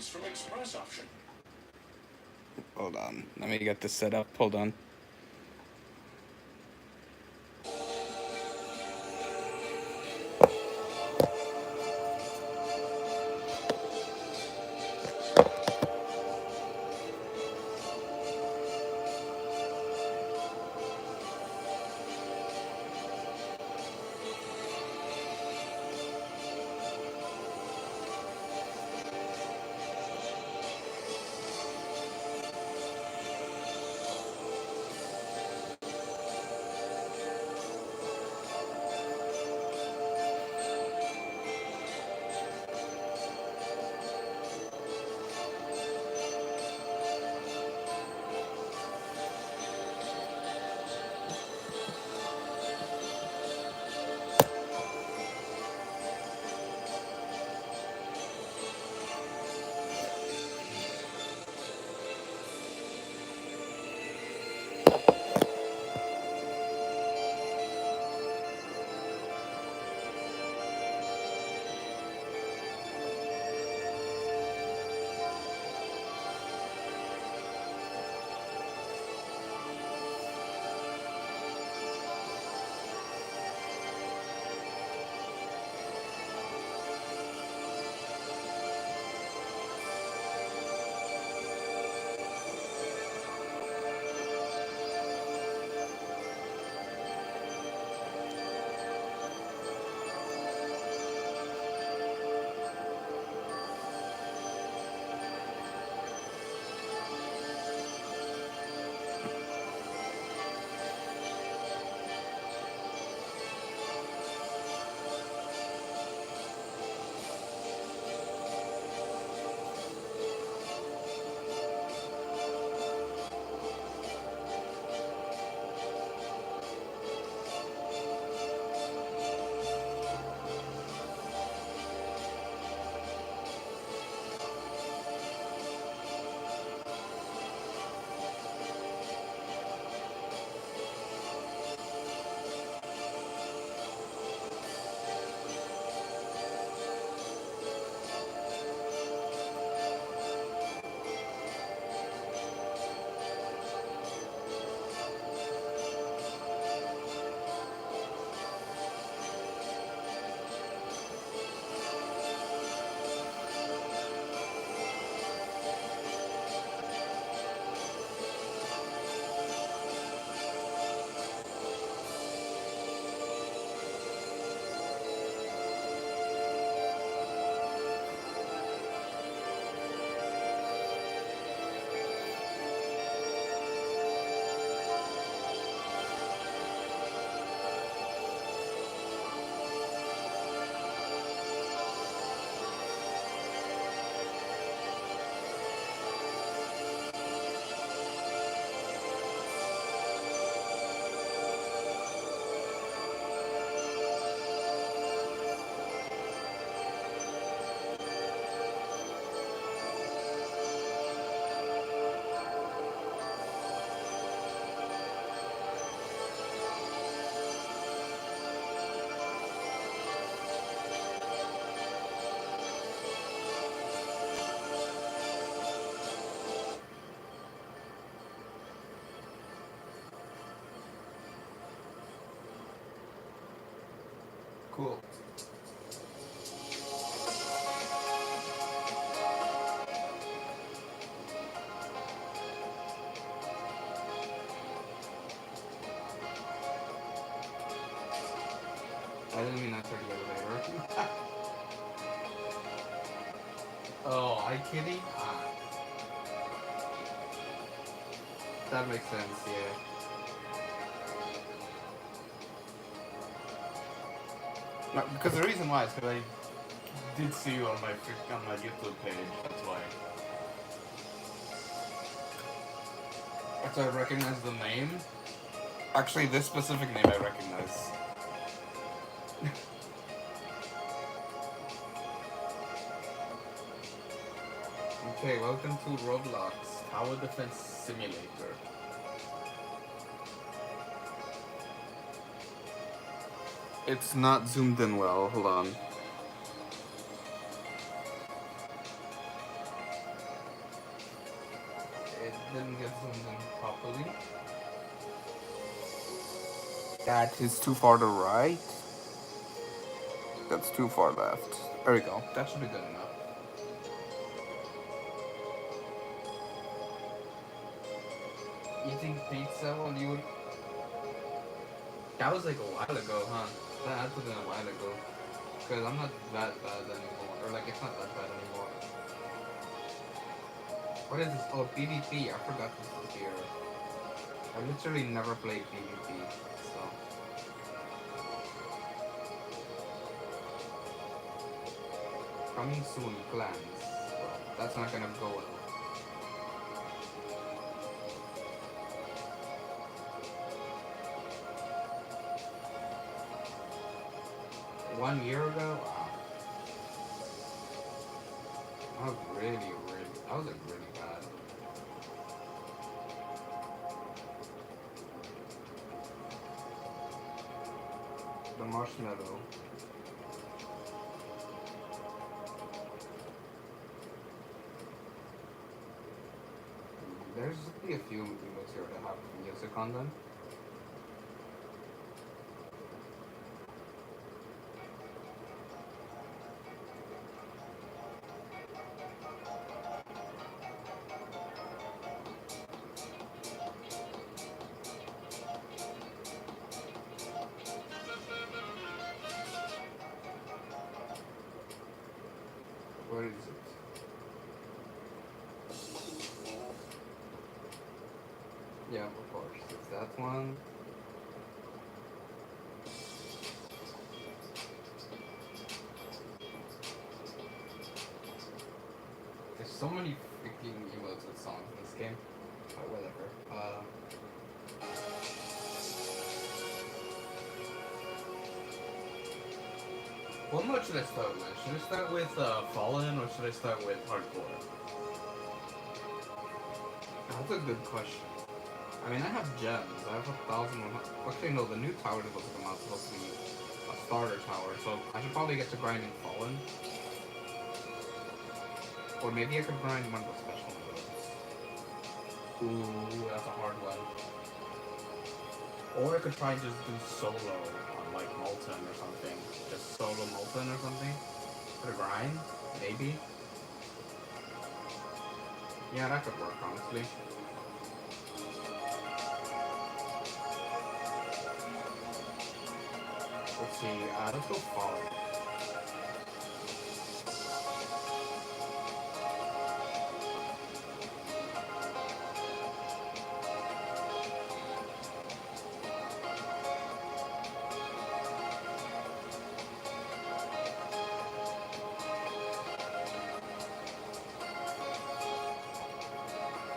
from Express option. Hold on. Let me get this set up. Hold on. Cool. I didn't mean that to the elevator. Oh, are you kidding? Ah, that makes sense, yeah. No, because the reason why is because I did see you on my YouTube page. That's why. So I recognize the name. Actually, this specific name I recognize. Okay, welcome to Roblox Tower Defense Simulator. It's not zoomed in well. Hold on. didn't get zoomed in properly. That is too far to right. That's too far left. There we go. That should be good enough. Eating pizza when you would... That was like a while ago, huh? That had to have been a while ago. Because I'm not that bad anymore. Or like, it's not that bad anymore. What is this? Oh, PvP. I forgot this was here. I literally never played PvP, so... Coming soon, clans. Well, that's not gonna go well. One year ago? Wow. That was that was like really bad. The marshmallow. There's be a few emotes here that have music on them. Where is it? Yeah, of course. It's that one. There's so many freaking emotes with songs in this game. But whatever. What mode should I start with? Should I start with Fallen or should I start with Hardcore? That's a good question. I mean, I have gems. I have 1,000. Actually, no, the new tower is supposed to come out. It's supposed to be a starter tower. So I should probably get to grinding Fallen. Or maybe I could grind one of the special modes. Ooh, that's a hard one. Or I could try just do solo on like Molten or something. Just solo Molten or something. For the grind, maybe. Yeah, that could work, honestly. Let's see, let's go Fallen.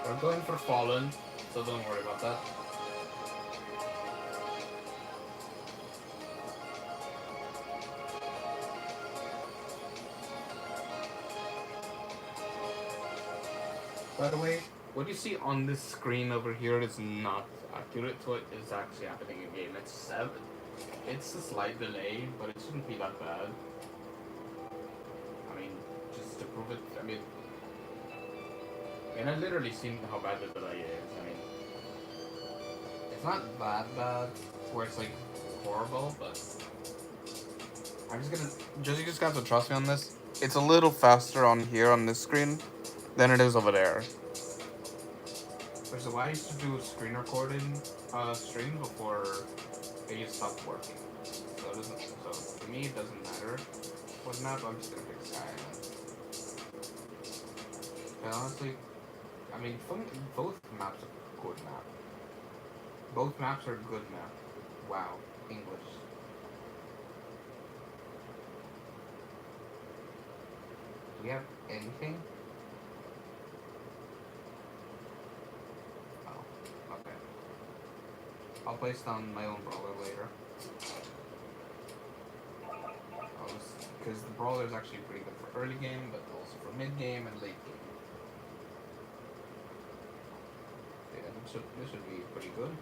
We're going for Fallen, so don't worry about that. By the way, what you see on this screen over here is not accurate to what is actually happening in game. It's 7. It's a slight delay, but it shouldn't be that bad. I mean, just to prove it, I mean, I've literally seen how bad the delay is. I mean, it's not that bad where it's like horrible, but I'm just gonna, you just have to trust me on this. It's a little faster on here on this screen than it is over there. Which is why I used to do screen recording stream before they just stopped working. So it doesn't. So to me, it doesn't matter what map. I'm just gonna pick Skyline. And honestly, I mean, both maps are good map. Both maps are good map. Wow, English. Do we have anything? I'll place down my own brawler later. Because the brawler is actually pretty good for early game, but also for mid game and late game. Yeah, this should be pretty good.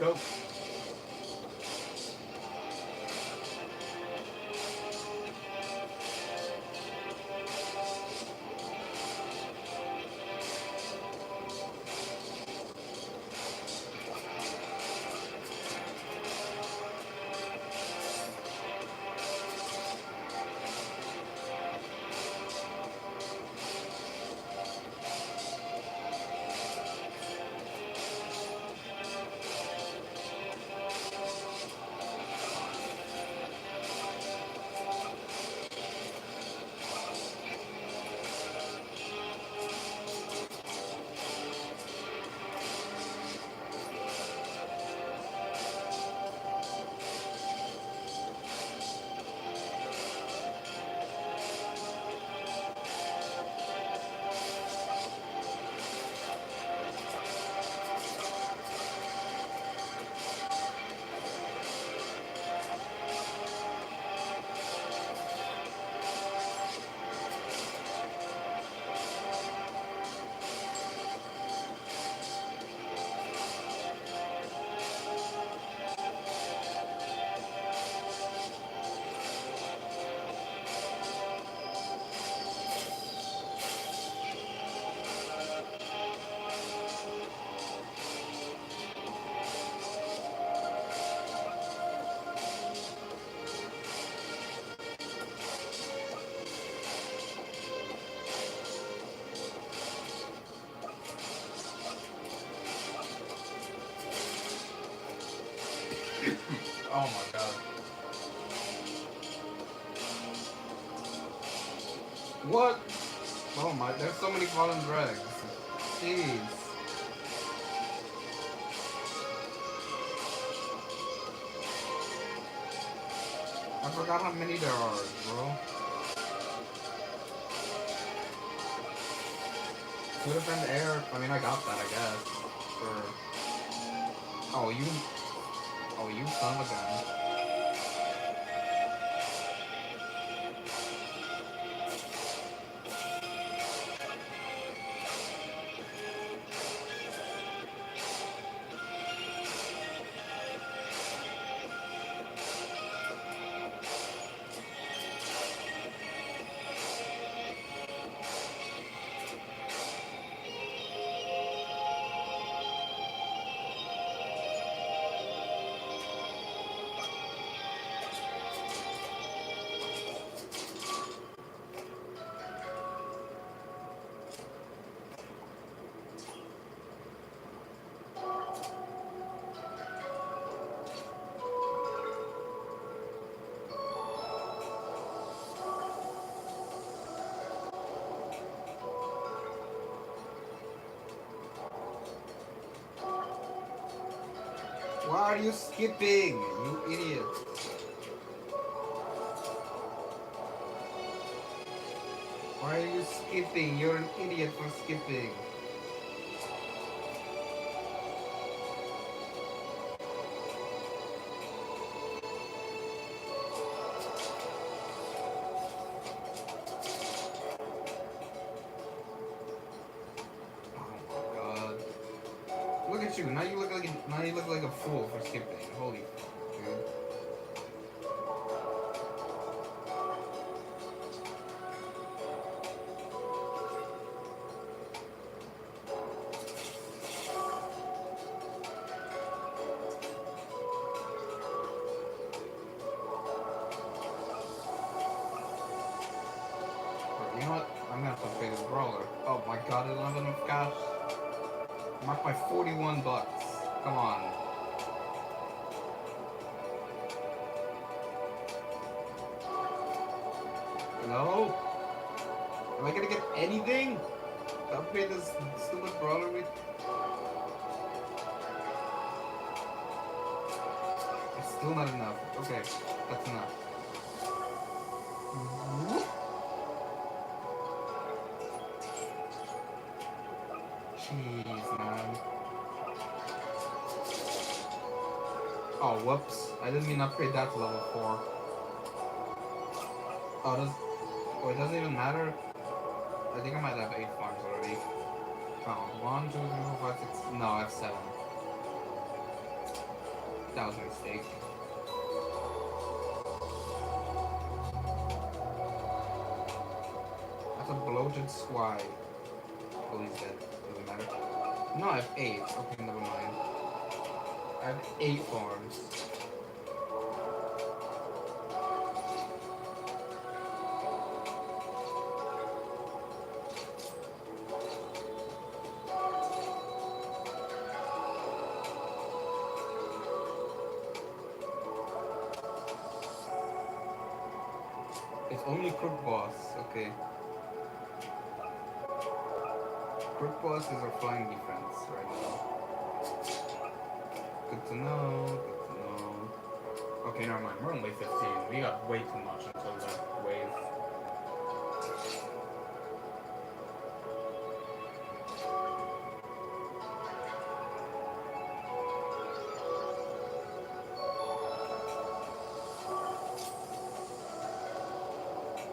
go. Oh my god. What? Oh my, there's so many fallen dregs. Jeez. I forgot how many there are, bro. Two defend air. I mean, I got that, I guess. For... Oh, you... Oh, you son of a gun. Why are you skipping, you idiot? Why are you skipping? You're an idiot for skipping. Look at you. Now you look like a fool for skipping. Holy fuck, dude. You know what? I'm gonna have to pay this brawler. Oh my god, I don't have enough cash. I'm up by $41. Come on. No? Am I gonna get anything? To upgrade this stupid brawler with? It's still not enough. Okay, that's enough. Jeez, man. Oh, whoops. I didn't mean to upgrade that to level 4. Oh, it doesn't even matter? I think I might have 8 farms already. Oh, 1, 2, 3, 4, 5, 6. No, I have 7. That was a mistake. That's a bloated squide. Oh, he's dead. Doesn't matter. No, I have 8. Okay, never mind. I have 8 farms. It's only Crook Boss. Okay. Crook Boss is our flying defense right now. Good to know. Good to know. Okay, never mind. We're on wave 15. We got way too much until that wave.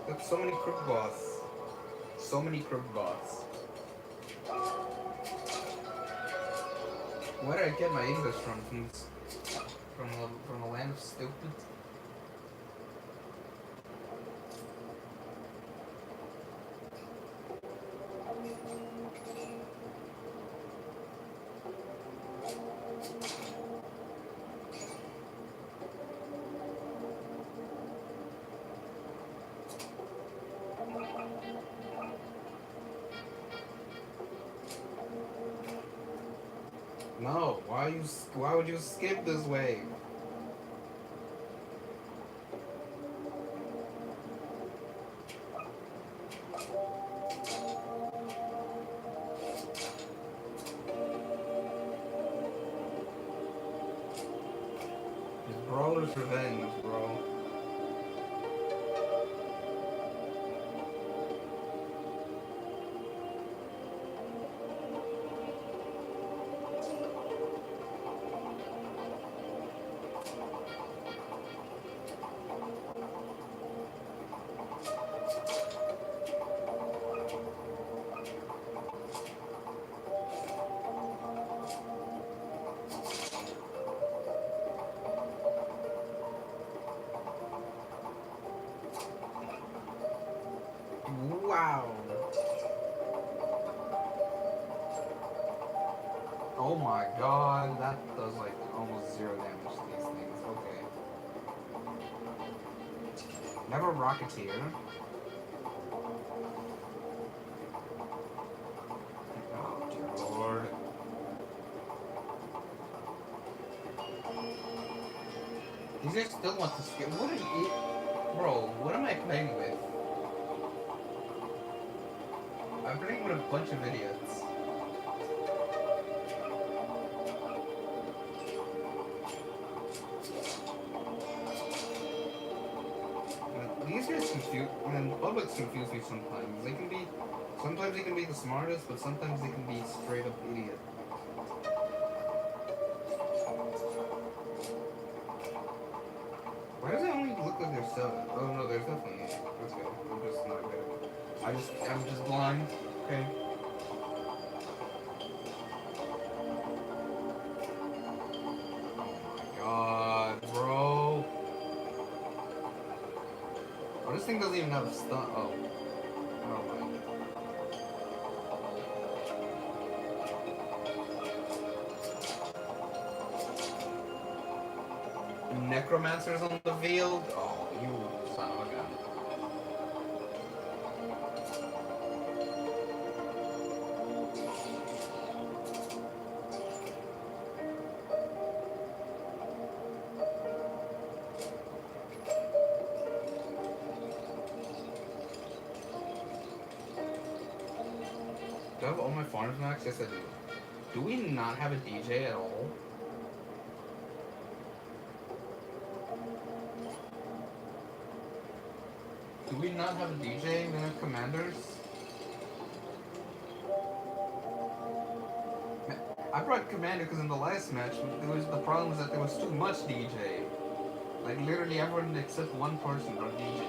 Got so many Crook Boss. So many Crook Boss. Where did I get my English from? From the land of stupid? No, why would you skip this way? It's Brawler's Revenge, bro. Wow. Oh my god, that does like almost 0 damage to these things. Okay. Never Rocketeer. Oh dear lord. These guys still want to skip. What an bro, what am I playing with? I'm playing with a bunch of idiots. These guys confuse, and publics confuse me sometimes. Sometimes they can be the smartest, but sometimes they can be straight up idiot. Why does it only look like there's 7? Oh no, there's definitely 8. Let's go. I'm just not good. I'm just blind. Okay. Oh my god, bro. Oh, this thing doesn't even have a stun. Oh. Oh my. Necromancers on the field? Oh, you son of a gun. Do I have all my farms max? Yes, I do. Do we not have a DJ at all? Do we not have a DJ in our commanders? I brought commander because in the last match, the problem was that there was too much DJ. Like literally everyone except one person brought DJ.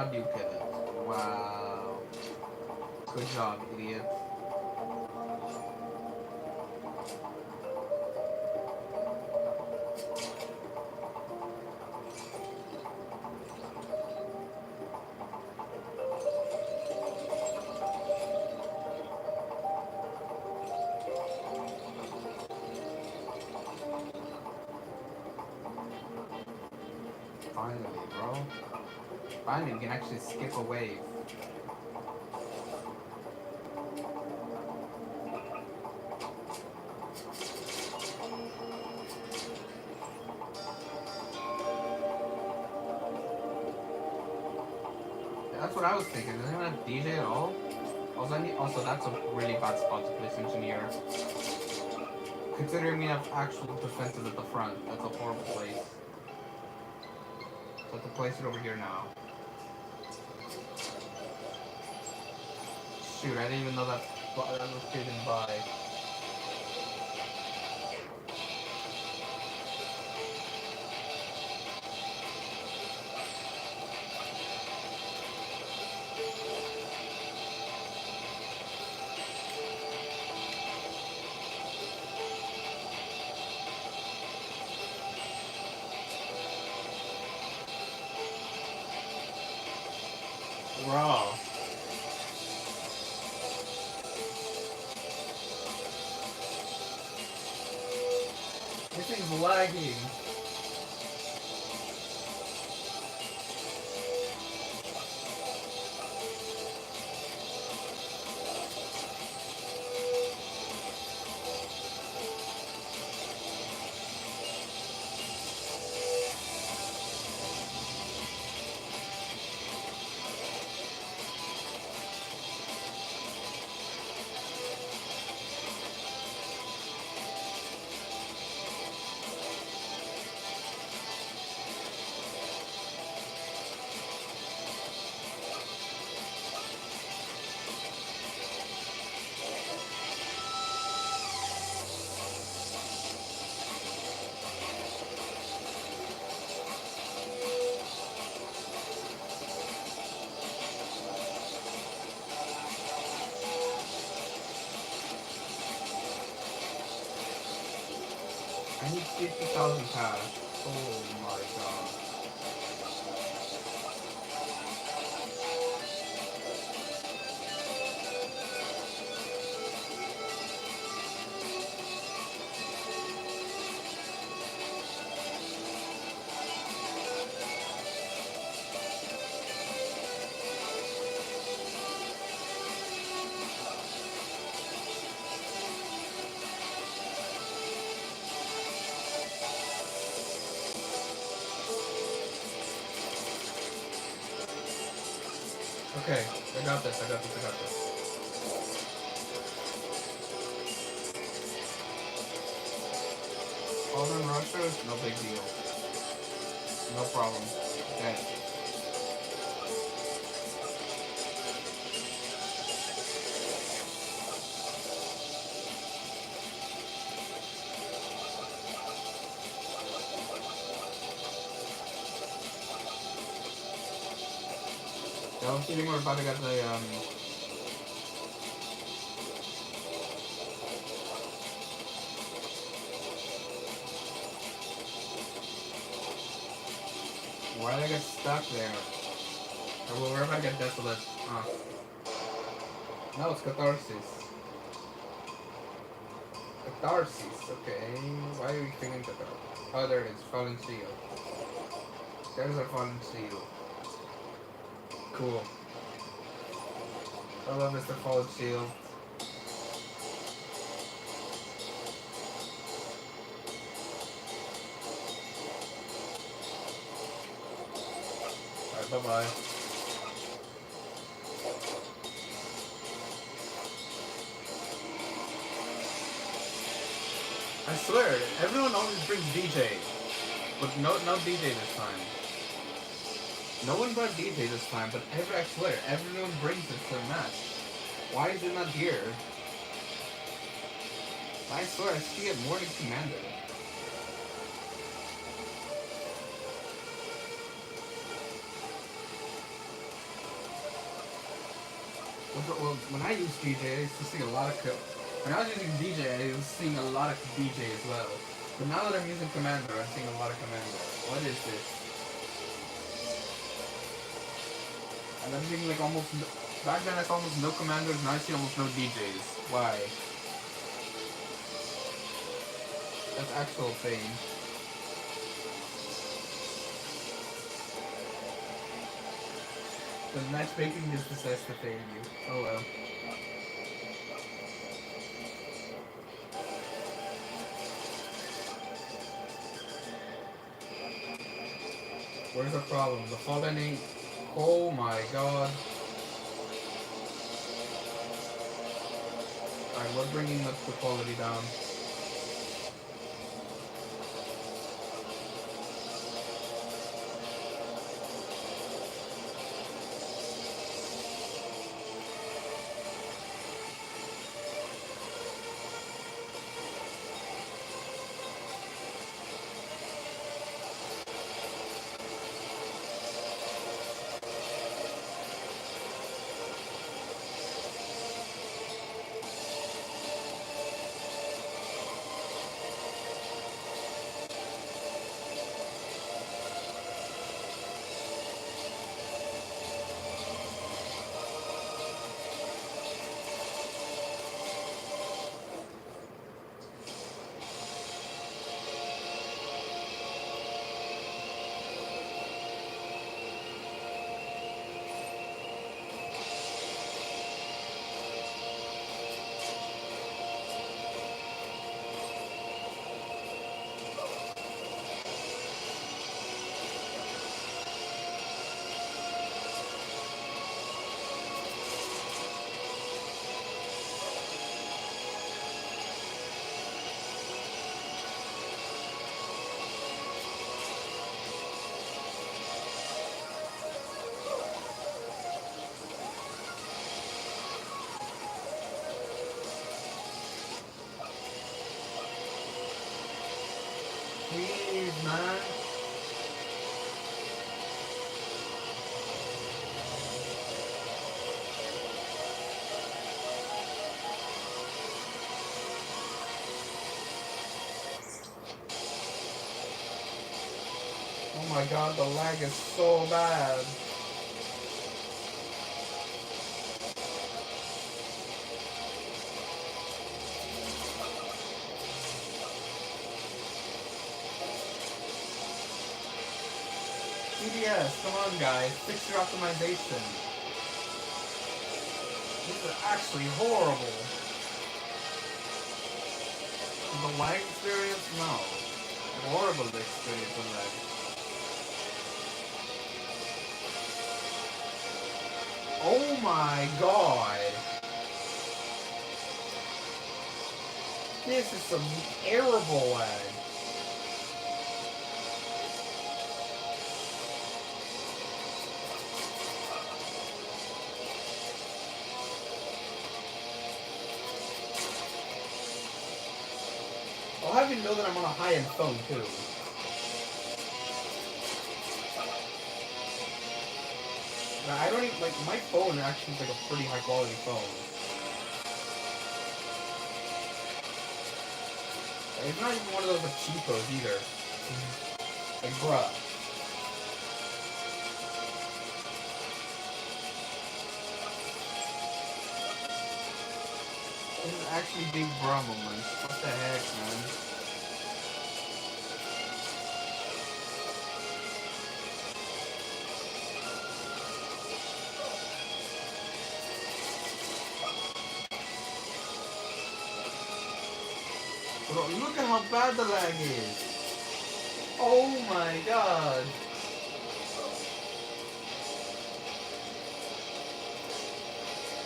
How'd you kill it? Wow. Good job, idiot. Finally, bro. Finally, we can actually skip a wave. That's what I was thinking. Does anyone have DJ at all? Also, that's a really bad spot to place engineer. Considering we have actual defenses at the front, that's a horrible place. So I have to place it over here now. Shoot, I didn't even know that was getting by. Bro. This thing's lagging. I need 50,000 cash. Oh my god. Okay, I got this. All them rushers, no big deal. No problem. Okay. So I'm feeling we're about to get the why did I get stuck there? Or well, where if I get desolate? No, it's catharsis. Catharsis, okay. Why are we thinking catharsis? Oh, there it is. Fallen seal. There's a fallen seal. Cool. I love Mr. Fallen Seal. Alright, bye-bye. I swear, everyone always brings DJ. But no DJ this time. No one brought DJ this time, but I swear, everyone brings it to the match. Why is it not here? I swear, I see it more than Commander. Well, when I used DJ, I used to sing a lot of. When I was using DJ, I was singing a lot of DJ as well. But now that I'm using Commander, I'm singing a lot of Commander. What is this? And I'm seeing like almost. Back then I saw almost no Commanders, now I see almost no DJs. Why? That's actual pain. The matchmaking just decides to fail you. Oh well. Where's the problem? The fallen ain't. Oh my god. Alright, we're bringing the quality down. Please, man. Oh my god, the lag is so bad. TDS, come on guys, fix your optimization. This is actually horrible. The lag experience? No. Horrible experience of lag. Oh my god. This is some terrible lag. I'll have you know that I'm on a high-end phone too. Now, I don't even, like, my phone actually is like a pretty high-quality phone. It's not even one of those like, cheapos either. Like, bruh. This is actually big bruh moments. What the heck, man? Bro, look at how bad the lag is. Oh my god.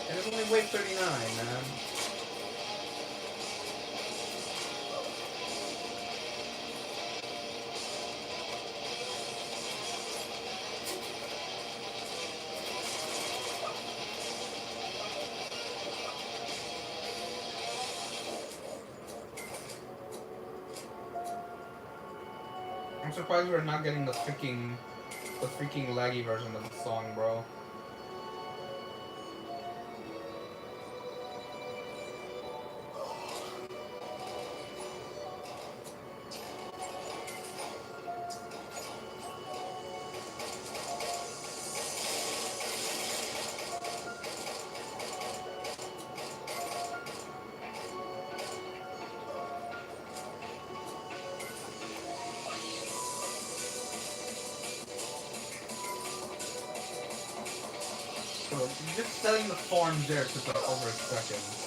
And it's only weight 39, man. I'm surprised we're not getting the freaking laggy version of the song, bro. just selling the farms there took like over a second.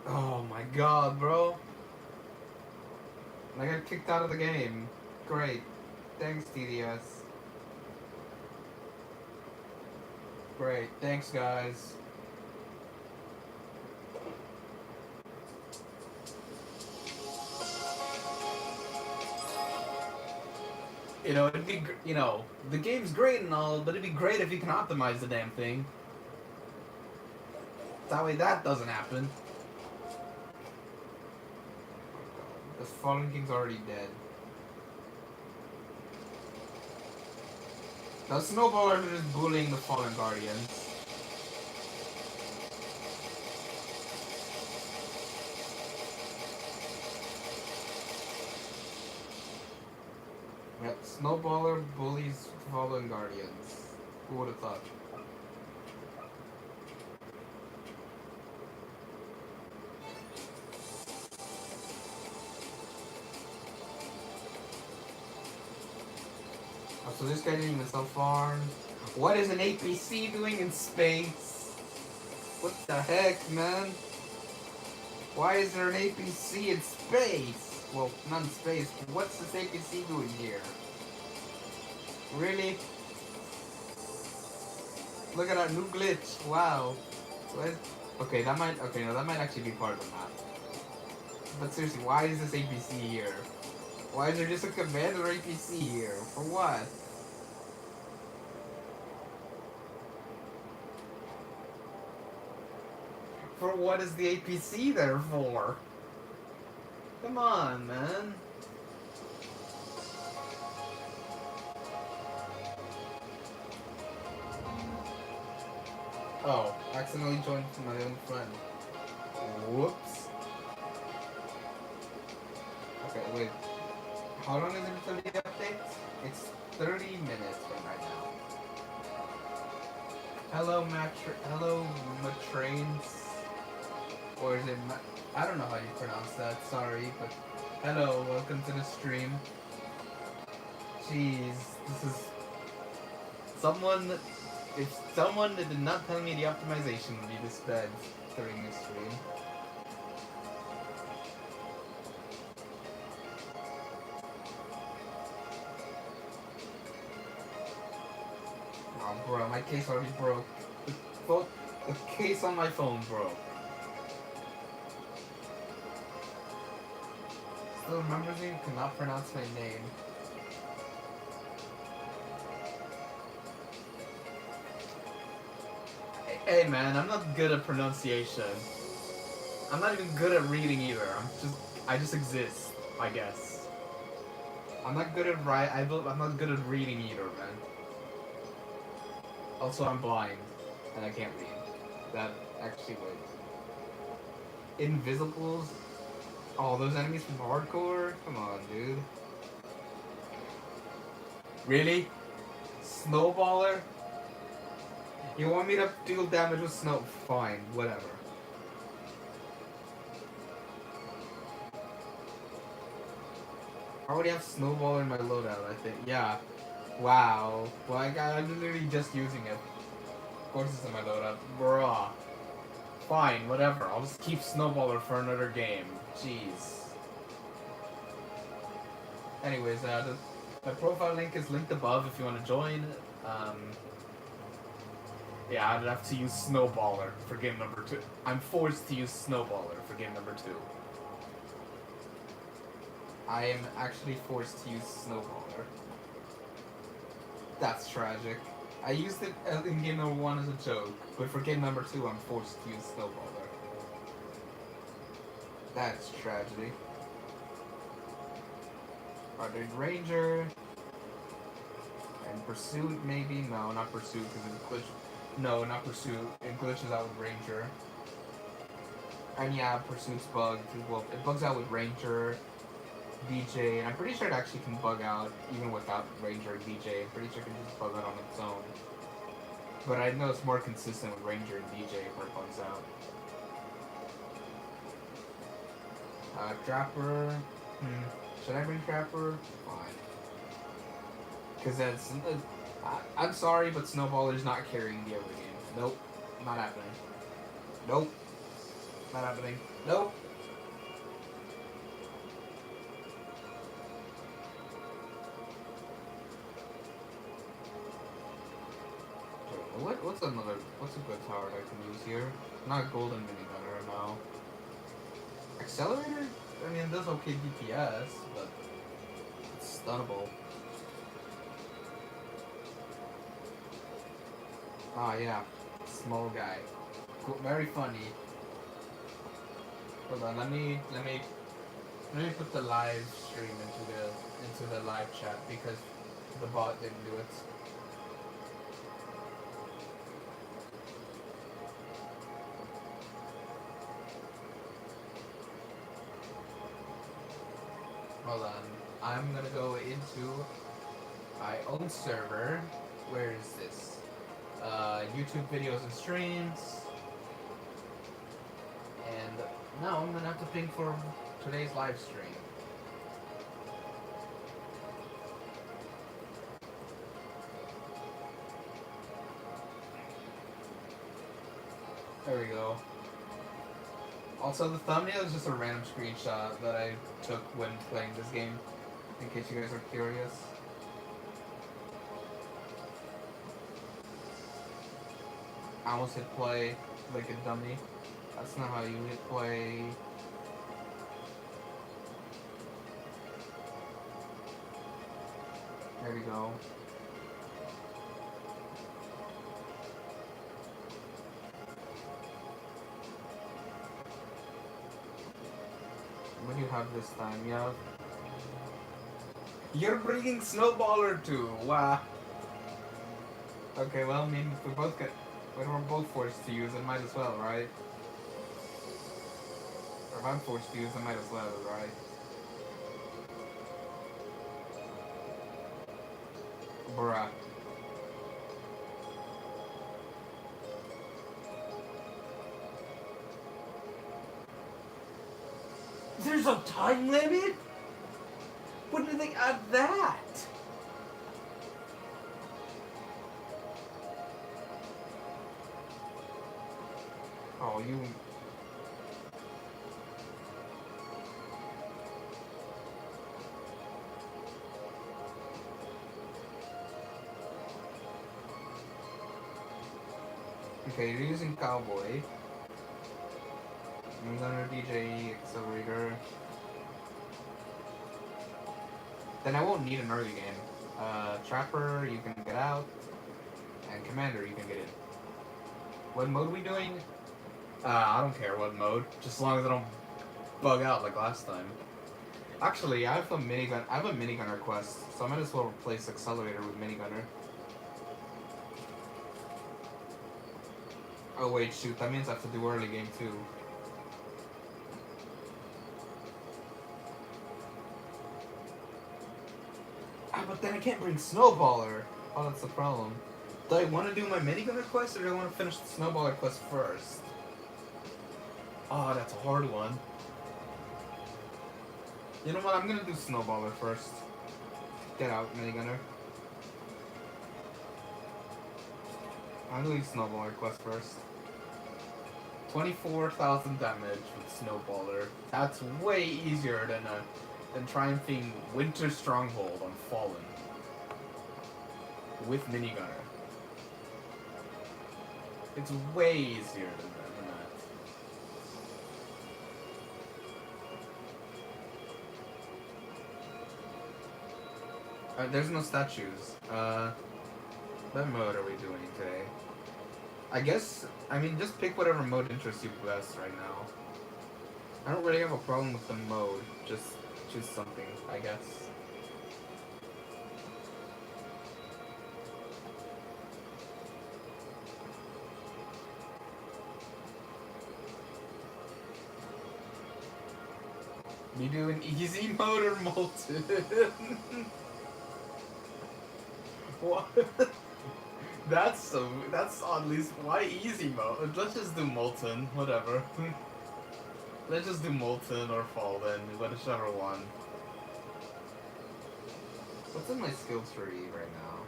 Oh my god, bro. I got kicked out of the game. Great. Thanks, TDS. Great. Thanks, guys. You know, it'd be, you know, the game's great and all, but it'd be great if you can optimize the damn thing. That way that doesn't happen. The Fallen King's already dead. The Snowballers are just bullying the Fallen Guardians. Yep, Snowballer bullies Fallen Guardians. Who would have thought? Oh, so this guy didn't even sell farms. What is an APC doing in space? What the heck, man? Why is there an APC in space? Well, not in space. What's this APC doing here? Really? Look at that new glitch. Wow. What? Okay, that might. Okay, no, that might actually be part of the map. But seriously, why is this APC here? Why is there just a commander APC here? For what? For what is the APC there for? Come on, man. Oh, accidentally joined my own friend. Whoops. Okay, wait. How long is it until the update? It's 30 minutes from right now. Hello, Matrains. Or is it I don't know how you pronounce that, sorry, but hello, welcome to the stream. Jeez, this is... If someone did not tell me the optimization would be this bad during this stream. Oh bro, my case already broke. The case on my phone broke. Still remembers me, cannot pronounce my name. Hey man, I'm not good at pronunciation. I'm not even good at reading either. I just exist, I guess. I'm not good at I'm not good at reading either, man. Also, I'm blind, and I can't read. That actually wait. Invisibles? Oh, those enemies from hardcore? Come on, dude. Really? Snowballer? You want me to deal damage with snow? Fine, whatever. I already have Snowballer in my loadout, I think. Yeah. Wow. Well, I'm literally just using it. Of course it's in my loadout. Bruh. Fine, whatever. I'll just keep Snowballer for another game. Jeez. Anyways, my profile link is linked above if you want to join. Yeah, I'd have to use Snowballer for game number 2. I'm forced to use Snowballer for game number 2. I am actually forced to use Snowballer. That's tragic. I used it in game number 1 as a joke, but for game number 2 I'm forced to use Snowballer. That's tragedy. There's Ranger. And Pursuit, maybe? No, not Pursuit, because it glitches. No, not Pursuit. It glitches out with Ranger. And yeah, Pursuit's bugged. Well, it bugs out with Ranger, DJ, and I'm pretty sure it actually can bug out even without Ranger and DJ. I'm pretty sure it can just bug out on its own. But I know it's more consistent with Ranger and DJ where it bugs out. Trapper. Should I bring Trapper? Fine. Because that's. I'm sorry, but Snowballer's not carrying the other game. Nope. Not happening. Nope. Not happening. Nope. What's a good tower I can use here? Not golden minigunner, no. Accelerator? I mean, it does okay DPS, but it's stunnable. Ah, yeah. Small guy. Cool, very funny. Hold on, let me put the live stream into the live chat because the bot didn't do it. Hold on. I'm gonna go into my own server. Where is this? YouTube videos and streams. And now I'm gonna have to ping for today's live stream. There we go. Also, the thumbnail is just a random screenshot that I took when playing this game, in case you guys are curious. I almost hit play like a dummy. That's not how you hit play. There we go. What do you have this time? You have... You're bringing Snowballer too! Wow. Okay, well, I mean, if when we're both forced to use it, might as well, right? Or if I'm forced to use it, might as well, right? Bruh. There's a time limit? When did they add that? Oh, you... Okay, you're using Cowboy. I'm gonna DJ Accelerator. Then I won't need an early game. Trapper, you can get out. And Commander, you can get in. What mode are we doing? I don't care what mode, just as long as I don't bug out like last time. Actually, I have a minigun request, so I might as well replace Accelerator with Minigunner. Oh wait, shoot, that means I have to do early game too. Ah, but then I can't bring Snowballer. Oh, that's the problem. Do I want to do my minigun request, or do I want to finish the Snowballer quest first? Oh, that's a hard one. You know what, I'm gonna do Snowballer first. Get out, minigunner. I'm gonna do Snowballer quest first. 24,000 damage with Snowballer. That's way easier than triumphing Winter Stronghold on Fallen with minigunner. It's way easier than that. There's no statues. What mode are we doing today? I guess, I mean, just pick whatever mode interests you best right now. I don't really have a problem with the mode, just choose something, I guess. You doing easy mode or molten? What? That's at least why easy mode. Let's just do molten, whatever. Let's just do molten or fallen, whichever one. What's in my skill tree right now?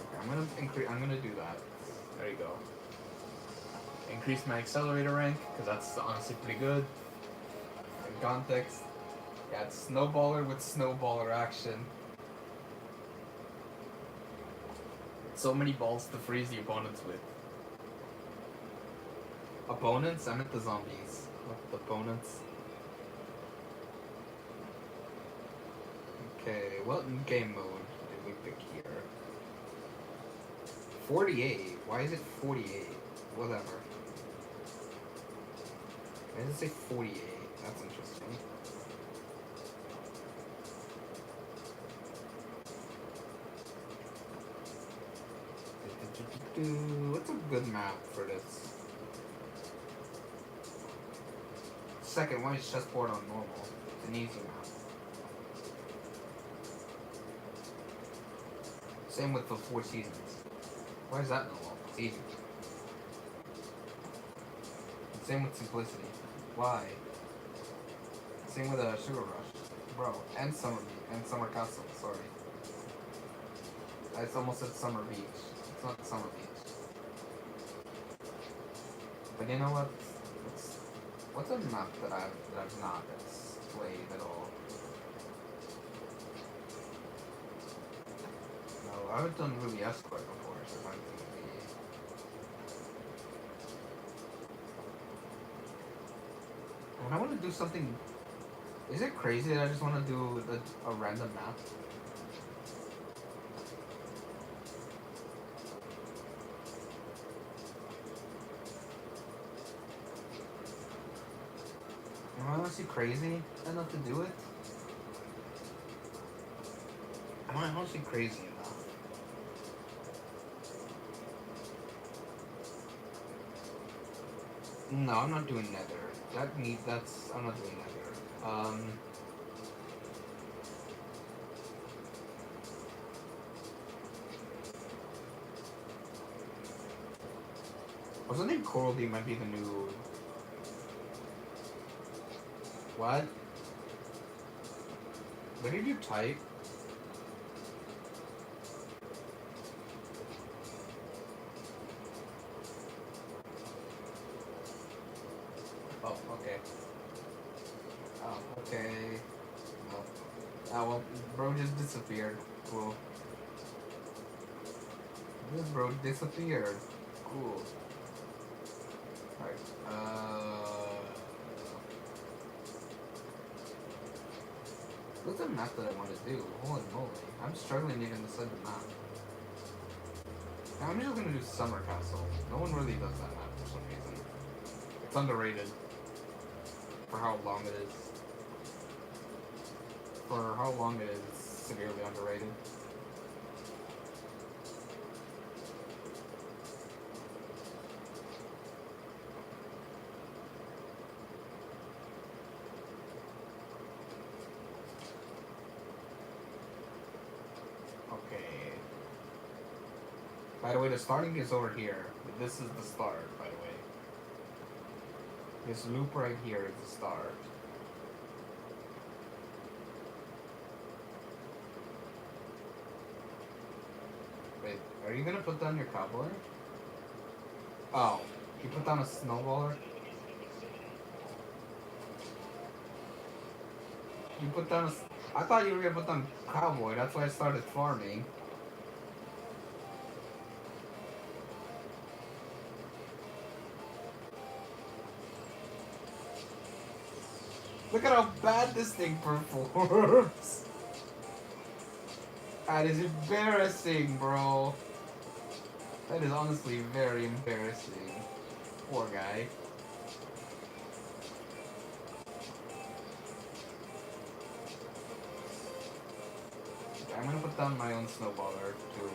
Okay, I'm gonna do that. There you go. Increase my accelerator rank, because that's honestly pretty good. In context, yeah, it's snowballer with snowballer action. So many balls to freeze the opponents with. Opponents? I meant the zombies. Not the opponents. Okay, what game mode did we pick here? 48? Why is it 48? Whatever. Why does it say 48? That's interesting. What's a good map for this? Second, why is chessboard on normal? It's an easy map. Same with the Four Seasons. Why is that normal? It's easy. Same with Simplicity. Why? Same with Sugar Rush. Bro, and Summer Beach. And Summer Castle, sorry. I almost said Summer Beach. It's not Summer Beach. But you know what? What's a map that I've not played at all? No, I haven't done Ruby Escort before, so it might be. When I want to do something, is it crazy that I just want to do a random map? Am I honestly crazy enough to do it? Am I honestly crazy enough? No, I'm not doing Nether. I'm not doing Nether. I was thinking Coral D might be the new. What? What did you type? Oh, okay. Oh, okay. Oh, well, bro just disappeared. Cool. This bro disappeared. Cool. Alright, what's a map that I want to do? Holy moly. I'm struggling even to set the map. I'm just gonna do Summer Castle. No one really does that map for some reason. It's underrated. For how long it is. For how long it is, severely underrated. Okay. By the way, the starting is over here. This is the start, by the way. This loop right here is the start. Wait, are you gonna put down your cowboy? Oh, you put down a snowballer? You put down a... I thought you were gonna put down cowboy, that's why I started farming. Look at how bad this thing performs. That is embarrassing, bro. That is honestly very embarrassing. Poor guy. Okay, I'm gonna put down my own snowballer, too.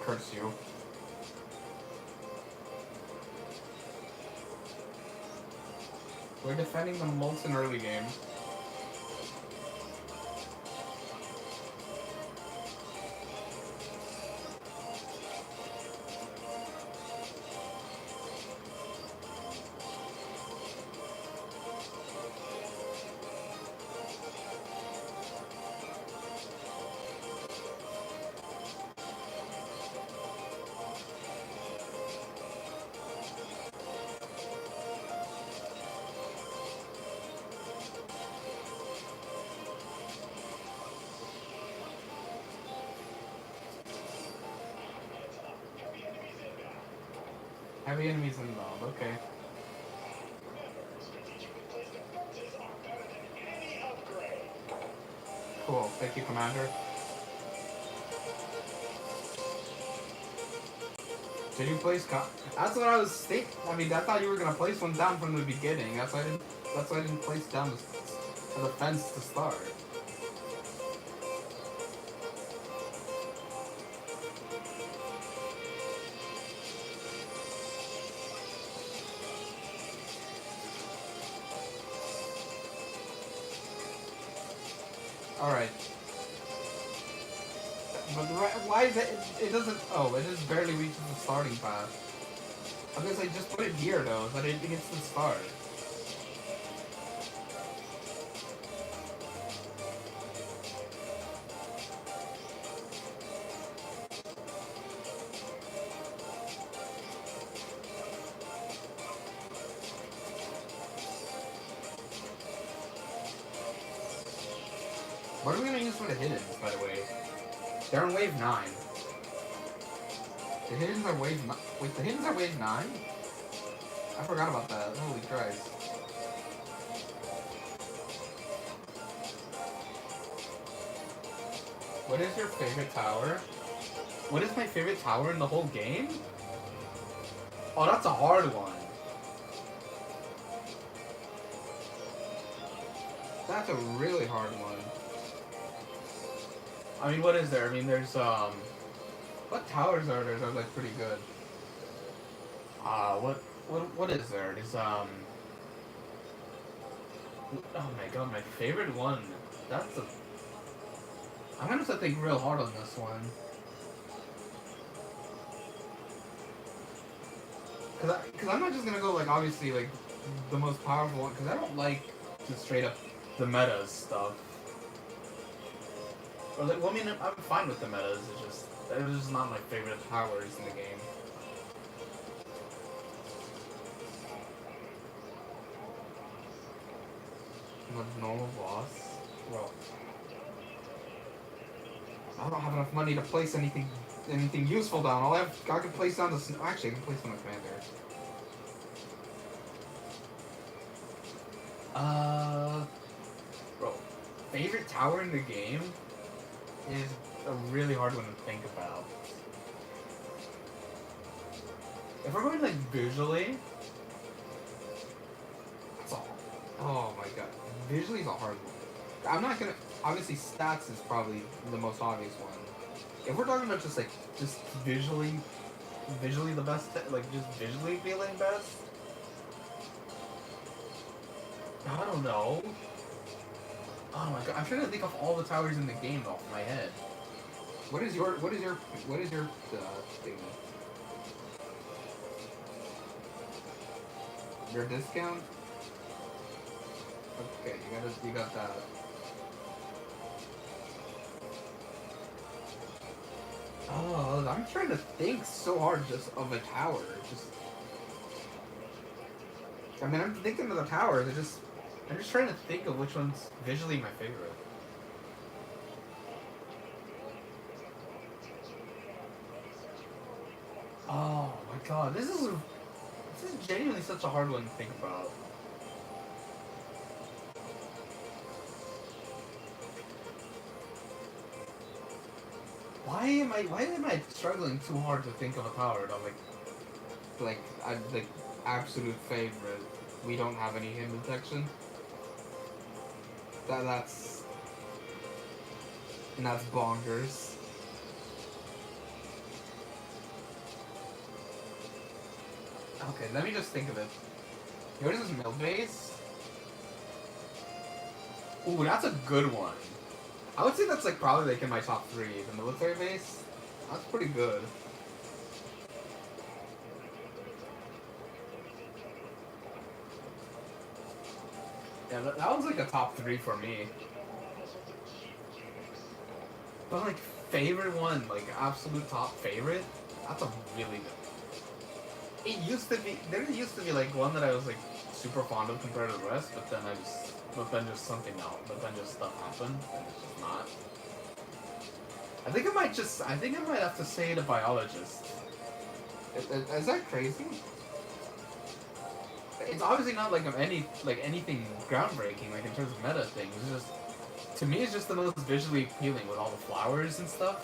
Curse you. We're defending the Molten early game. Heavy enemies involved, okay. Cool, thank you, Commander. Did you place That's what I was thinking. I mean, I thought you were gonna place one down from the beginning. That's why I didn't. That's why I didn't place down the fence to start. All right. But why is it? It doesn't. Oh, it just barely reaches the starting path. I was gonna say just put it here though, but it hits the start. What are we gonna use for the hiddens, by the way? They're on wave 9. The hiddens are wave 9. Wait, the hiddens are wave 9? I forgot about that. Holy Christ. What is your favorite tower? What is my favorite tower in the whole game? Oh, that's a hard one. That's a really hard one. I mean, what is there? I mean, there's, what towers are there that are, like, pretty good? What is there? There's, oh my god, my favorite one. That's a... I'm gonna have to think real hard on this one. Cause I'm not just gonna go, like, obviously, like, the most powerful one, cause I don't like just straight up the meta stuff. Or, like, well, I mean, I'm fine with the metas, they're just not my favorite powers in the game. A normal boss? Well, I don't have enough money to place anything useful down. I can place down the... Actually, I can place down the commander. Bro, favorite tower in the game is a really hard one to think about. If we're going, like, visually... That's all. Oh my god. Visually is a hard one. I'm not gonna... Obviously, stats is probably the most obvious one. If we're talking about just, like, just visually the best, like, just visually feeling best? I don't know. Oh my god, I'm trying to think of all the towers in the game off my head. What is your thing? Your discount? Okay, you got that. Oh, I'm trying to think so hard just of a tower. I mean, I'm thinking of the towers. I'm just trying to think of which one's visually my favorite. Oh my god, this is genuinely such a hard one to think about. Why am I struggling too hard to think of a tower that like absolute favorite? We don't have any hidden detection. That's bonkers. Okay, let me just think of it. Yours is mill base. Ooh, that's a good one. I would say that's like probably like in my top three. The military base. That's pretty good. Yeah, that one's like a top three for me. But like favorite one, like absolute top favorite, that's a really good. It used to be there used to be like one that I was like super fond of compared to the rest, but then just something else, but then just stuff happened, and it's just not. I think I might have to say the biologist. Is that crazy? It's obviously not like anything groundbreaking like in terms of meta things. It's just to me it's just the most visually appealing with all the flowers and stuff.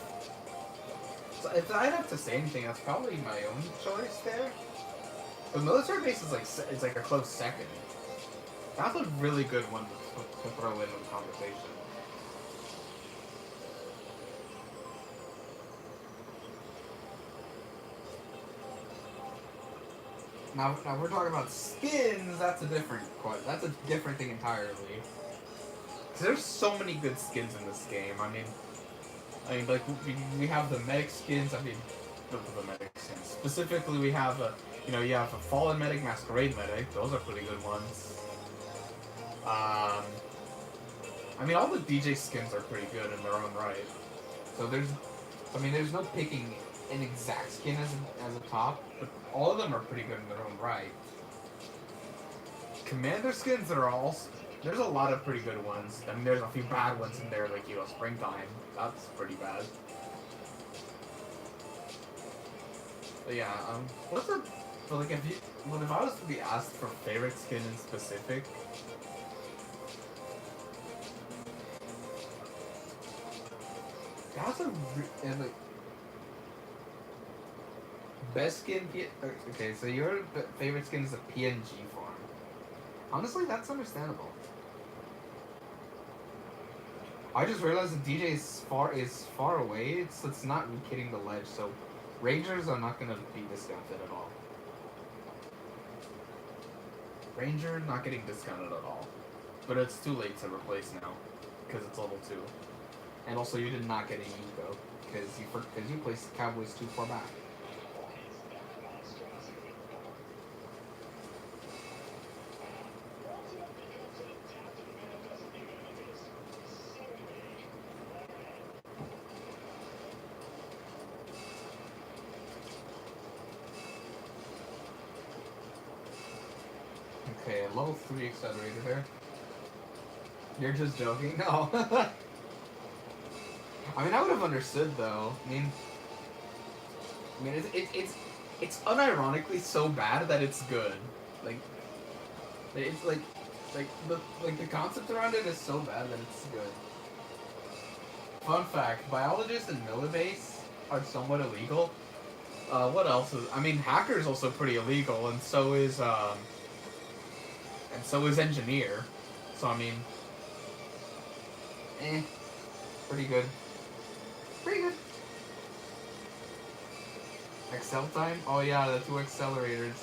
So if I'd have to say anything, that's probably my own choice there. But military base is like a close second. That's a really good one to throw in the conversation. Now we're talking about skins. That's a different thing entirely. 'Cause there's so many good skins in this game. I mean, like we have the medic skins. I mean, the medic skins. Specifically, we have you have a fallen medic, masquerade medic. Those are pretty good ones. I mean, all the DJ skins are pretty good in their own right. So there's no picking an exact skin as a top, but all of them are pretty good in their own right. Commander skins are also there's a lot of pretty good ones. I mean, there's a few bad ones in there, like springtime. That's pretty bad. But yeah, what's a but like if I was to be asked for favorite skin in specific. That's and like best skin. Okay, so your favorite skin is a PNG form. Honestly, that's understandable. I just realized the DJ is far away. It's not hitting the ledge, so Rangers are not gonna be discounted at all. Ranger not getting discounted at all, but it's too late to replace now because it's level 2. And also, you did not get a Yuko because you placed the Cowboys too far back. Okay, level 3 accelerator there. You're just joking? No. I mean, I would have understood though. I mean, it's unironically so bad that it's good. Like, it's like the concept around it is so bad that it's good. Fun fact: biologists and millibase are somewhat illegal. What else is? I mean, hacker is also pretty illegal, and so is engineer. So I mean, pretty good. Pretty good. Excel time? Oh yeah, the 2 accelerators.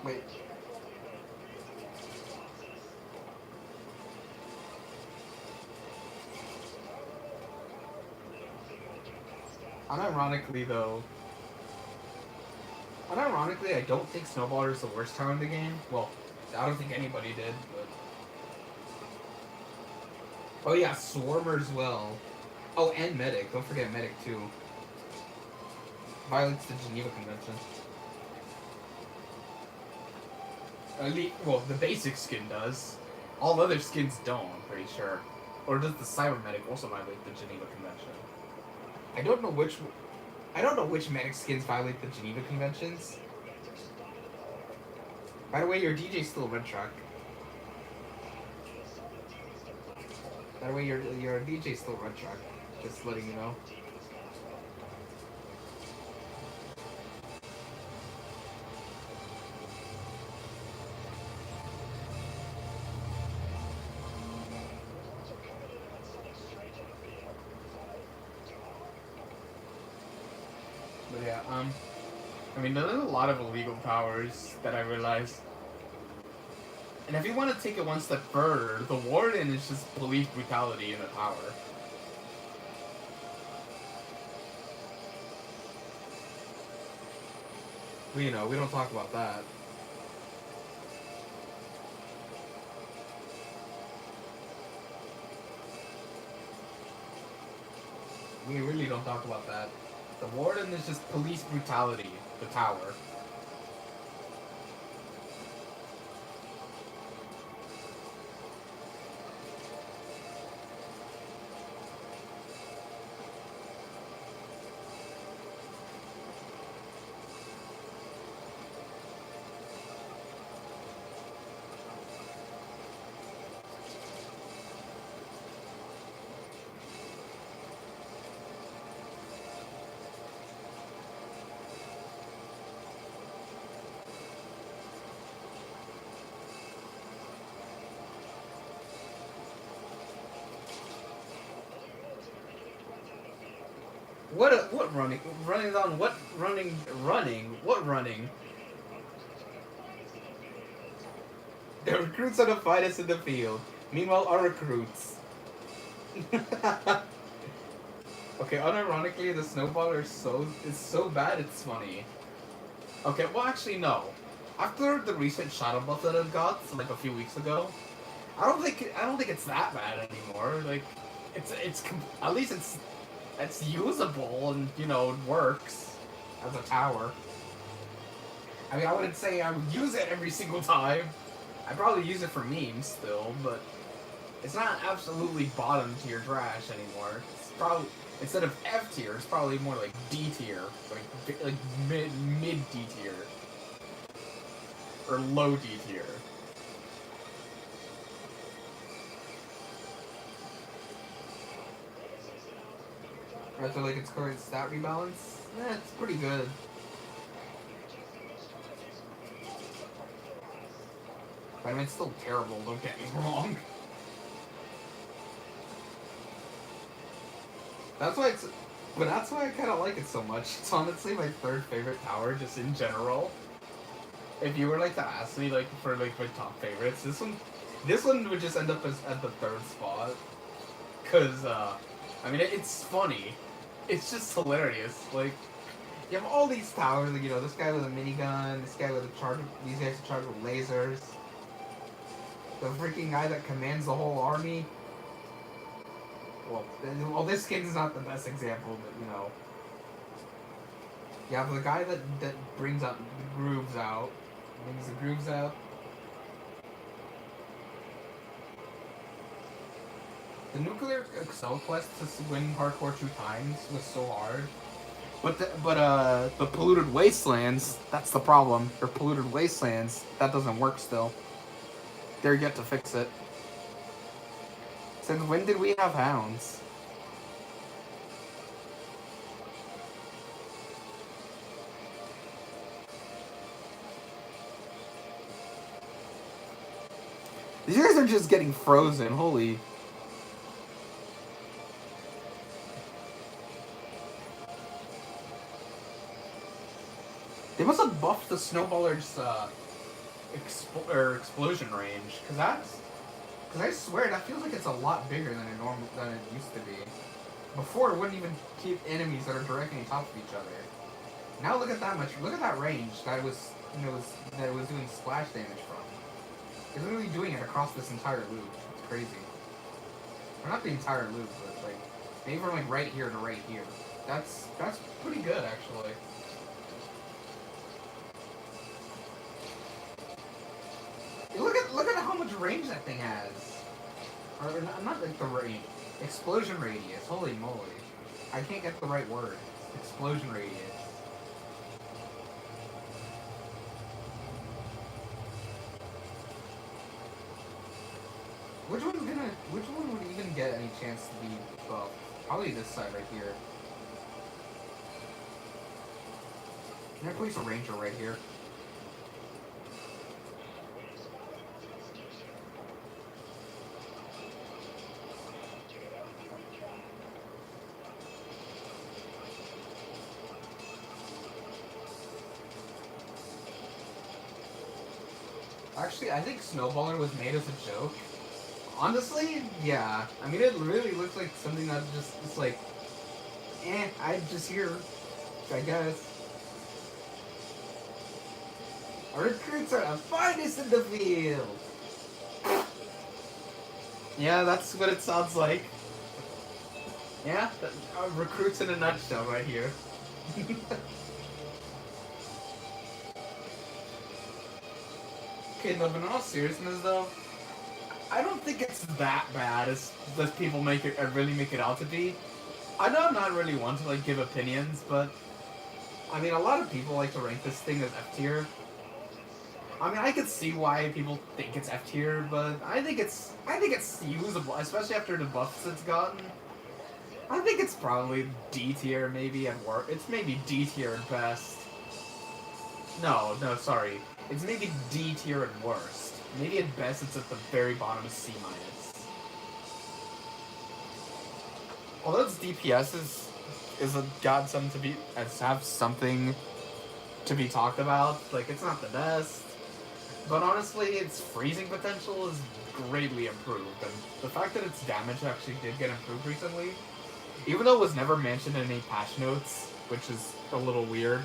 Wait. Unironically, I don't think Snowballer is the worst tower in the game. Well, I don't think anybody did, but... Oh yeah, Swarmer as well. Oh, and Medic. Don't forget Medic, too. Violates the Geneva Convention. Well, the basic skin does. All other skins don't, I'm pretty sure. Or does the Cyber Medic also violate the Geneva Convention? I don't know which medic skins violate the Geneva Conventions. By the way, your DJ's still red track. By the way, your DJ's still red track. Just letting you know. I mean, there's a lot of illegal powers that I realize. And if you want to take it one step further, the warden is just police brutality in a power. You know, we don't talk about that. We really don't talk about that. The warden is just police brutality, the tower. What running? Running on what running? Running? What running? The recruits are the finest in the field. Meanwhile, our recruits. Okay, unironically, the snowballer is so bad it's funny. Okay, well actually no. After the recent shadow buff that it got like a few weeks ago, I don't think it's that bad anymore. Like, at least it's usable and you know it works as a tower. I mean, I wouldn't say I would use it every single time. I'd probably use it for memes still, but it's not absolutely bottom tier trash anymore. It's probably instead of F tier, it's probably more like D tier, like mid D tier or low D tier. After like its current stat rebalance, it's pretty good. But I mean, it's still terrible. Don't get me wrong. That's why I kind of like it so much. It's honestly my third favorite tower, just in general. If you were like to ask me like for like my top favorites, this one would just end up at the third spot. Cause I mean it's funny, it's just hilarious. Like you have all these towers, like you know this guy with a minigun, this guy with a charge, these guys are charged with lasers. The freaking guy that commands the whole army. Well, this skin is not the best example, but you know. You have the guy that brings up the grooves out. Brings the grooves out. The nuclear Excel quest to win hardcore 2 times was so hard. But the polluted wastelands, that's the problem. They're polluted wastelands. That doesn't work still. They're yet to fix it. Since when did we have hounds? These guys are just getting frozen, holy. They must have buffed the snowballer's explosion range, because I swear that feels like it's a lot bigger than it used to be. Before it wouldn't even keep enemies that are directly on top of each other. Now look at that range that it was doing splash damage from. It's literally doing it across this entire loop. It's crazy. Or not the entire loop, but like maybe from like right here to right here. That's pretty good actually. Look at how much range that thing has. Or not like the range. Explosion radius. Holy moly. I can't get the right word. Explosion radius. Which one would even get any chance to be buffed? Probably this side right here. Can I place a ranger right here? Actually, I think Snowballer was made as a joke. Honestly, yeah. I mean, it really looks like something that just, it's like, I'm just here, I guess. Our recruits are the finest in the field! Yeah, that's what it sounds like. Yeah, recruits in a nutshell right here. Okay, no, but in all seriousness though, I don't think it's that bad as people make it really make it out to be. I know I'm not really one to like give opinions, but I mean a lot of people like to rank this thing as F tier. I mean I could see why people think it's F tier, but I think it's usable, especially after the buffs it's gotten. I think it's probably D tier maybe at worst. It's maybe D tier at best. No, sorry. It's maybe D tier at worst. Maybe at best it's at the very bottom of C minus. Although its DPS is a got something to be have something to be talked about. Like it's not the best, but honestly, its freezing potential is greatly improved, and the fact that its damage actually did get improved recently, even though it was never mentioned in any patch notes, which is a little weird.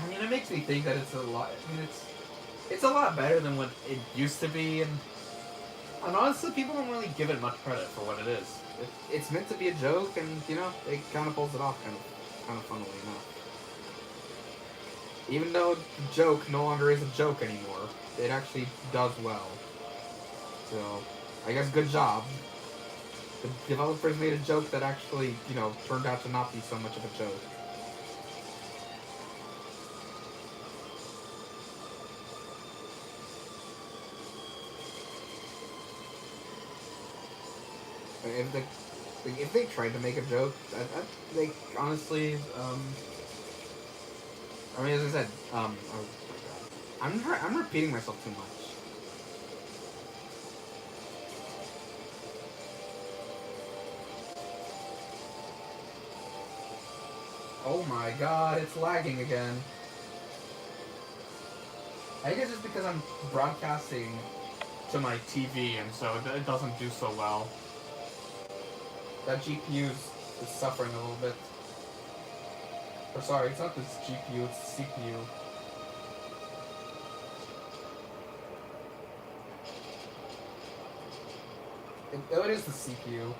I mean, it makes me think that it's a lot. I mean, it's a lot better than what it used to be, and honestly, people don't really give it much credit for what it is. It's meant to be a joke, and you know, it kind of pulls it off, kind of funnily enough. Even though the joke no longer is a joke anymore, it actually does well. So, I guess good job. The developers made a joke that actually, you know, turned out to not be so much of a joke. If they tried to make a joke, like honestly, I mean, as I said, oh my god, I'm repeating myself too much. Oh my god, it's lagging again. I think it's just because I'm broadcasting to my TV, and so it doesn't do so well. That GPU is suffering a little bit. Or sorry, it's not the GPU, it's the CPU. It is the CPU.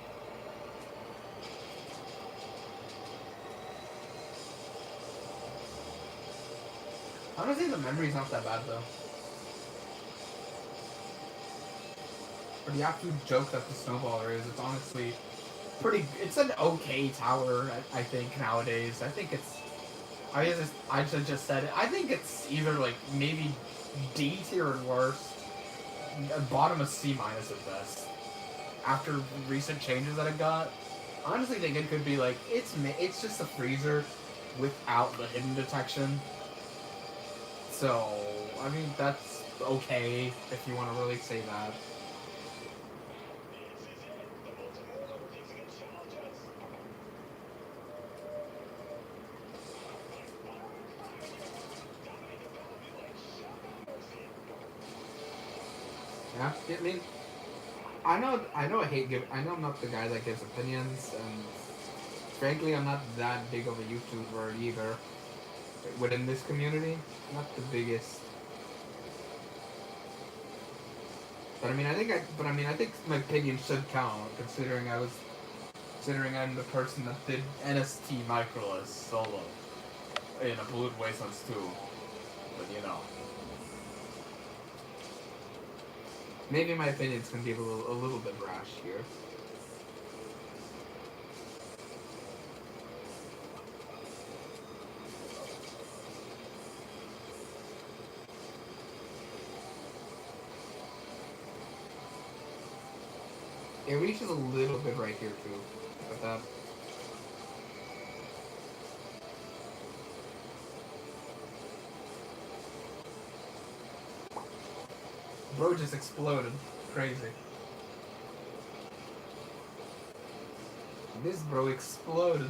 Honestly, the memory's not that bad though. For the absolute joke that the Snowballer is, it's honestly pretty. It's an okay tower, I think nowadays. I think it's. I just said it. I think it's either like maybe D tier at worst, bottom of C minus at best. After recent changes that it got, I honestly think it could be like it's just a freezer without the hidden detection. So I mean that's okay if you want to really say that. Yeah, I mean, I know, I know I'm not the guy that gives opinions, and frankly, I'm not that big of a YouTuber either. Within this community, not the biggest. But I mean, I think my opinion should count, considering I'm the person that did NST Microless solo in a Polluted Wastelands 2. But you know. Maybe my opinions can be a little bit rash here. It reaches a little bit right here too. But that. Bro just exploded. Crazy. This bro exploded.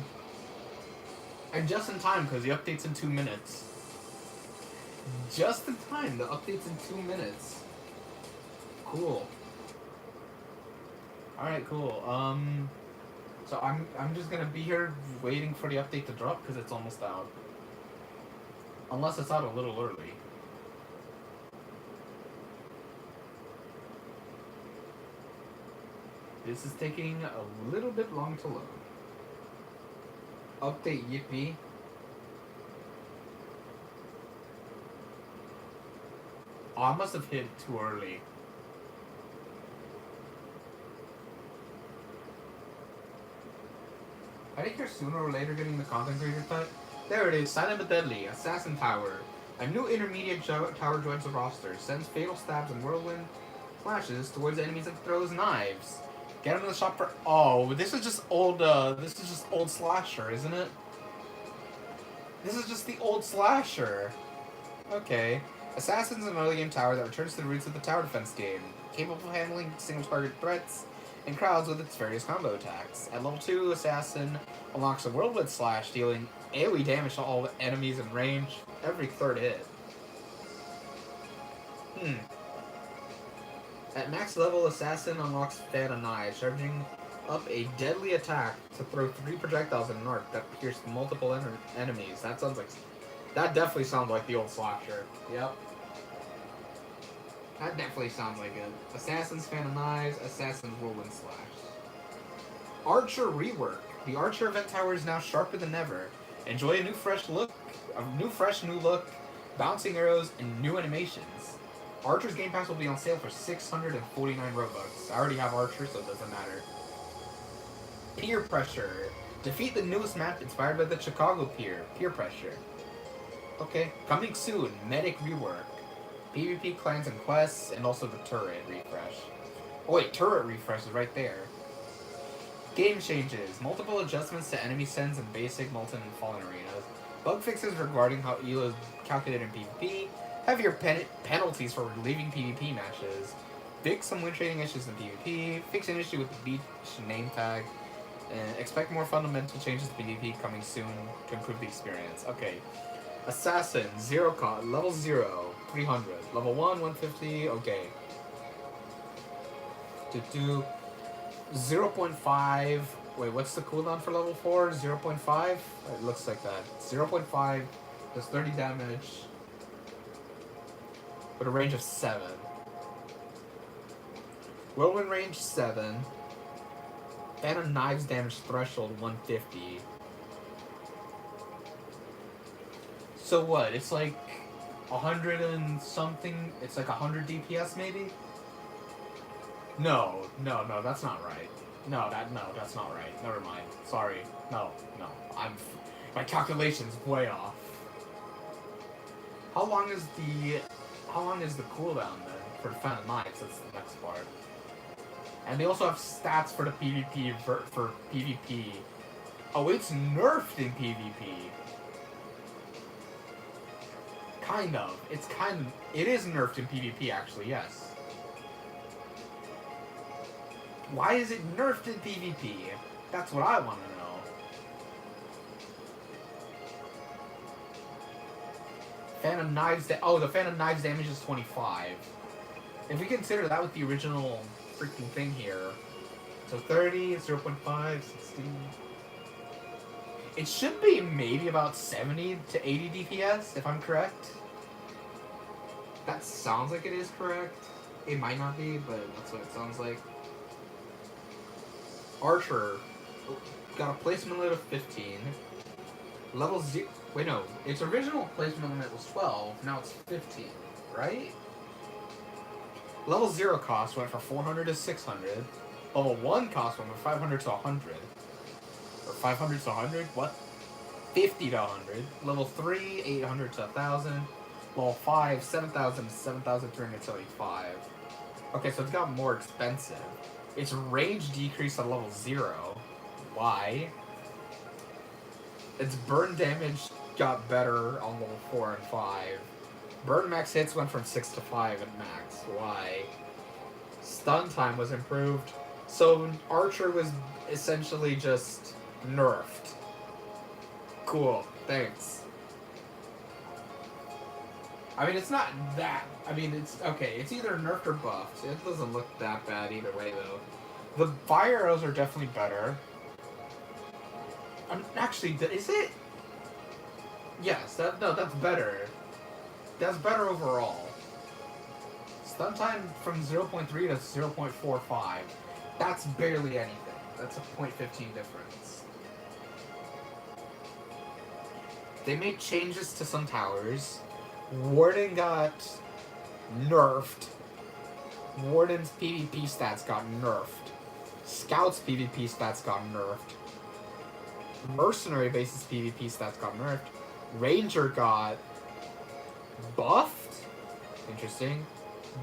And just in time, because the update's in 2 minutes. Just in time. The update's in 2 minutes. Cool. Alright, cool. So I'm just gonna be here waiting for the update to drop because it's almost out. Unless it's out a little early. This is taking a little bit long to load. Update, yippee. Oh, I must have hit it too early. I think you're sooner or later getting the content creator type. There it is, Silent but Deadly, Assassin Tower. A new intermediate tower joins the roster, sends fatal stabs and whirlwind flashes towards enemies and throws knives. Get them in the shop for... Oh, this is just old slasher, isn't it? This is just the old slasher. Okay. Assassin's an early game tower that returns to the roots of the tower defense game, capable of handling single-target threats and crowds with its various combo attacks. At level 2, Assassin unlocks a Whirlwind Slash, dealing AoE damage to all enemies in range every third hit. At max level, Assassin unlocks Fan of Knives, charging up a deadly attack to throw 3 projectiles in an arc that pierce multiple enemies. That sounds like... That definitely sounds like the old slasher. Yep. That definitely sounds like it. Assassin's Fan of Knives, Assassin's Whirlwind Slash. Archer Rework. The Archer event tower is now sharper than ever. Enjoy a new fresh look, new look, bouncing arrows, and new animations. Archer's Game Pass will be on sale for 649 Robux. I already have Archer, so it doesn't matter. Peer Pressure. Defeat the newest map inspired by the Chicago Pier. Peer Pressure. Okay. Coming soon, Medic Rework. PvP clans and quests, and also the turret refresh. Oh wait, turret refresh is right there. Game changes. Multiple adjustments to enemy sends in basic, molten, and fallen arenas. Bug fixes regarding how elo is calculated in PvP. Heavier penalties for leaving PvP matches. Fix some win trading issues in PvP. Fix an issue with the beach name tag. And expect more fundamental changes to PvP coming soon to improve the experience. Okay. Assassin, level 0, 300. Level 1, 150, okay. 0.5, wait, what's the cooldown for level 4? 0.5? It looks like that. 0.5 does 30 damage with a range of 7. Whirlwind range 7. Fan of Knives damage threshold 150. So what? It's like 100 and something. It's like 100 DPS maybe. No, that's not right. No, that's not right. Never mind. Sorry. No. My calculation's way off. How long is the cooldown then for Fan of Knives? That's the next part. And they also have stats for the PvP for PvP. Oh, it's nerfed in PvP. Kind of. It is nerfed in PvP, actually, yes. Why is it nerfed in PvP? That's what I want to know. Fan of Knives... the Fan of Knives damage is 25. If we consider that with the original freaking thing here. So 30, 0.5, 16... It should be maybe about 70 to 80 DPS, if I'm correct. That sounds like it is correct. It might not be, but that's what it sounds like. Archer got a placement limit of 15. Level 0... Wait, no. Its original placement limit was 12. Now it's 15, right? Level 0 cost went from 400 to 600. Level 1 cost went from 500 to 100. Or 500 to 100? What? 50 to 100. Level 3, 800 to 1,000. Level 5, 7,000 to 7,375. Okay, so it's got more expensive. Its range decreased at level 0. Why? Its burn damage got better on level 4 and 5. Burn max hits went from 6 to 5 at max. Why? Stun time was improved. So Archer was essentially just nerfed. Cool, thanks. I mean, it's not that. I mean, it's okay. It's either nerfed or buffed. It doesn't look that bad either way, though. The fire arrows are definitely better. Actually, is it? Yes. That's better. That's better overall. Stun time from 0.3 to 0.45. That's barely anything. That's a 0.15 difference. They made changes to some towers. Warden got nerfed. Warden's PvP stats got nerfed. Scout's PvP stats got nerfed. Mercenary base's PvP stats got nerfed. Ranger got buffed. Interesting.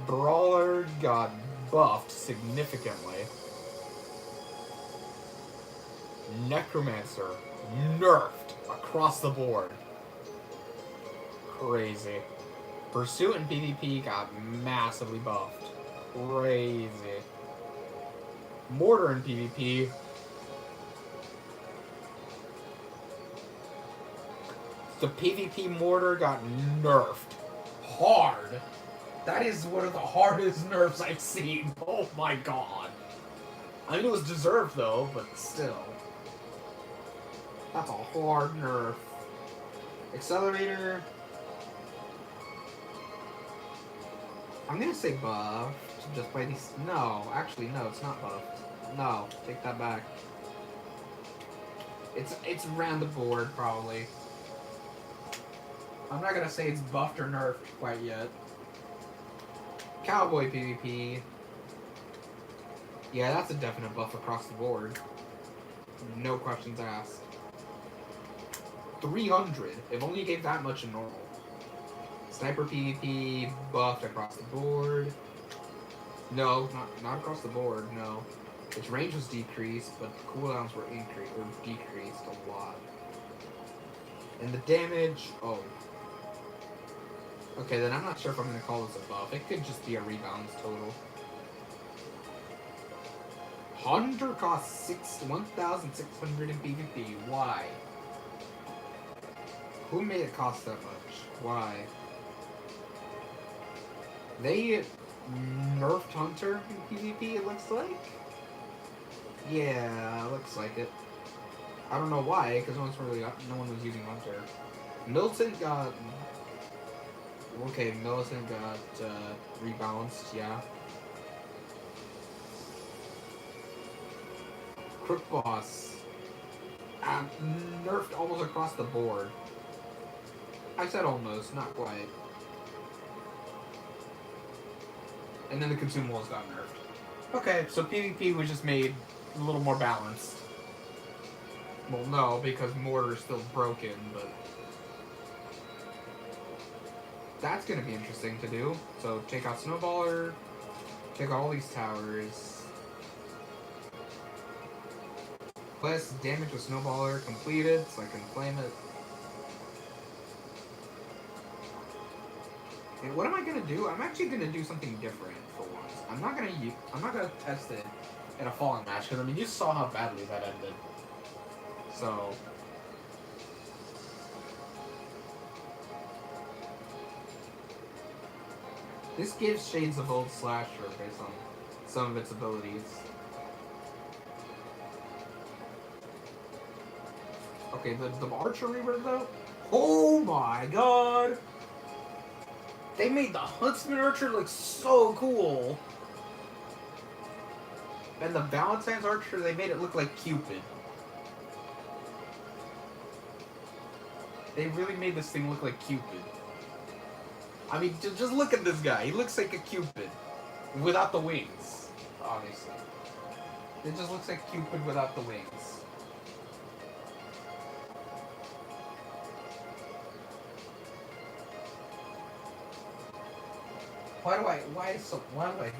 Brawler got buffed significantly. Necromancer nerfed across the board. Crazy. Pursuit and PvP got massively buffed. Crazy. Mortar and PvP. The PvP mortar got nerfed. Hard. That is one of the hardest nerfs I've seen. Oh my god. I mean, it was deserved though, but still. That's a hard nerf. Accelerator. I'm gonna say buffed, just by these. No, actually, no, it's not buffed. No, take that back. It's around the board, probably. I'm not gonna say it's buffed or nerfed quite yet. Cowboy PvP. Yeah, that's a definite buff across the board. No questions asked. 300. If only you gave that much in normal. Sniper PvP buffed across the board. No, not across the board, no. Its range was decreased, but the cooldowns were decreased a lot. And the damage, oh. Okay, then I'm not sure if I'm gonna call this a buff. It could just be a rebalance total. Hunter costs 1,600 in PvP. Why? Who made it cost that much? Why? They nerfed Hunter in PvP, it looks like? Yeah, looks like it. I don't know why, because no one was using Hunter. Milton got... Okay, Milton got rebalanced, yeah. Crook Boss. Nerfed almost across the board. I said almost, not quite. And then the consumables got nerfed. Okay, so PvP was just made a little more balanced. Well, no, because Mortar's still broken, but... That's gonna be interesting to do. So, take out Snowballer, take out all these towers. Quest damage with Snowballer completed, so I can claim it. And what am I gonna do? I'm actually gonna do something different for once. I'm not gonna test it in a fallen match, because I mean, you saw how badly that ended. So... This gives Shades of Old Slasher based on some of its abilities. Okay, the Archer Reaver though? Oh my god! They made the Huntsman Archer look so cool! And the Valentine's Archer, they made it look like Cupid. They really made this thing look like Cupid. I mean, just look at this guy. He looks like a Cupid. Without the wings, obviously. It just looks like Cupid without the wings. Why do I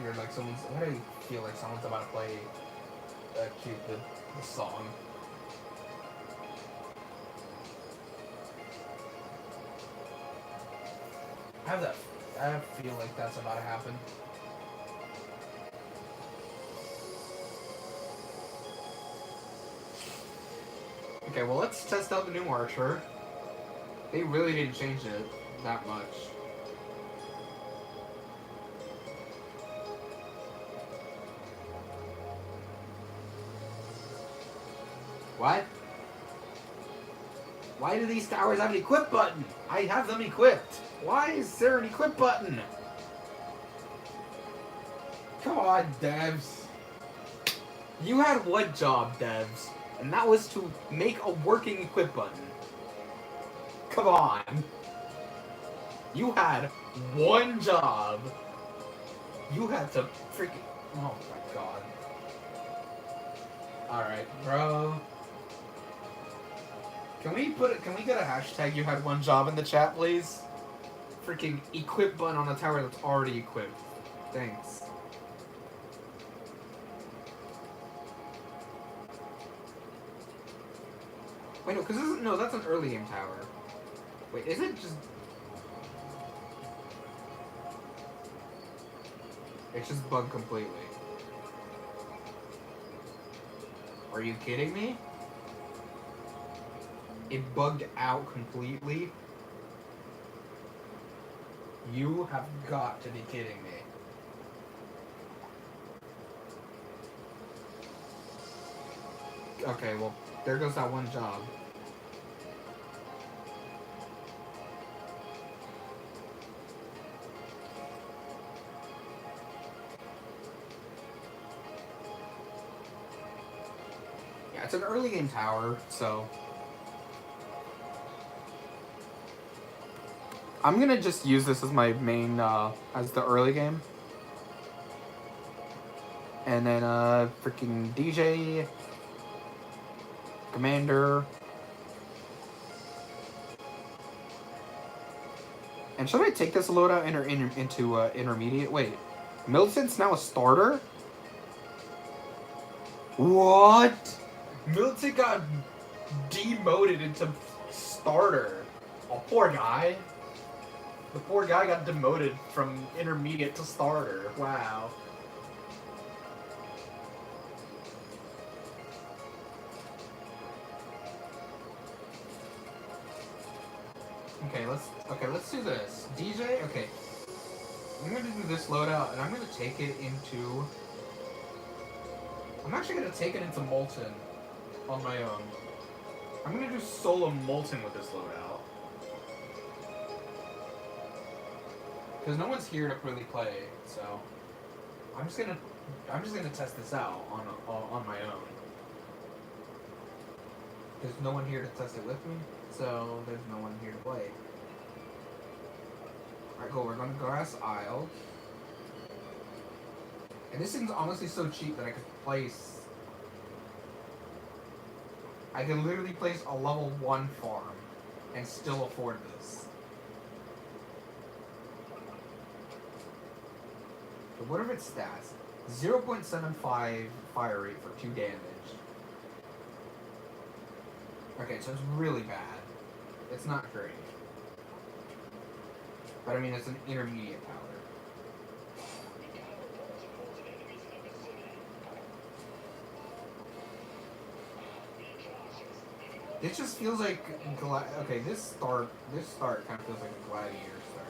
hear like someone's... Why do I feel like someone's about to play Cupid, the song? I feel like that's about to happen. Okay, well let's test out the new Archer. They really didn't change it that much. What? Why do these towers have an equip button? I have them equipped. Why is there an equip button? Come on, devs. You had one job, devs, and that was to make a working equip button. Come on. You had one job. You had to freaking... Oh my god. Alright, bro. Can we get a hashtag you had one job in the chat, please? Freaking equip button on a tower that's already equipped. Thanks. Wait, no, because no, that's an early game tower. Wait, is it just... It's just bugged completely. Are you kidding me? It bugged out completely? You have got to be kidding me. Okay, well, there goes that one job. Yeah, it's an early game tower, so... I'm gonna just use this as my main, as the early game. And then, freaking DJ... Commander... And should I take this loadout into intermediate? Wait, Milton's now a starter? What? Milton got demoted into starter. Oh, poor guy. The poor guy got demoted from intermediate to starter. Wow. Okay, let's do this. DJ, okay. I'm gonna do this loadout and I'm gonna take it into... I'm actually gonna take it into Molten on my own. I'm gonna do solo Molten with this loadout. Because no one's here to really play, so I'm just gonna test this out on my own. There's no one here to test it with me, so there's no one here to play. Alright, cool, we're going to Grass Isle. And this thing's honestly so cheap that I can literally place a level 1 farm and still afford this. So what are its stats? 0.75 fire rate for 2 damage. Okay, so it's really bad. It's not great. But I mean, it's an intermediate power. It just feels like okay. This start kind of feels like a gladiator start.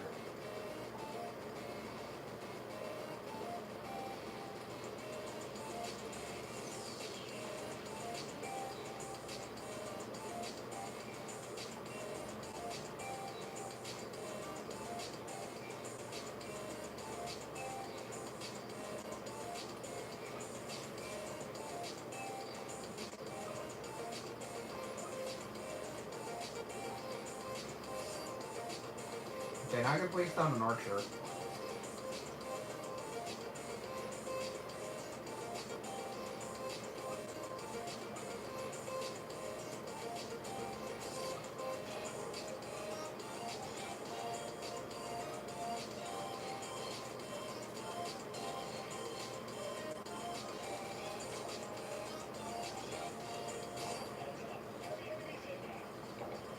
Okay, now I can place down an archer.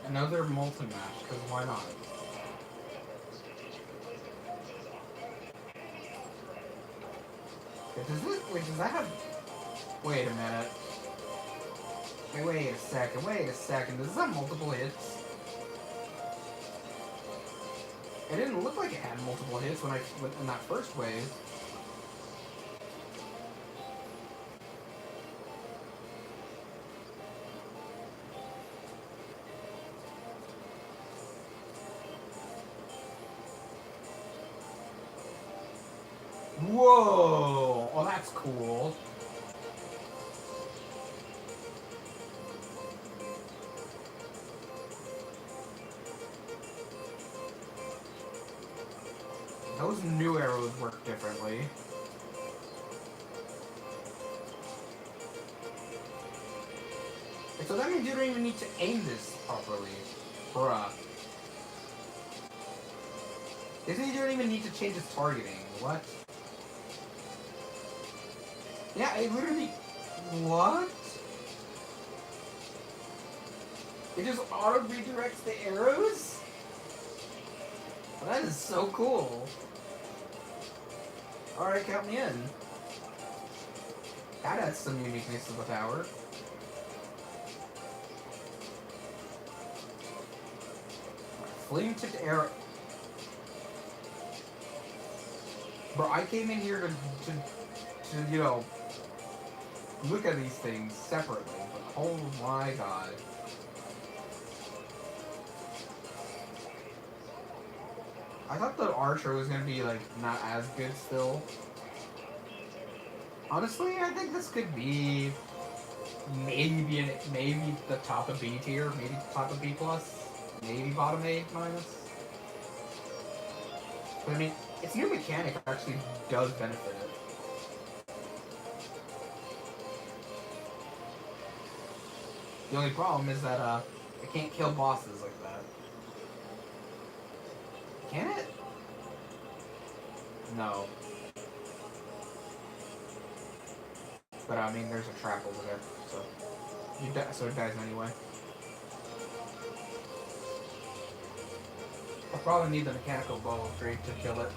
Another molten match, because why not? Does that have... Wait a minute. Wait a second. Does this have multiple hits? It didn't look like it had multiple hits in that first wave. Whoa! Oh, that's cool. Those new arrows work differently. So that means you don't even need to aim this properly. Bruh. This means you don't even need to change its targeting. What? Yeah, it literally... What? It just auto-redirects the arrows? Well, that is so cool. Alright, count me in. That adds some uniqueness to the tower. Flame-tipped arrow... Bro, I came in here to, you know, look at these things separately, but oh my god. I thought the archer was gonna be, like, not as good still. Honestly, I think this could be maybe the top of B tier, maybe top of B plus, maybe bottom A minus. But I mean, its new mechanic actually does benefit it. The only problem is that it can't kill bosses like that. Can it? No. But I mean, there's a trap over there, so so it dies anyway. I'll probably need the mechanical bow upgrade to kill it.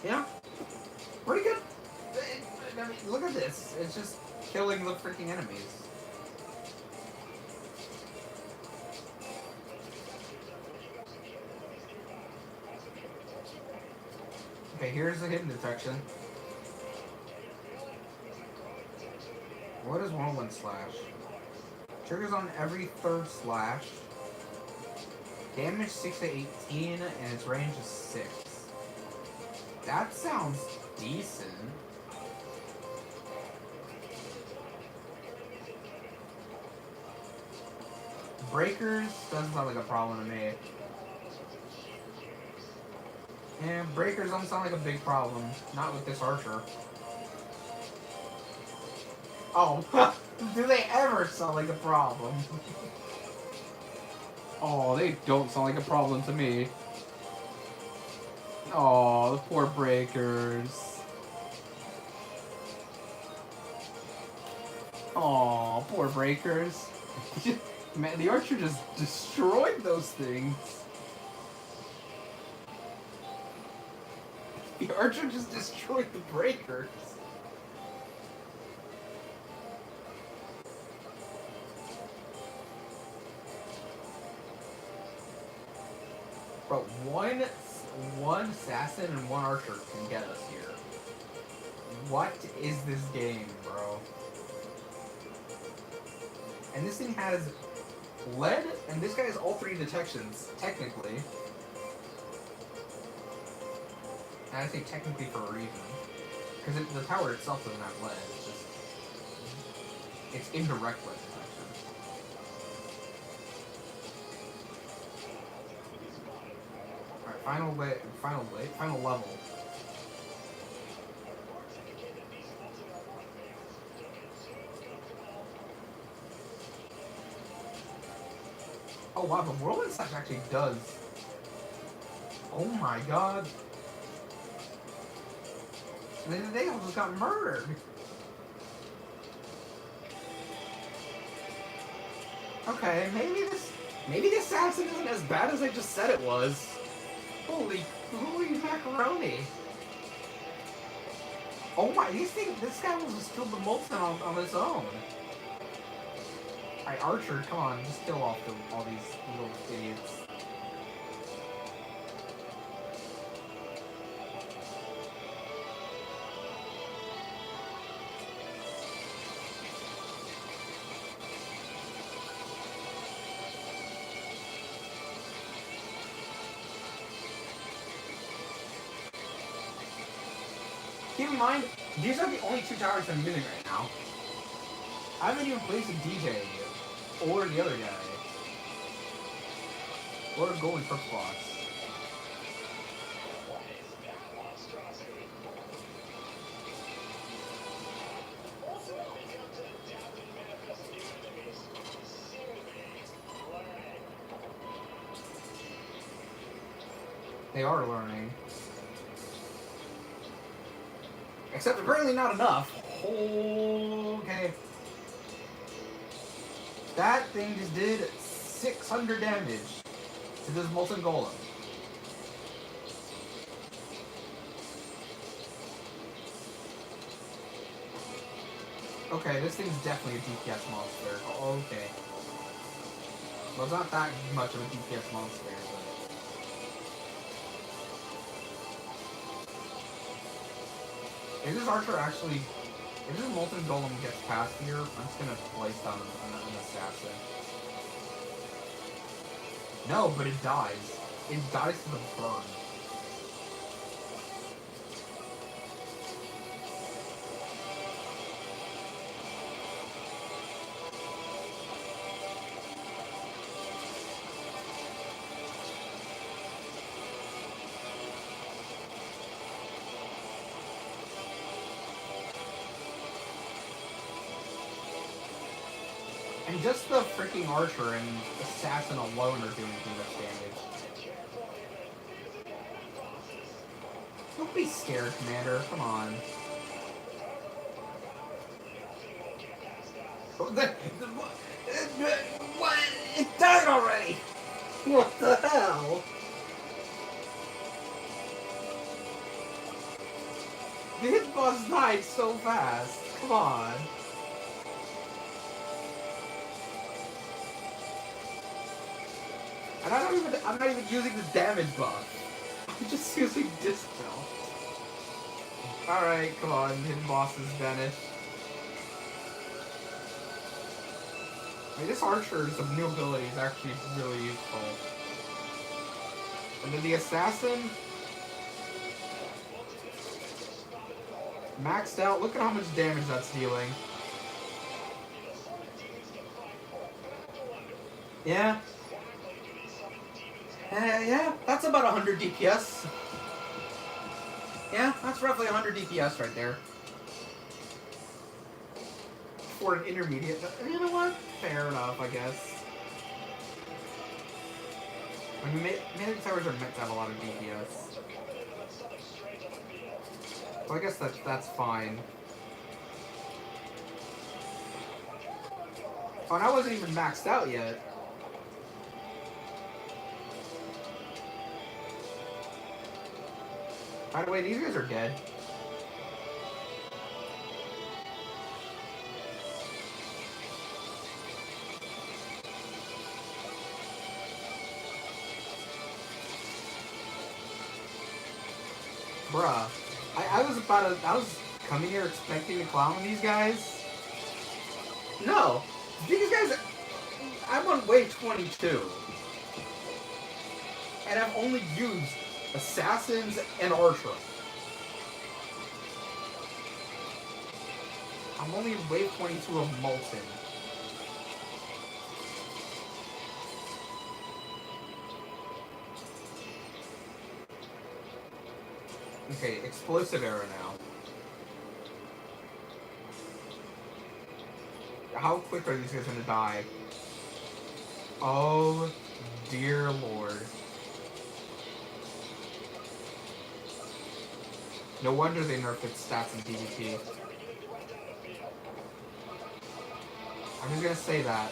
Yeah, pretty good. I mean, look at this. It's just killing the freaking enemies. Okay, here's the hidden detection. What is whirlwind slash? Triggers on every third slash. Damage 6 to 18, and its range is 6. That sounds decent. Breakers doesn't sound like a problem to me. And breakers don't sound like a big problem. Not with this archer. Oh, do they ever sound like a problem? Oh, they don't sound like a problem to me. Oh, the poor breakers. Oh, poor breakers. Man, the archer just destroyed those things. The archer just destroyed the breakers. But one assassin and one archer can get us here. What is this game, bro? And this thing has lead, and this guy has all 3 detections, technically. And I say technically for a reason. Because the tower itself doesn't have lead, it's just... It's indirect lead detection. Alright, final level. Oh wow, the whirlwind slash actually does. Oh my god. And they almost got murdered. Okay, maybe this assassin isn't as bad as I just said it was. Holy macaroni. Oh my, this guy was just killed the molten on his own. Alright, Archer, come on, just kill off all these little idiots. Keep in mind, these are the only two towers I'm using right now. I haven't even placed a DJ or the other guy. Or a golden cook box. They are learning. Except apparently not enough. Okay. That thing just did 600 damage to this molten golem. Okay, this thing's definitely a DPS monster. Okay. Well, it's not that much of a DPS monster, but... If this archer actually... If this molten golem gets past here, I'm just gonna place down an assassin. No, but it dies. It dies to the burn. And just the freaking archer and assassin alone are doing too much damage. Don't be scared, Commander. Come on. What? It died already! What the hell? The hitbox died so fast. Come on. And I'm not even using the damage buff. I'm just using dispel. Alright, come on, hidden bosses vanish. I mean, this archer's new ability is actually really useful. And then the assassin, maxed out. Look at how much damage that's dealing. Yeah. Yeah, that's about 100 DPS. Yeah, that's roughly 100 DPS right there. For an intermediate, you know what? Fair enough, I guess. I mean, melee towers are meant to have a lot of DPS. So I guess that's fine. Oh, and I wasn't even maxed out yet. By the way, these guys are dead. Bruh. I was coming here expecting to clown these guys. No. These guys, I'm on wave 22. And I've only used assassins and archer. I'm only in wave 22 of Molten. Okay, explosive arrow now. How quick are these guys gonna die? Oh, dear Lord. No wonder they nerfed its stats in PvP. I'm just gonna say that.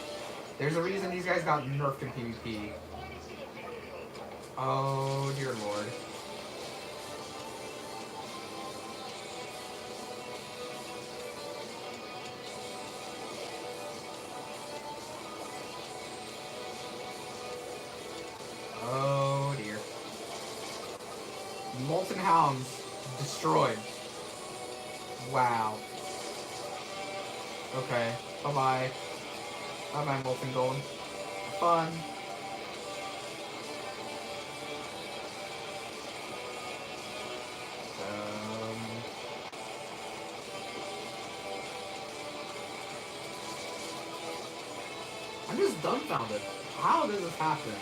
There's a reason these guys got nerfed in PvP. Oh, dear Lord. Oh, dear. Molten Hounds destroyed. Wow. Okay. Bye-bye. Bye-bye, Molten Golem. Fun. just dumbfounded. How did this happen?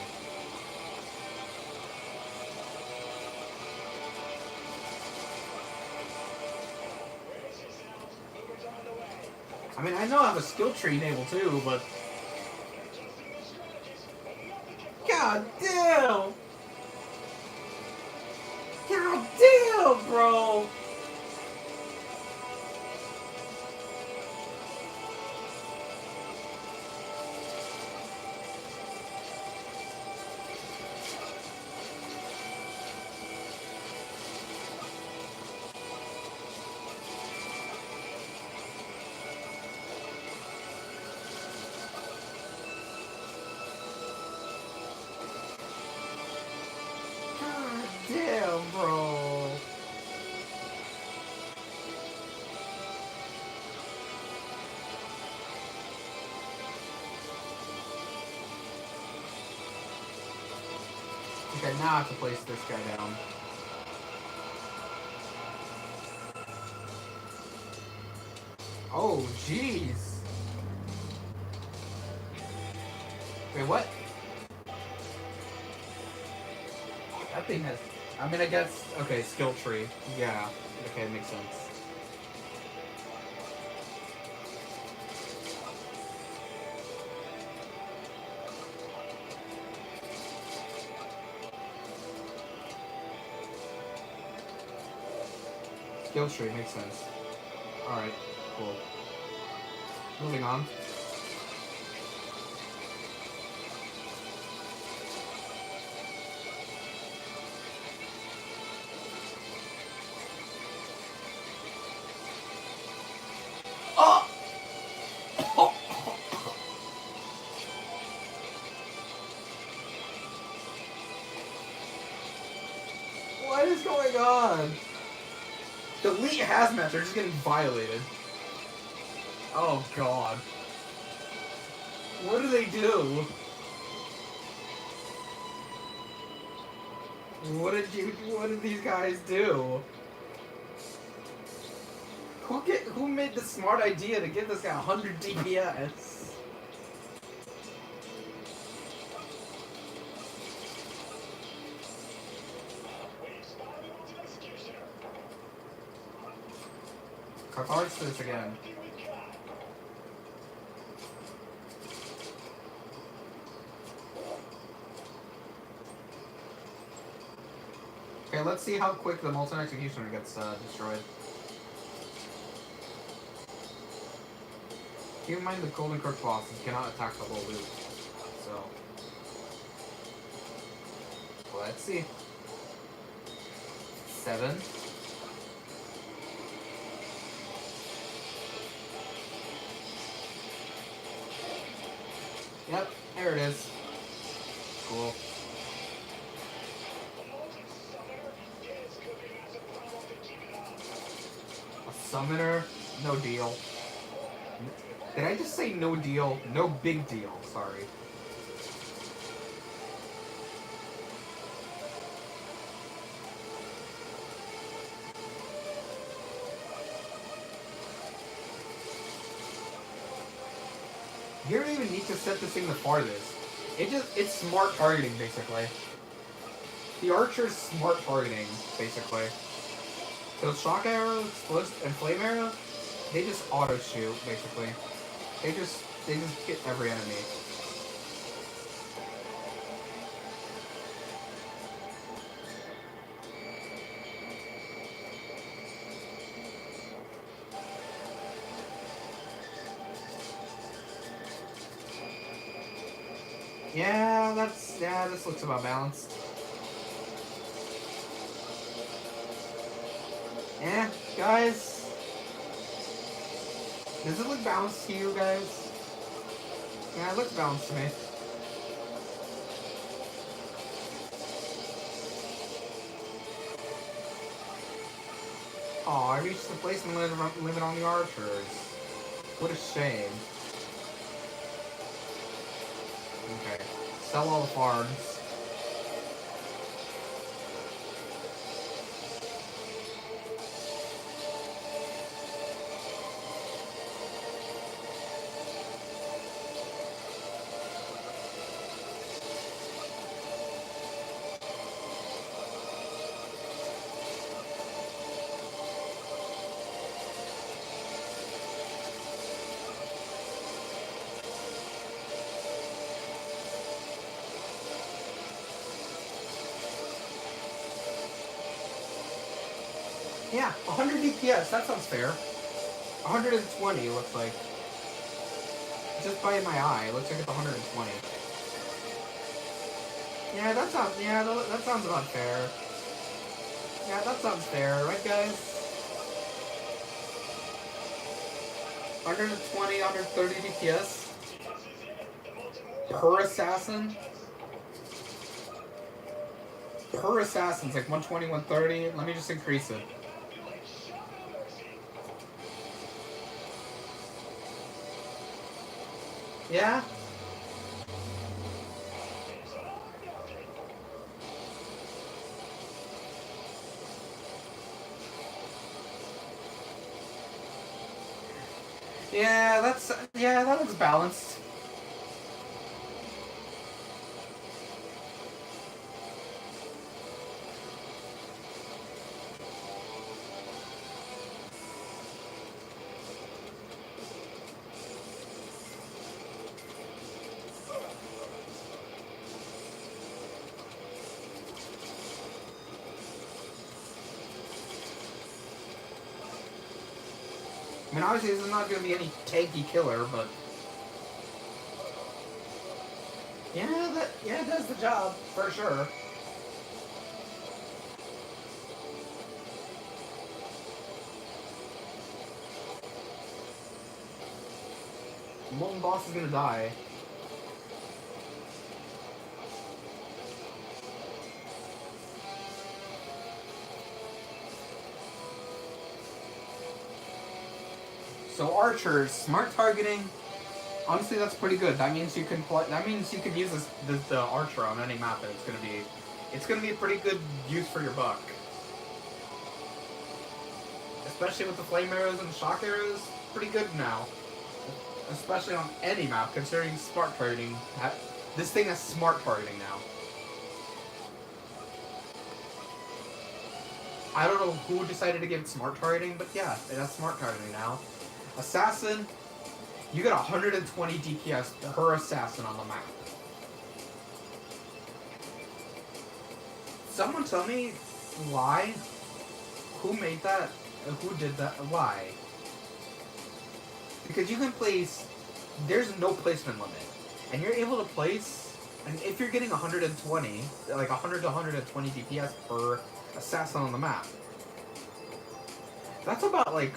I mean, I know I have a skill tree enabled too, but... God damn! God damn, bro! God damn, bro! Okay, now I have to place this guy down. Oh, jeez. Wait, what? That thing has... I mean, I guess... Okay, skill tree. Yeah. Okay, it makes sense. Skill tree makes sense. Alright, cool. Moving on. Oh! What is going on? The elite hazmats are just getting violated. Oh god. What do they do? What did these guys do? Who made the smart idea to give this guy 100 DPS? Catharsis again. Okay, let's see how quick the Molten Executioner gets destroyed. Keep in mind the Golden Kirk bosses cannot attack the whole loop. So... let's see. 7. Yep, there it is. Cool. A summoner? No deal. Did I just say no deal? No big deal, sorry. You don't even need to set this thing the farthest. It's smart targeting, basically. The archer's smart targeting, basically. So shock arrow, explosive, and flame arrow, they just auto shoot, basically. They just hit every enemy. Yeah, this looks about balanced. Yeah, guys. Does it look balanced to you guys? Yeah, it looks balanced to me. Aw, I reached the placement limit on the archers. What a shame. Okay. Sell all the farms. Yeah, 100 DPS, that sounds fair. 120 looks like. Just by my eye, it looks like it's 120. Yeah, that sounds about fair. Yeah, that sounds fair, right guys? 120, 130 DPS per assassin. Per assassin's like 120, 130. Let me just increase it. Yeah? Yeah, that looks balanced. I mean, obviously this is not going to be any tanky killer, but yeah, it does the job for sure. Molten boss is going to die. So archers, smart targeting. Honestly, that's pretty good. That means you can play. That means you can use the archer on any map, and it's gonna be a pretty good use for your buck. Especially with the flame arrows and shock arrows, pretty good now. Especially on any map, considering smart targeting. This thing has smart targeting now. I don't know who decided to give it smart targeting, but yeah, it has smart targeting now. Assassin, you get 120 DPS per assassin on the map. Someone tell me why? Who made that? Who did that? Why? Because you can place, there's no placement limit. And you're able to place, and if you're getting 120, like 100 to 120 DPS per assassin on the map, that's about like,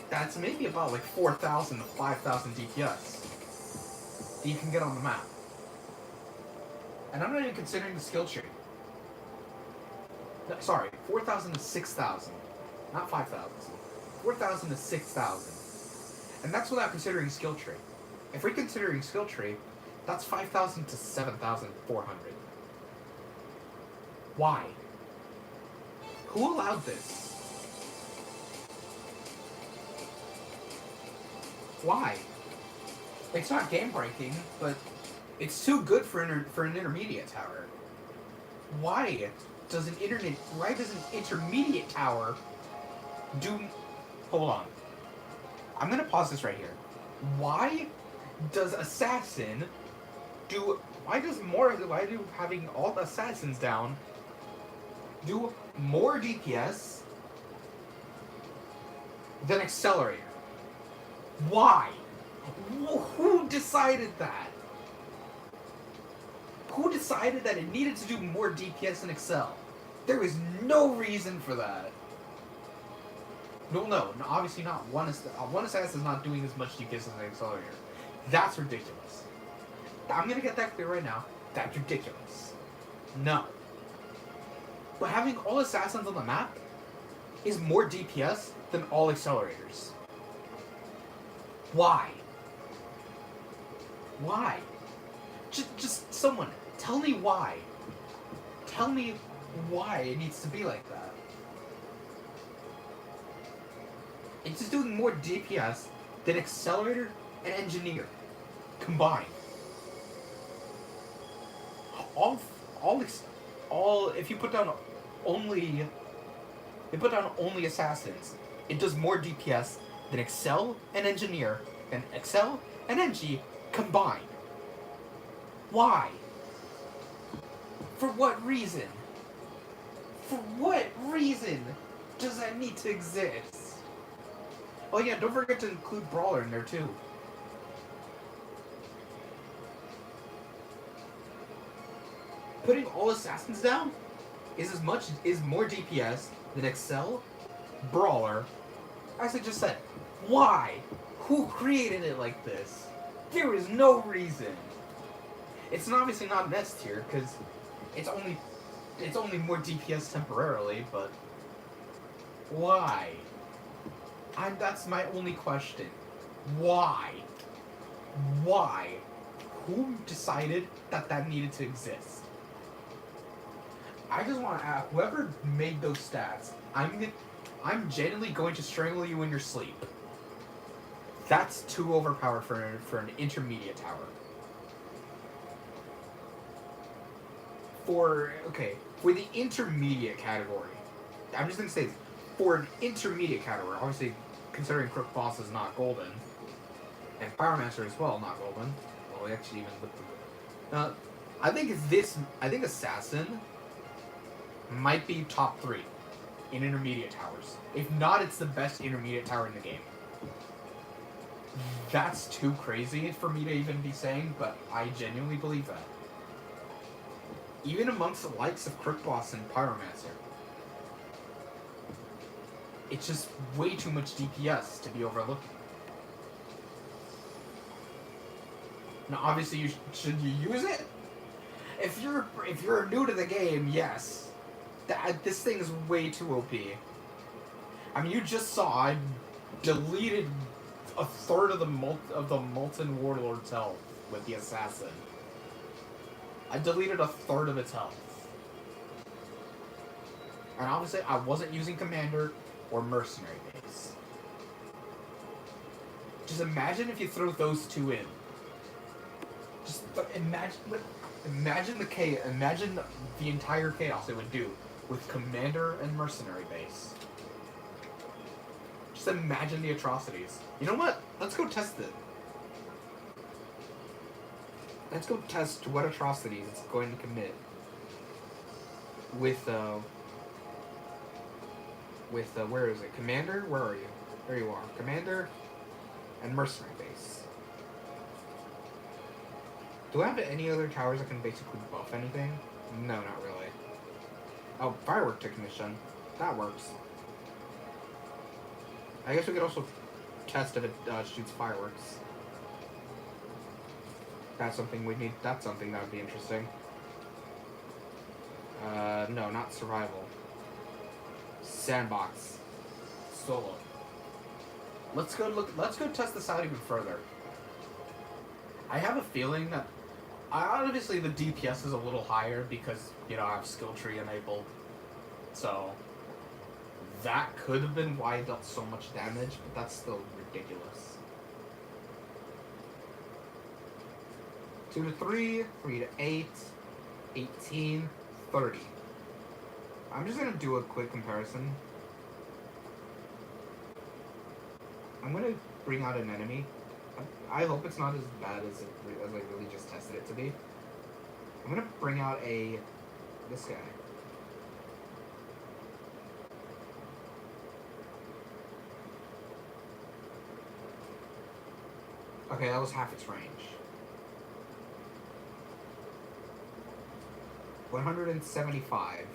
that's maybe about like 4,000 to 5,000 DPS that you can get on the map. And I'm not even considering the skill tree. No, sorry, 4,000 to 6,000. Not 5,000. 4,000 to 6,000. And that's without considering skill tree. If we're considering skill tree, that's 5,000 to 7,400. Why? Who allowed this? Why? It's not game breaking, but it's too good for an intermediate tower. Why does an intermediate tower do? Hold on. I'm gonna pause this right here. Why does assassin do? Why do having all the assassins down do more DPS than accelerator? Why? Who decided that? Who decided that it needed to do more DPS than Excel? There is no reason for that. No, obviously not. One assassin is not doing as much DPS as an accelerator. That's ridiculous. I'm gonna get that clear right now. That's ridiculous. No. But having all assassins on the map is more DPS than all accelerators. Why? Why? Just someone, tell me why. Tell me why it needs to be like that. It's just doing more DPS than Accelerator and Engineer combined. If you put down only assassins, it does more DPS than Excel and Engineer and Excel and Engie combined. Why? For what reason? For what reason does that need to exist? Oh yeah, don't forget to include Brawler in there too. Putting all assassins down is more DPS than Excel, Brawler. As I just said, why? Who created it like this? There is no reason. It's obviously not an S tier because it's only more DPS temporarily, but why? That's my only question. Why? Why? Who decided that that needed to exist? I just want to ask whoever made those stats. I'm genuinely going to strangle you in your sleep. That's too overpowered for an intermediate tower. For the intermediate category, I'm just gonna say this. For an intermediate category, obviously considering Crook Boss is not golden, and Pyromancer as well not golden. Well, actually even with the I think Assassin might be top 3 in intermediate towers. If not, it's the best intermediate tower in the game. That's too crazy for me to even be saying, but I genuinely believe that. Even amongst the likes of Crook Boss and Pyromancer. It's just way too much DPS to be overlooked. Now, obviously, should you use it? If you're new to the game, yes. This thing is way too OP. I mean, you just saw I deleted a third of the Molten Warlord's health with the Assassin. I deleted a third of its health. And obviously, I wasn't using Commander or Mercenary base. Just imagine if you throw those two in. Just imagine the entire chaos it would do with Commander and Mercenary base. Just imagine the atrocities. You know what? Let's go test it. Let's go test what atrocities it's going to commit with where is it? Commander? Where are you? There you are. Commander and Mercenary base. Do I have any other towers that can basically buff anything? No, not really. Oh, Firework Technician. That works. I guess we could also test if it shoots fireworks. That's something we need. That's something that would be interesting. No, not survival. Sandbox. Solo. Let's go test this out even further. I have a feeling that obviously the DPS is a little higher because, I have skill tree enabled. So that could have been why it dealt so much damage, but that's still ridiculous. 2 to 3, 3 to 8, 18, 30. I'm just gonna do a quick comparison. I'm gonna bring out an enemy. I hope it's not as bad as I really just tested it to be. I'm gonna bring out this guy. Okay, that was half its range. 175.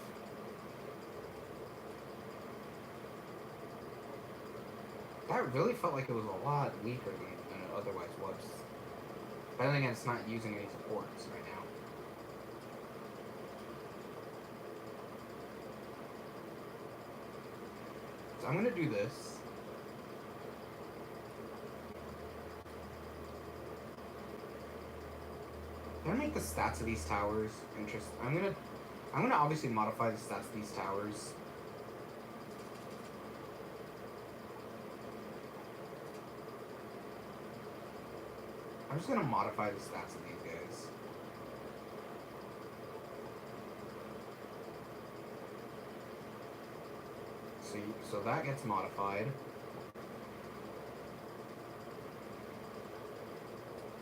That really felt like it was a lot weaker than it otherwise was. But then again, it's not using any supports right now. So I'm gonna do this. I'm gonna make the stats of these towers interesting. I'm gonna obviously modify the stats of these towers. I'm just gonna modify the stats of these guys. So that gets modified.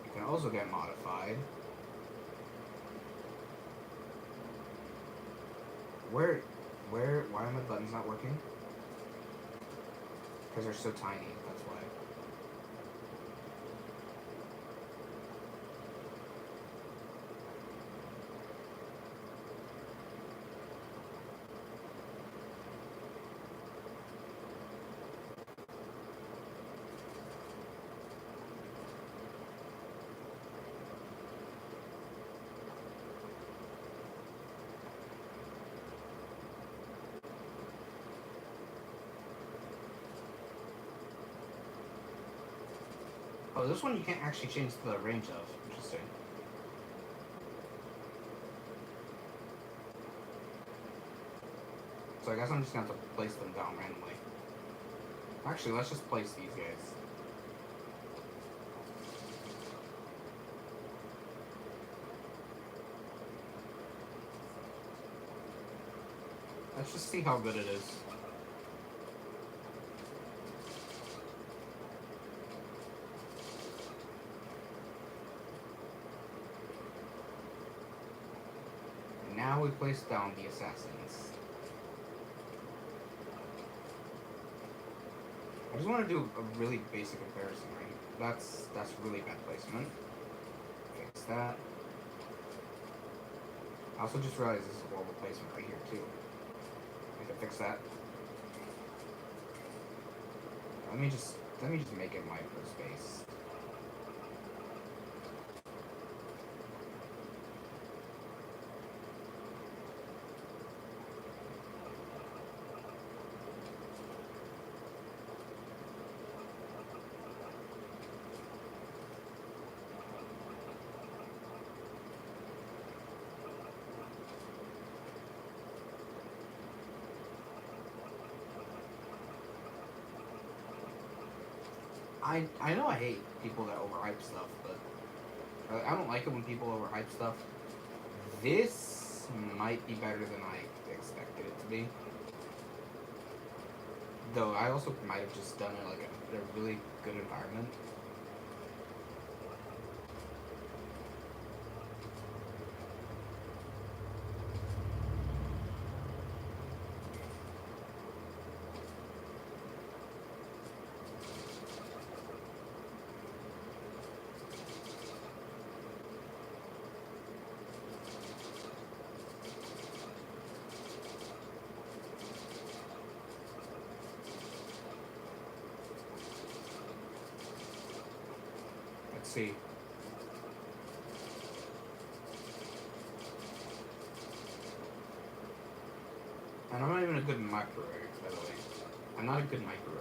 It can also get modified. Why are my buttons not working? Because they're so tiny, that's why. Oh, this one you can't actually change the range of. Interesting. So I guess I'm just gonna have to place them down randomly. Actually, let's just place these guys. Let's just see how good it is. Now we place down the assassins. I just want to do a really basic comparison, right? That's really bad placement. Fix that. I also just realized this is a horrible placement right here too. I can fix that. Let me just make it micro space. I know I hate people that overhype stuff, but I don't like it when people overhype stuff. This might be better than I expected it to be. Though I also might have just done it like a really good environment. Let's see. And I'm not even a good micro, by the way. I'm not a good micro.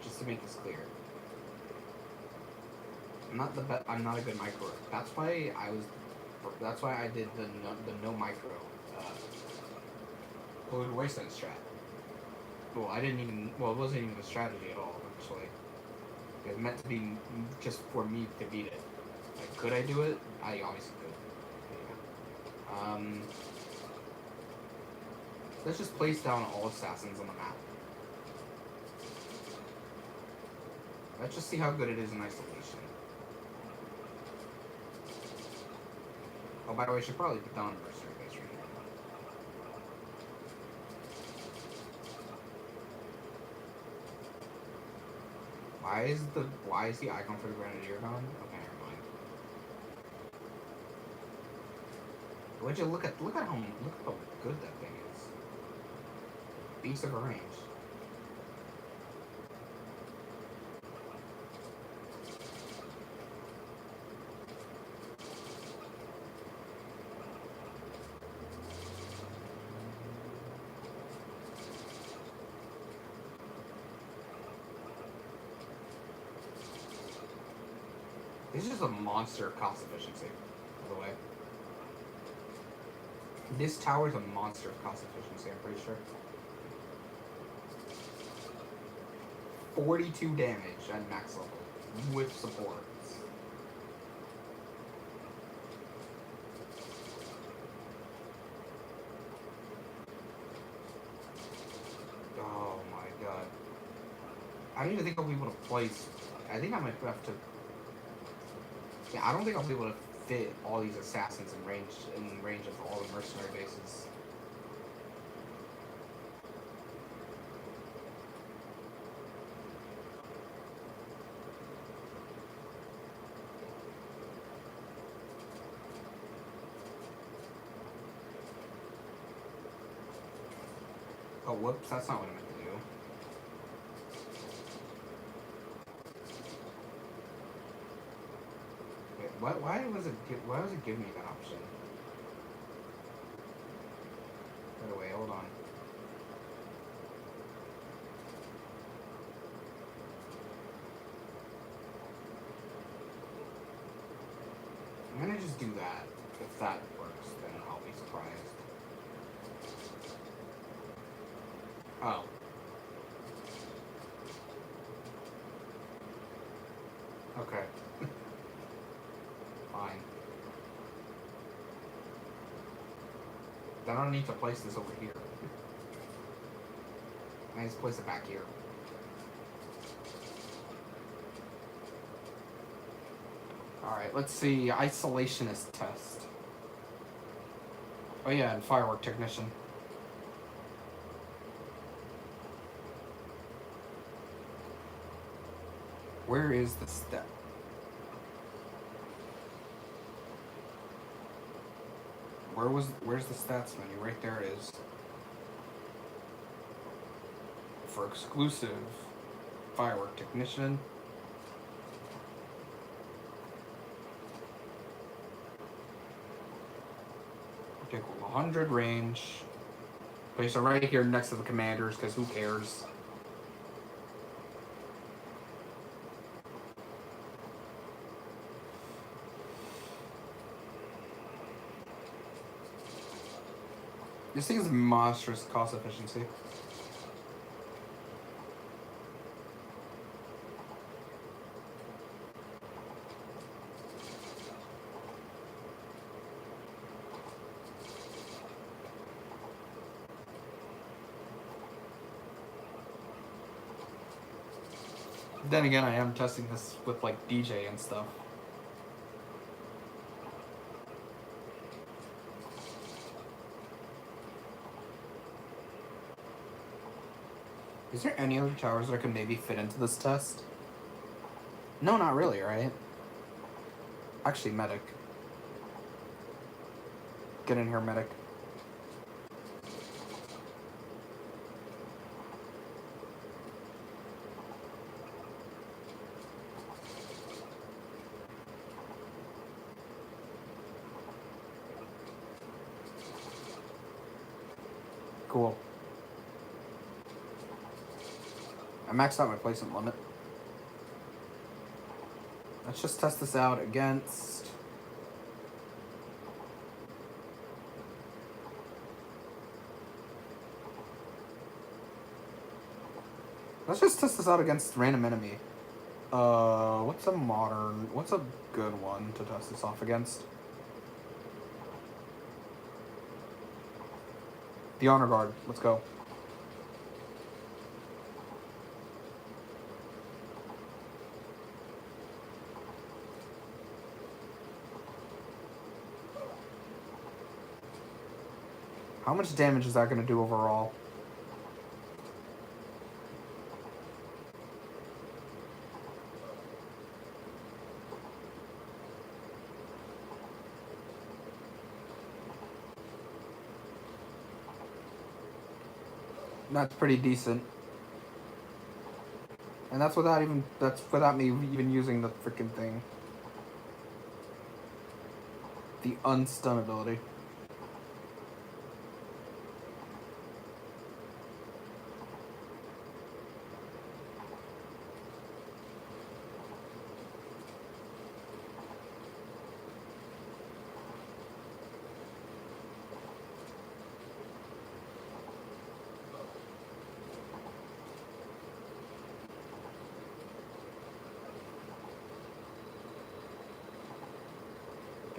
Just to make this clear. I'm not a good micro. That's why I did the no micro polluted wasteland strat. Well, it wasn't even a strategy at all, actually. It was meant to be just for me to beat it. Like, could I do it? I obviously could. Yeah. Let's just place down all assassins on the map. Let's just see how good it is in isolation. Oh, by the way, I should probably put down a mercenary base right here. Why is the icon for the grenadier gone? Okay, never mind. Would you look at how good that thing is. Beats of a range. This is just a monster of cost efficiency, by the way. This tower is a monster of cost efficiency, I'm pretty sure. 42 damage at max level with supports. Oh my god. I don't even think I'll be able to place. I think I might have to. Yeah, I don't think I'll be able to fit all these assassins in range of all the mercenary bases. Oh, whoops, that's not what I meant to do. Wait, what? Why was it giving me that option? By the way, hold on. I'm gonna just do that. If that works, then I'll be surprised. Oh. Okay. Fine. Then I don't need to place this over here. I just place it back here. Alright, let's see. Isolationist test. Oh yeah, and firework technician. Where is the step? Where's the stats menu? Right there it is. For exclusive firework technician. Okay, cool. 100 range. Okay, so right here next to the commanders, because who cares? This thing is monstrous cost efficiency. Then again, I am testing this with like DJ and stuff. Is there any other towers that I could maybe fit into this test? No, not really, right? Actually, medic. Get in here, medic. Cool. I maxed out my placement limit. Let's just test this out against... Let's just test this out against random enemy. What's a good one to test this off against? The Honor Guard. Let's go. How much damage is that going to do overall? That's pretty decent. And that's without me even using the freaking thing. The unstun ability.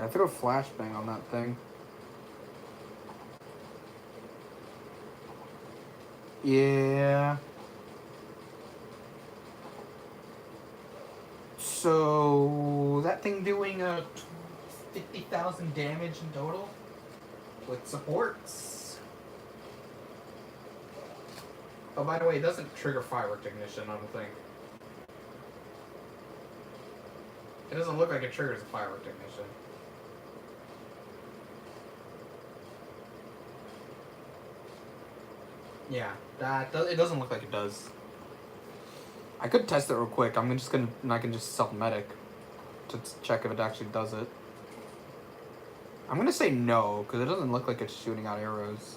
I threw a flashbang on that thing. Yeah. So that thing doing 50,000 damage in total with supports. Oh, by the way, it doesn't trigger firework technician, I don't think. It doesn't look like it triggers a firework technician. Yeah, it doesn't look like it does. I could test it real quick. I can just self-medic to check if it actually does it. I'm gonna say no, because it doesn't look like it's shooting out arrows.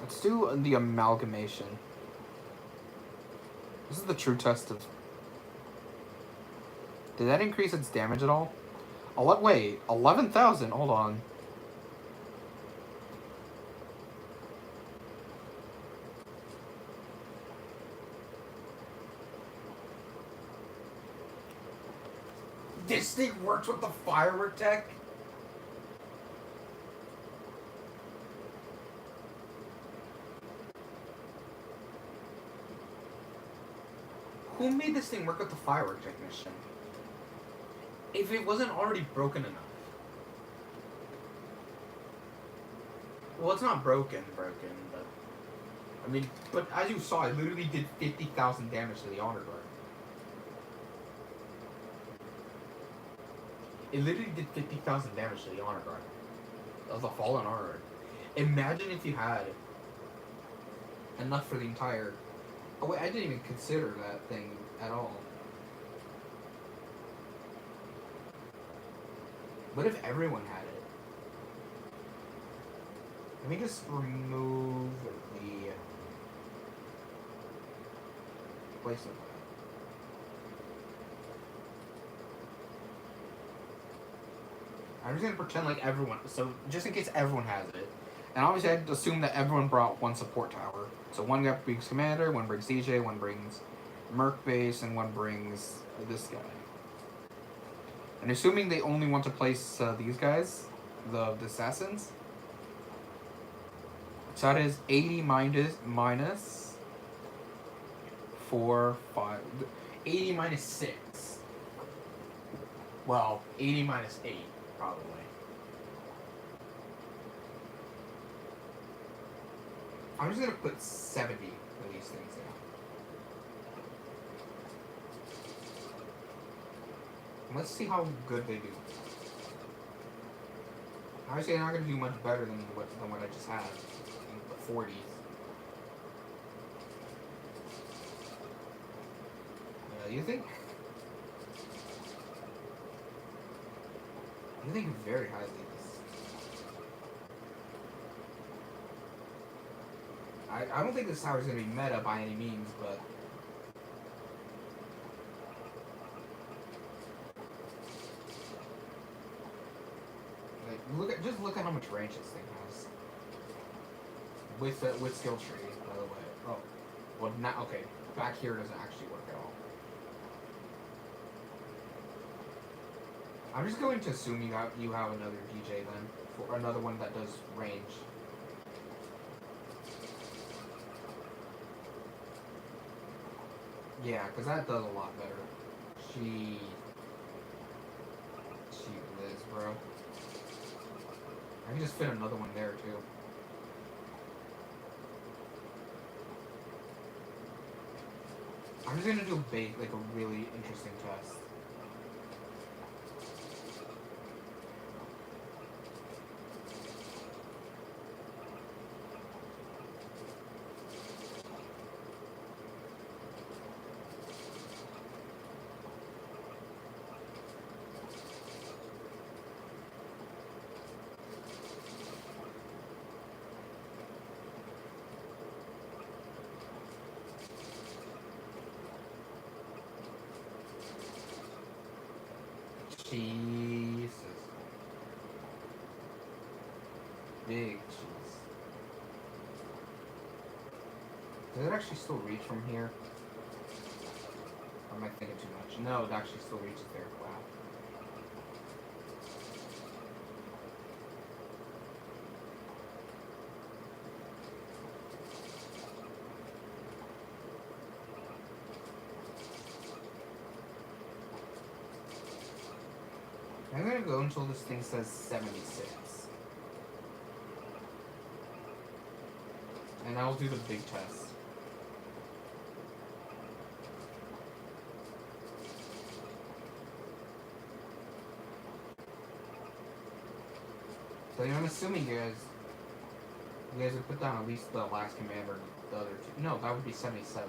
Let's do the amalgamation. This is the true test of... Did that increase its damage at all? Wait, 11,000? Hold on. This thing works with the firework tech? Who made this thing work with the firework technician? If it wasn't already broken enough. Well, it's not broken, but... I mean, but as you saw, it literally did 50,000 damage to the honor guard. It literally did 50,000 damage to the honor guard. That was a fallen honor guard. Imagine if you had enough for the entire... Oh wait, I didn't even consider that thing at all. What if everyone had it? Let me just remove the placement. I'm just gonna pretend like everyone, so just in case everyone has it. And obviously I'd assume that everyone brought one support tower. So one guy brings Commander, one brings DJ, one brings Merc Base, and one brings this guy. And assuming they only want to place these guys, the assassins. So that is 80 minus 4, 5. 80 minus 6. Well, 80 minus 8, probably. I'm just gonna put 70 for these things now. Let's see how good they do. Obviously, they're not gonna do much better than what I just had in the 40s. You think very highly of this. I don't think this tower is gonna be meta by any means, but just look at how much range this thing has. With skill tree, by the way. Oh, well now okay. Back here doesn't actually work at all. I'm just going to assume you have another DJ then, for another one that does range. Yeah, because that does a lot better. She Liz, bro. I can just fit another one there too. I'm just gonna do a really interesting test. Jesus. Big cheese. Does it actually still reach from here? Or am I thinking too much? No, it actually still reaches there. Wow. I'm gonna go until this thing says 76. And I'll do the big test. So I'm assuming you guys would put down at least the last commander and the other two. No, that would be 77.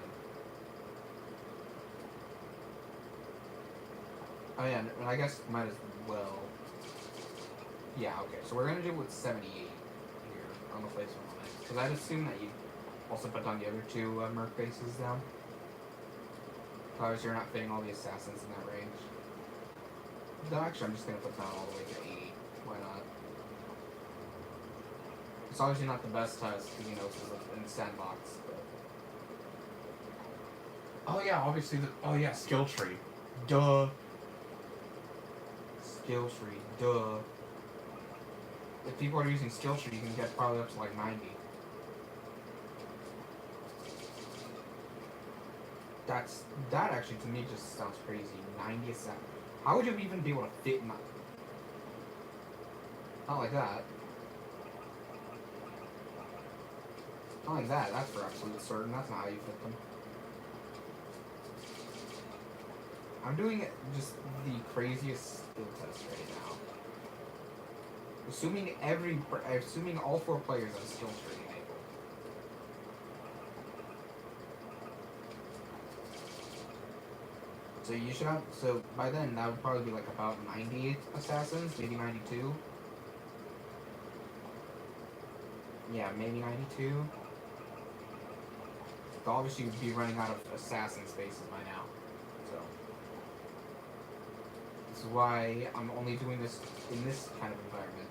Oh yeah, and I guess might as well. Yeah, okay. So we're gonna do it with 78 here on the placement line. Because I'd assume that you also put down the other two merc bases down. Obviously, you're not fitting all the assassins in that range. No, actually, I'm just gonna put down all the way to 80. Why not? It's obviously not the best test because you know this is in sandbox. But... Oh yeah, obviously. Oh yeah, skill tree. Duh. Skill tree. Duh. If people are using skill tree, you can get probably up to like 90. That actually to me just sounds crazy. 90 a second. How would you even be able to fit in that? Not like that. Not like that. That's for absolute certain. That's not how you fit them. I'm doing just the craziest skill test right now. Assuming all 4 players have skill tree enabled. So you should have. So by then that would probably be like about 90 assassins, maybe 92. Yeah, maybe 92. But obviously you'd be running out of assassin spaces by now. So this is why I'm only doing this in this kind of environment.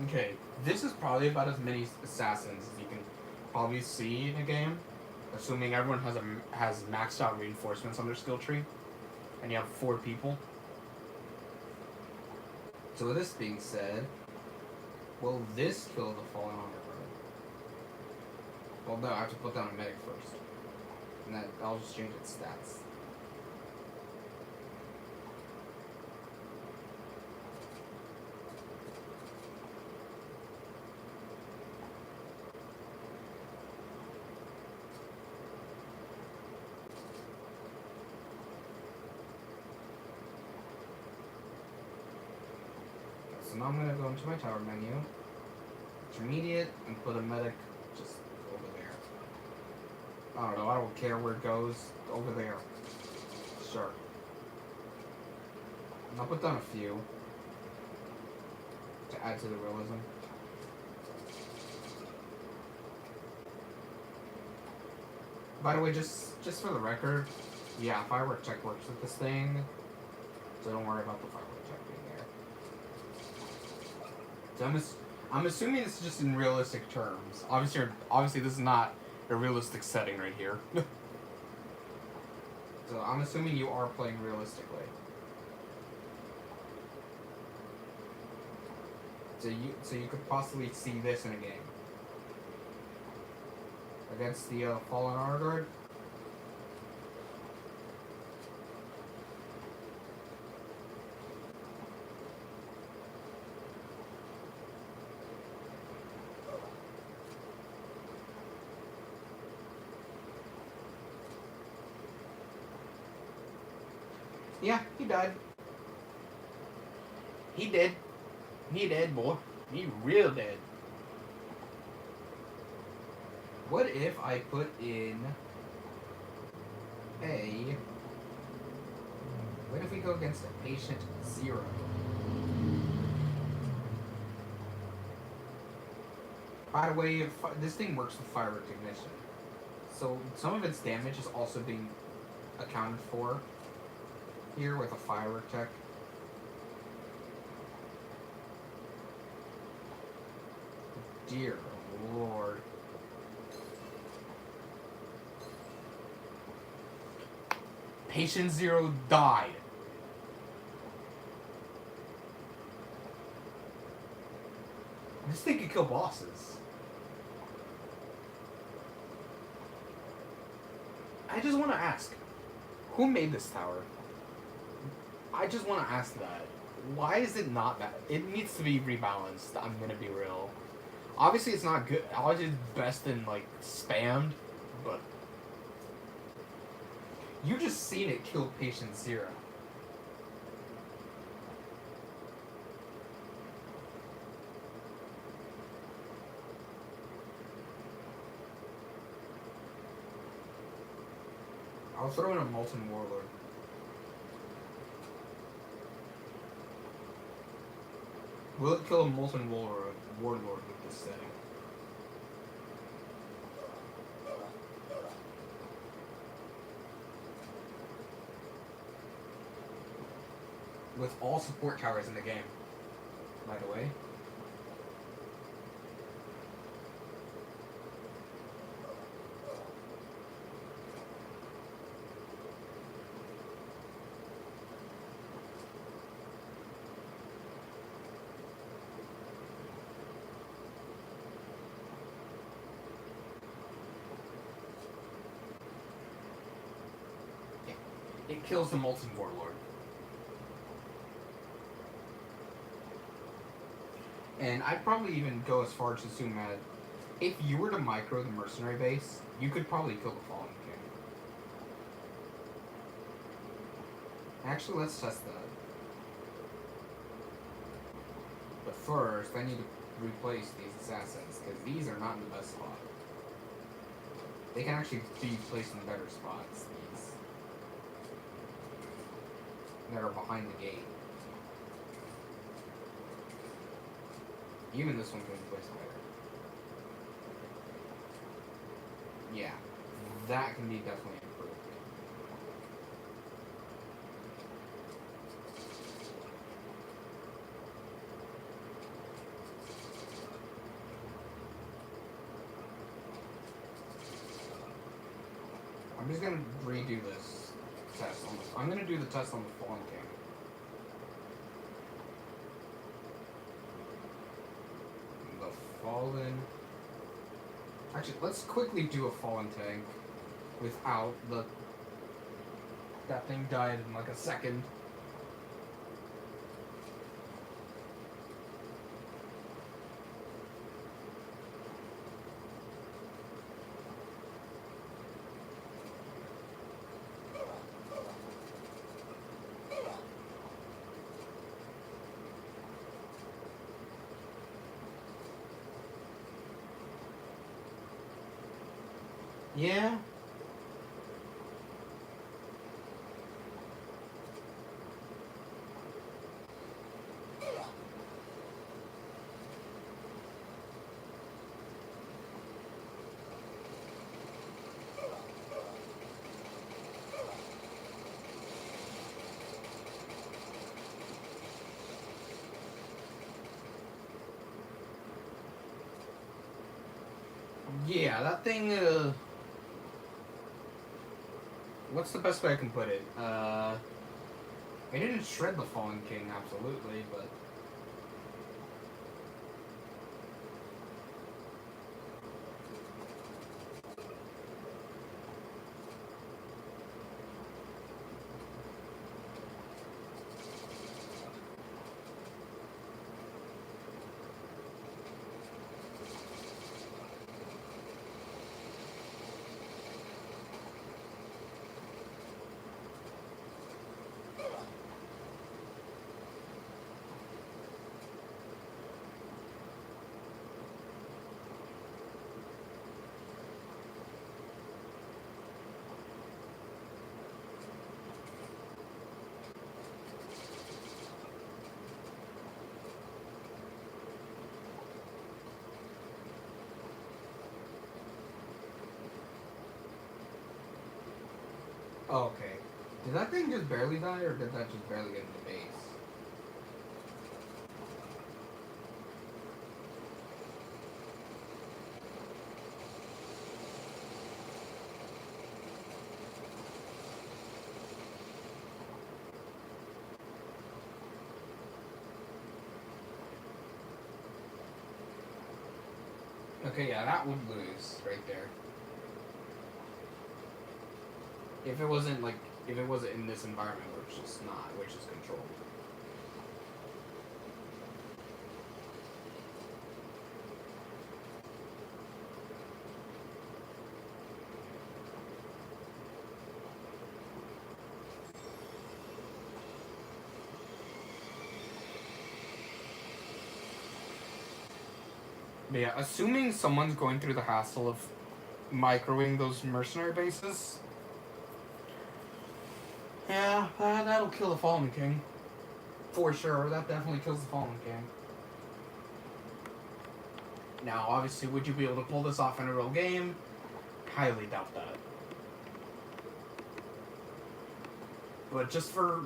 Okay, this is probably about as many assassins as you can probably see in a game, assuming everyone has maxed out reinforcements on their skill tree, and you have 4 people. So with this being said, will this kill the fallen armor? Well, no, I have to put down a medic first, and then I'll just change its stats. So now I'm going to go into my tower menu, intermediate, and put a medic just over there. I don't know, I don't care where it goes, over there. Sure. And I'll put down a few to add to the realism. By the way, just for the record, yeah, firework check works with this thing, so don't worry about the firework check being there. So I'm assuming this is just in realistic terms. Obviously this is not a realistic setting right here. So I'm assuming you are playing realistically. So you could possibly see this in a game against the fallen honor guard. Yeah, he died. He did. He dead, boy. He real dead. What if I put in a... What if we go against a patient 0? By the way, this thing works with fire recognition. So some of its damage is also being accounted for here with a firework check. Dear Lord. Patient 0 died. This thing could kill bosses. I just want to ask, who made this tower? I just want to ask that. Why is it not that? It needs to be rebalanced. I'm gonna be real. Obviously, it's not good. Obviously, it's best in like spammed, but you just seen it kill patient zero. I'll throw in a Molten Warlord. Will it kill a Molten Warlord with this setting? With all support towers in the game, by the way. It kills the Molten Warlord. And I'd probably even go as far as to assume that if you were to micro the mercenary base, you could probably kill the Fallen King. Actually, let's test that. But first, I need to replace these assassins, because these are not in the best spot. They can actually be placed in better spots, these that are behind the gate. Even this one can be placed better. Yeah, that can be definitely improved. I'm just gonna redo this test. I'm gonna do the test on the Fallen King. Fallen. Actually, let's quickly do a Fallen tank without the. That thing died in like a second. Yeah. Yeah, that thing, what's the best way I can put it? It didn't shred the Fallen King, absolutely, but... Oh, okay. Did that thing just barely die, or did that just barely get in the base? Okay, yeah, that would lose right there. If it wasn't, like, if it was in this environment, which is not, which is controlled. But yeah, assuming someone's going through the hassle of microwing those mercenary bases, yeah, that'll kill the Fallen King. For sure, that definitely kills the Fallen King. Now, obviously, would you be able to pull this off in a real game? Highly doubt that. But for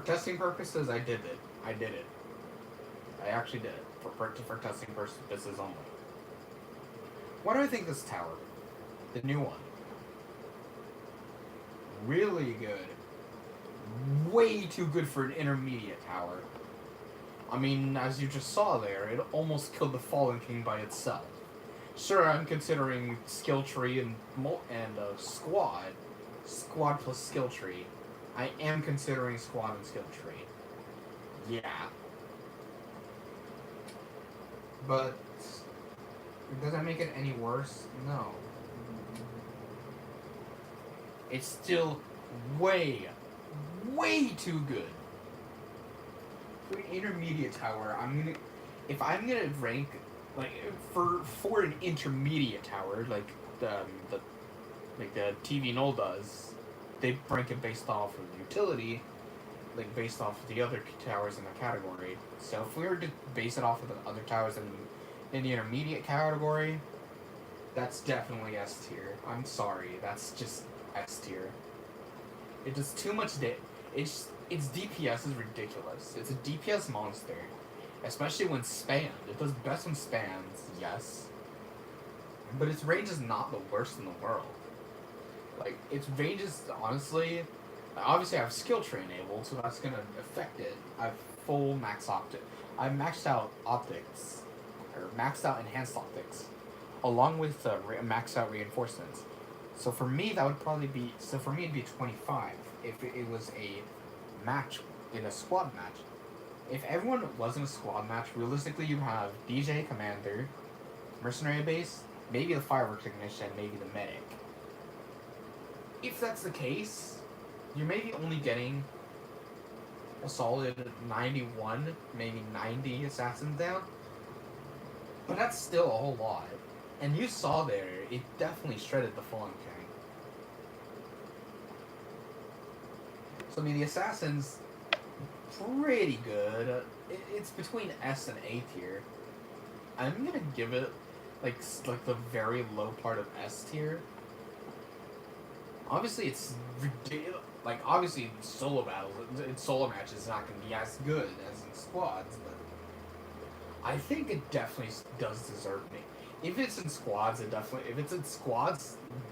testing purposes, I did it. I did it. I actually did it for testing purposes only. What do I think of this tower? The new one. Really good. Way too good for an intermediate tower. I mean, as you just saw there, it almost killed the Fallen King by itself. Sure, I'm considering skill tree and squad plus skill tree. I am considering squad and skill tree. Yeah. But does that make it any worse? No. It's still way too good. For an intermediate tower, if I'm gonna rank, like, for an intermediate tower, like the TV Null does, they rank it based off of utility, like based off of the other towers in the category. So if we were to base it off of the other towers in the intermediate category, that's definitely S tier. I'm sorry, that's just S tier. It does too much its DPS is ridiculous. It's a DPS monster. Especially when spammed. It does best when spammed, yes. But its range is not the worst in the world. Like, its range is, honestly... Obviously, I have skill tree enabled, so that's gonna affect it. I have full max optic. I maxed out optics. Or maxed out enhanced optics. Along with maxed out reinforcements. So for me, that would probably be... So for me, it'd be 25 if it was a match in a squad match. If everyone was in a squad match, realistically you have DJ, Commander, Mercenary Base, maybe the Fireworks Technician, maybe the Medic. If that's the case, you're maybe only getting a solid 91, maybe 90 assassins down. But that's still a whole lot. And you saw there, it definitely shredded the Fallen King. So I mean, the assassins, pretty good. It's between S and A tier. I'm gonna give it like the very low part of S tier. Obviously, it's ridiculous. Like, obviously, in solo battles, in solo matches, it's not gonna be as good as in squads, but I think it definitely does deserve me. If it's in squads,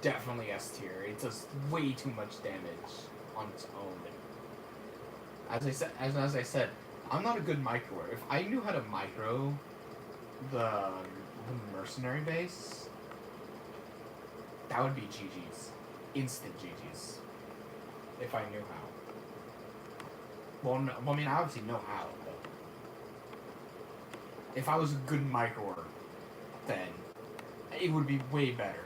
definitely S tier. It does way too much damage on its own. As I said, I'm not a good microer. If I knew how to micro the mercenary base, that would be GG's. Instant GG's. If I knew how. Well, no, I mean, I obviously know how, but if I was a good microer, then it would be way better.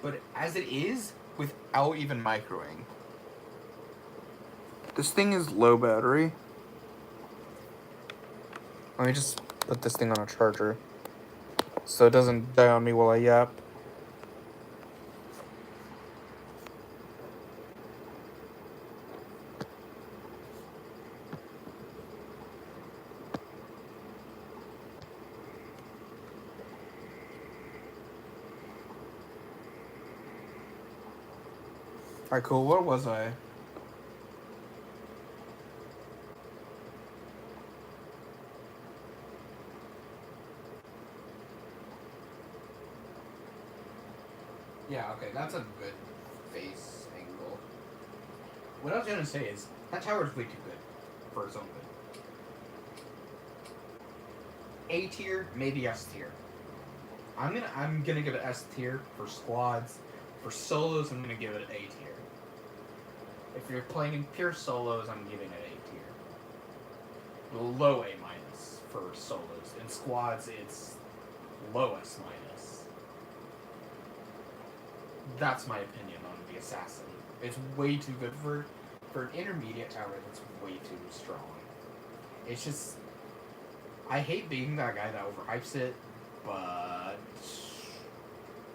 But as it is, without even microing, this thing is low battery. Let me just put this thing on a charger so it doesn't die on me while I yap. Alright, cool. Where was I? Yeah, okay, that's a good face angle. What I was gonna say is, that tower is way too good for its own good. A tier, maybe S tier. I'm gonna give it S tier for squads. For solos, I'm gonna give it A tier. If you're playing in pure solos, I'm giving it A tier. Low A minus for solos. In squads, it's low S minus. That's my opinion on the assassin. It's way too good for an intermediate tower. That's way too strong. It's just, I hate being that guy that overhypes it, but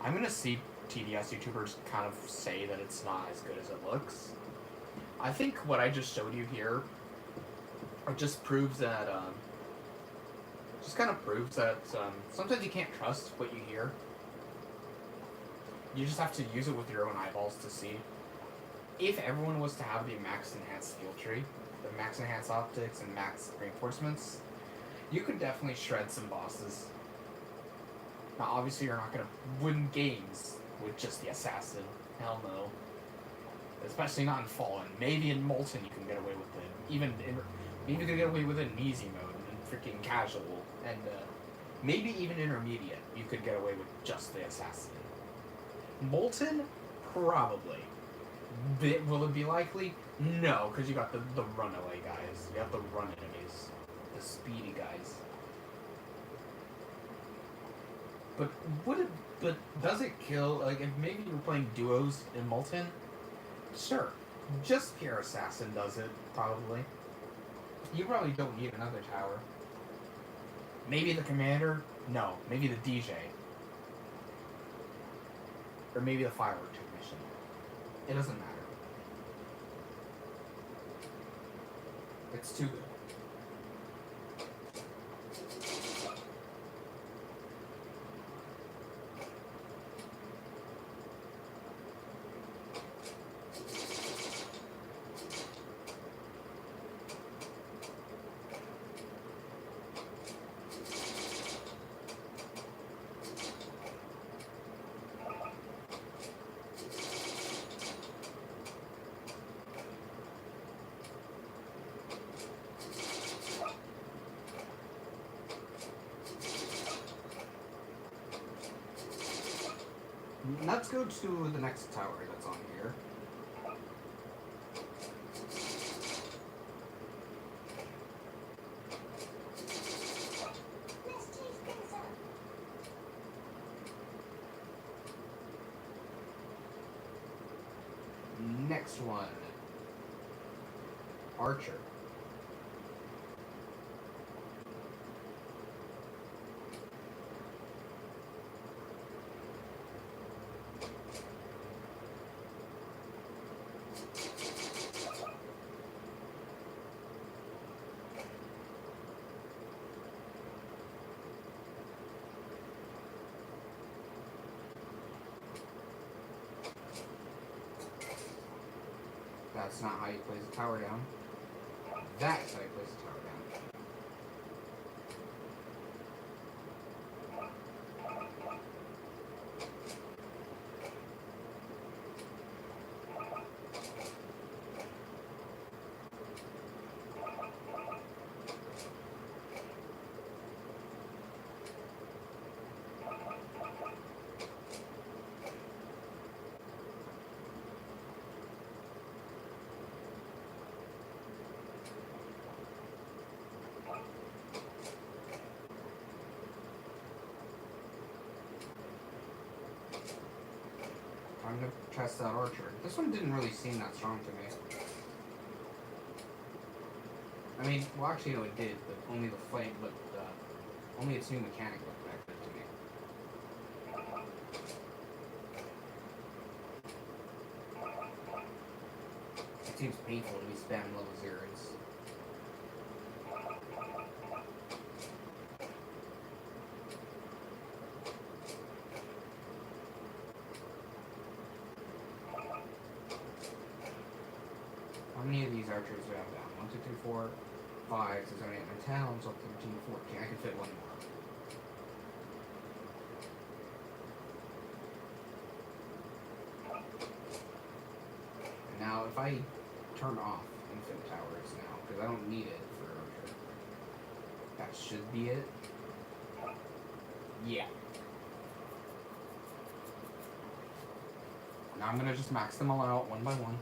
I'm gonna see TDS YouTubers kind of say that it's not as good as it looks. I think what I just showed you here, it just proves that, sometimes you can't trust what you hear. You just have to use it with your own eyeballs to see. If everyone was to have the max enhanced skill tree, the max enhanced optics and max reinforcements, you could definitely shred some bosses. Now, obviously, you're not gonna win games with just the assassin. Hell no. Especially not in Fallen. Maybe in Molten you can get away with it. Maybe you can get away with it in easy mode and freaking casual, and maybe even intermediate. You could get away with just the assassin. Molten, probably. Will it be likely? No, because you got the runaway guys. You got the run enemies. The speedy guys. But does it kill, like, if maybe you're playing duos in Molten? Sure. Just pure assassin does it, probably. You probably don't need another tower. Maybe the commander? No. Maybe the DJ. Or maybe the firework technician. It doesn't matter. It's too good. Let's go to the next tower that's on here. Next one. Archer. That's not how you place a tower down. That's how you place a tower down. I'm gonna test that archer. This one didn't really seem that strong to me. I mean, well, actually, no, it did, but only the flame, but only its new mechanic looked that good to me. It seems painful to be spamming level zeros. How many of these archers do I have down? 1, 2, 3, 4, 5, 6, 7, 8, 9, 10, 11, 12, 13, 14. I can fit one more. And now, if I turn off infinite towers now, because I don't need it for archer, that should be it. Yeah. Now I'm gonna just max them all out one by one.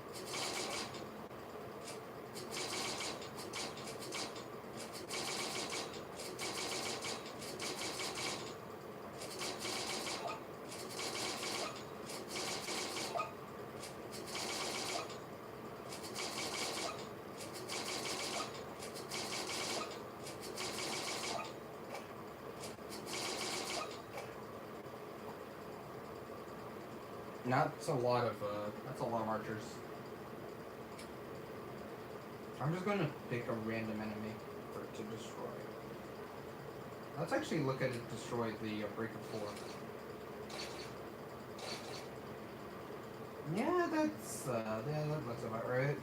That's a lot of archers. I'm just gonna pick a random enemy to destroy. Let's actually look at it destroy the breaker 4. Yeah, that looks about right.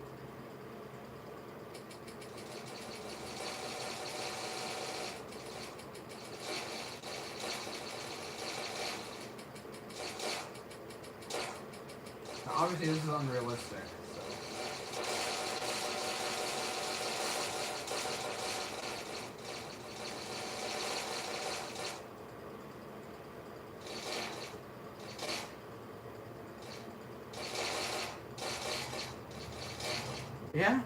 Now, obviously, this is unrealistic. Yeah.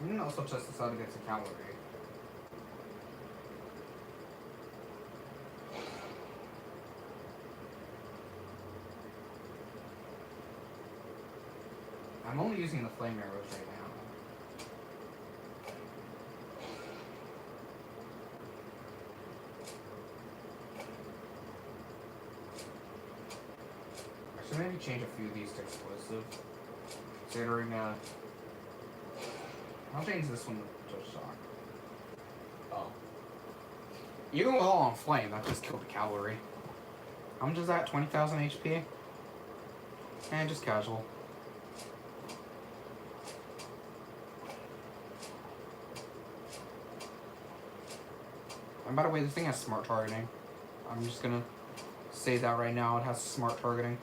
You can also test this out against a cavalry. I'm only using the flame arrows right now. I should maybe change a few of these to explosive. Considering, I'll change this one to shock. Oh. Even with all on flame, that just killed the cavalry. How much is that? 20,000 HP? And just casual. And by the way, this thing has smart targeting. I'm just gonna say that right now, it has smart targeting.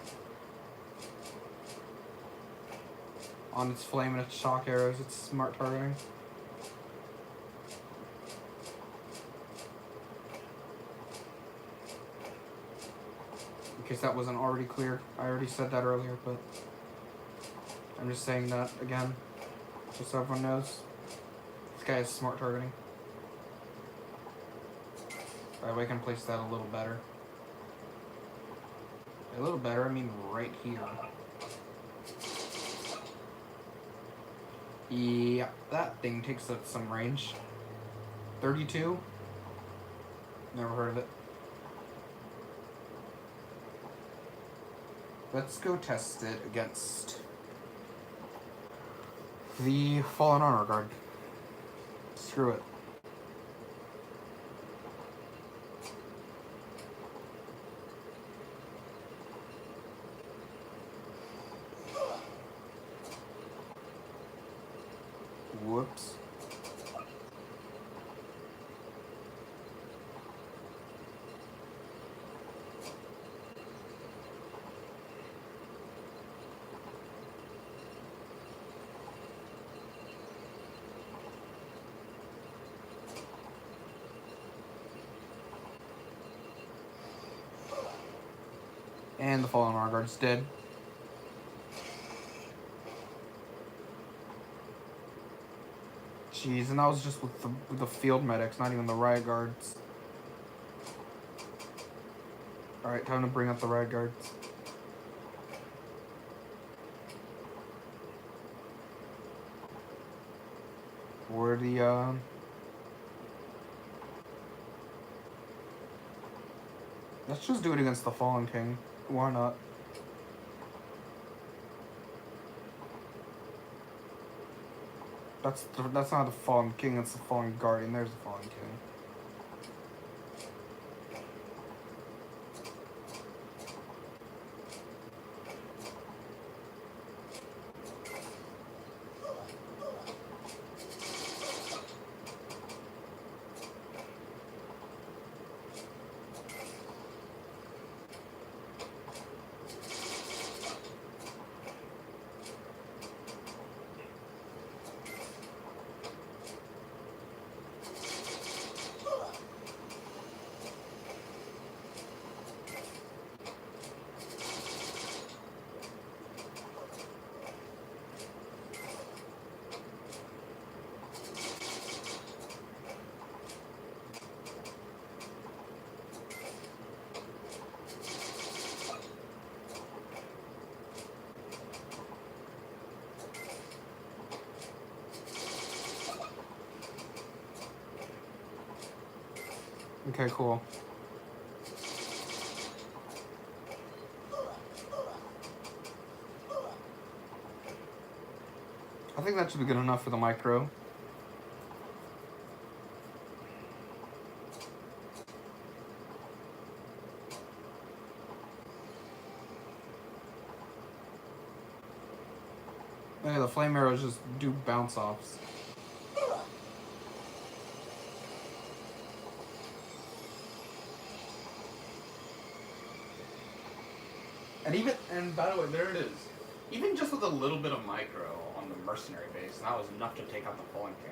On its flame and its shock arrows, it's smart targeting. In case that wasn't already clear, I already said that earlier, but I'm just saying that again, just so everyone knows. This guy has smart targeting. That way I can place that a little better. A little better, I mean right here. Yeah, that thing takes up some range. 32? Never heard of it. Let's go test it against the Fallen Honor Guard. Screw it. Whoops. And the Fallen Honor Guard's dead. Jeez, and that was just with the field medics, not even the riot guards. Alright, time to bring up the riot guards. Where the, let's just do it against the Fallen King. Why not? That's not the Fallen King, that's the Fallen Guardian. There's the Fallen King. Okay, cool. I think that should be good enough for the micro. Yeah, the flame arrows just do bounce offs. And by the way, there it is. Even just with a little bit of micro on the mercenary base, that was enough to take out the Fallen King.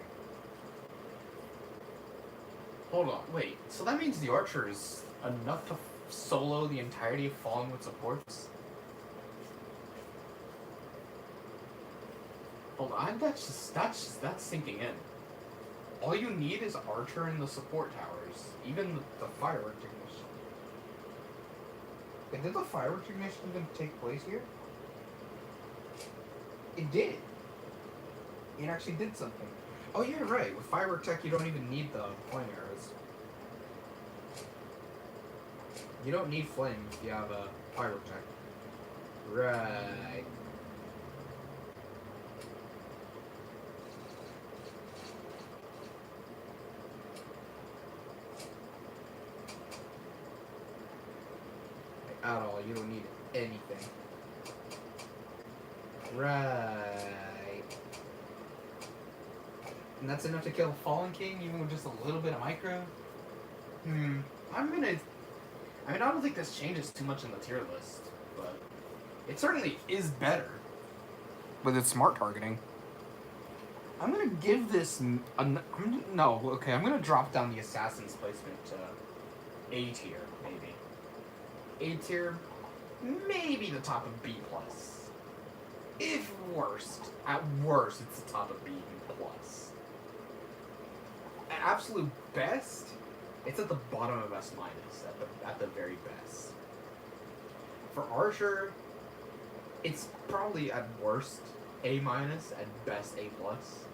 Hold on, wait. So that means the archer is enough to solo the entirety of Fallen with supports? Hold on, that's sinking in. All you need is archer and the support towers, even the firework technician. And did the firework technician even take place here? It did. It actually did something. Oh, you're right. With firework tech, you don't even need the flame arrows. You don't need flame if you have a firework tech. Right. At all. You don't need anything. Right. And that's enough to kill Fallen King, even with just a little bit of micro? I don't think this changes too much in the tier list, but it certainly is better with its smart targeting. I'm gonna give this I'm gonna drop down the assassin's placement to A tier, maybe. A tier, maybe the top of B plus. If worst, at worst, it's the top of B plus. At absolute best, it's at the bottom of S minus, at the very best. For Archer, it's probably at worst A minus, at best A plus.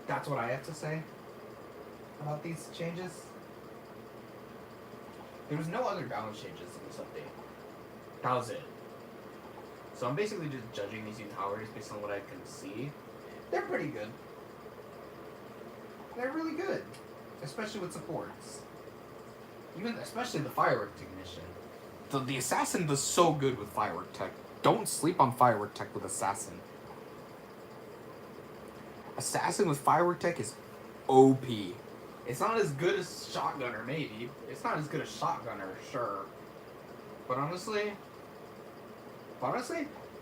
That's what I have to say about these changes. There was no other balance changes in this update. That was it. So I'm basically just judging these new towers based on what I can see. They're pretty good. They're really good. Especially with supports. Especially the firework technician. The assassin does so good with firework tech. Don't sleep on firework tech with assassin. Assassin with firework tech is OP. It's not as good as shotgunner, maybe. It's not as good as shotgunner, sure. But honestly,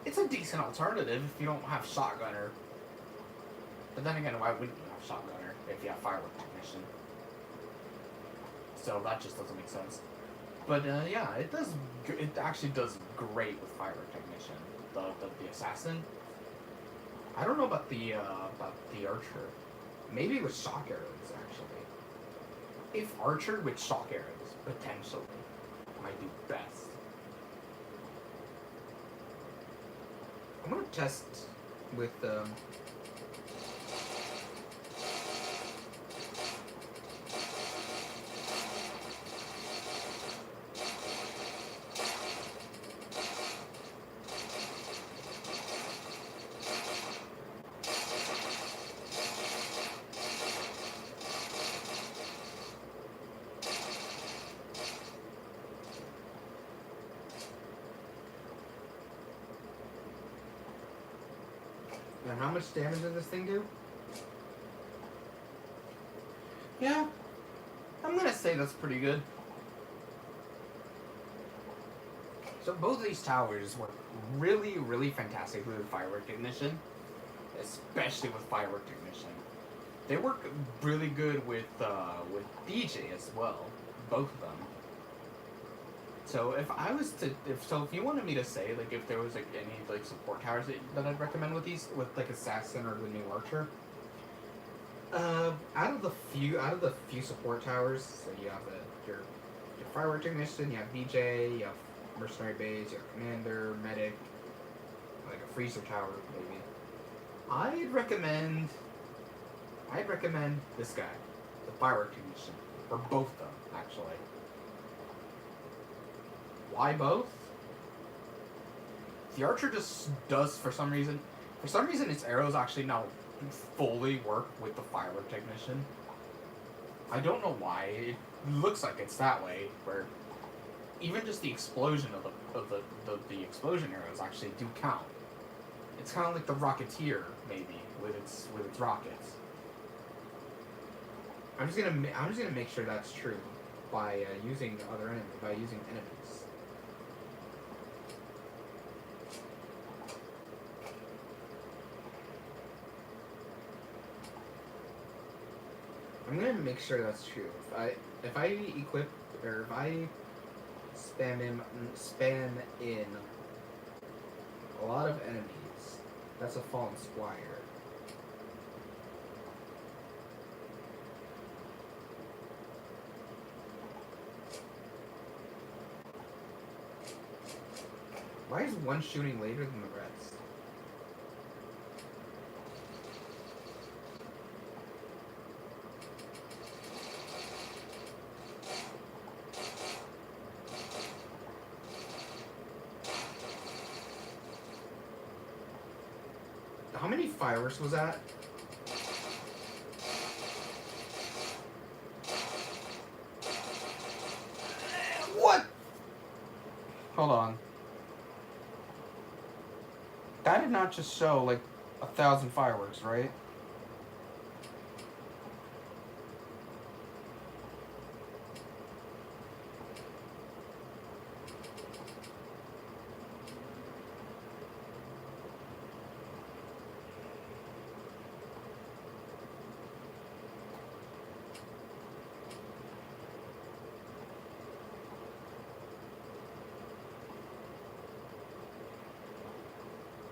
it's a decent alternative if you don't have shotgunner. But then again, why wouldn't you have shotgunner if you have firework technician? So that just doesn't make sense. But yeah, it does. It actually does great with firework technician. The assassin. I don't know about the archer. Maybe with shock arrows actually. If archer with shock arrows potentially might do best. I'm gonna test with and how much damage does this thing do? Yeah, I'm gonna say that's pretty good. So both of these towers work really, really fantastically with firework ignition, especially with firework ignition. They work really good with DJ as well, both of them. So if you wanted me to say like if there was like any like support towers that I'd recommend with these with like assassin or the new archer, out of the few support towers, so you have your firework technician, you have DJ, you have mercenary base, you have commander, medic, like a freezer tower maybe. I'd recommend this guy, the firework technician. Or both of them, actually. Why both? The archer just does, for some reason, its arrows actually now fully work with the firework technician. I don't know why. It looks like it's that way, where even just the explosion of the explosion arrows actually do count. It's kind of like the Rocketeer, maybe, with its rockets. I'm just gonna make sure that's true by using enemies. I'm gonna make sure that's true. If I equip, or if I spam in a lot of enemies, that's a fallen squire. Why is one shooting later than the rest? How many fireworks was that? What? Hold on. That did not just show like 1,000 fireworks, right?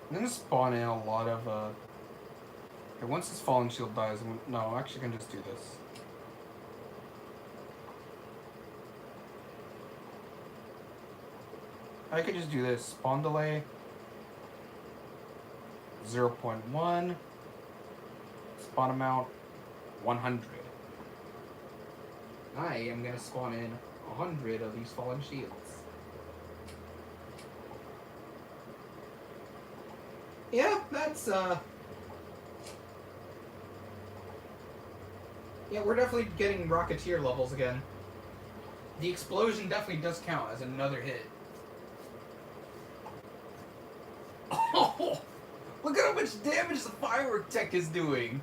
I'm gonna spawn in a lot of, okay, once this fallen shield dies, no, I'm actually gonna just do this. I could just do this. Spawn delay, 0.1, spawn amount, 100. I am gonna spawn in 100 of these fallen shields. Yeah, that's, yeah, we're definitely getting Rocketeer levels again. The explosion definitely does count as another hit. Oh! Look at how much damage the firework tech is doing!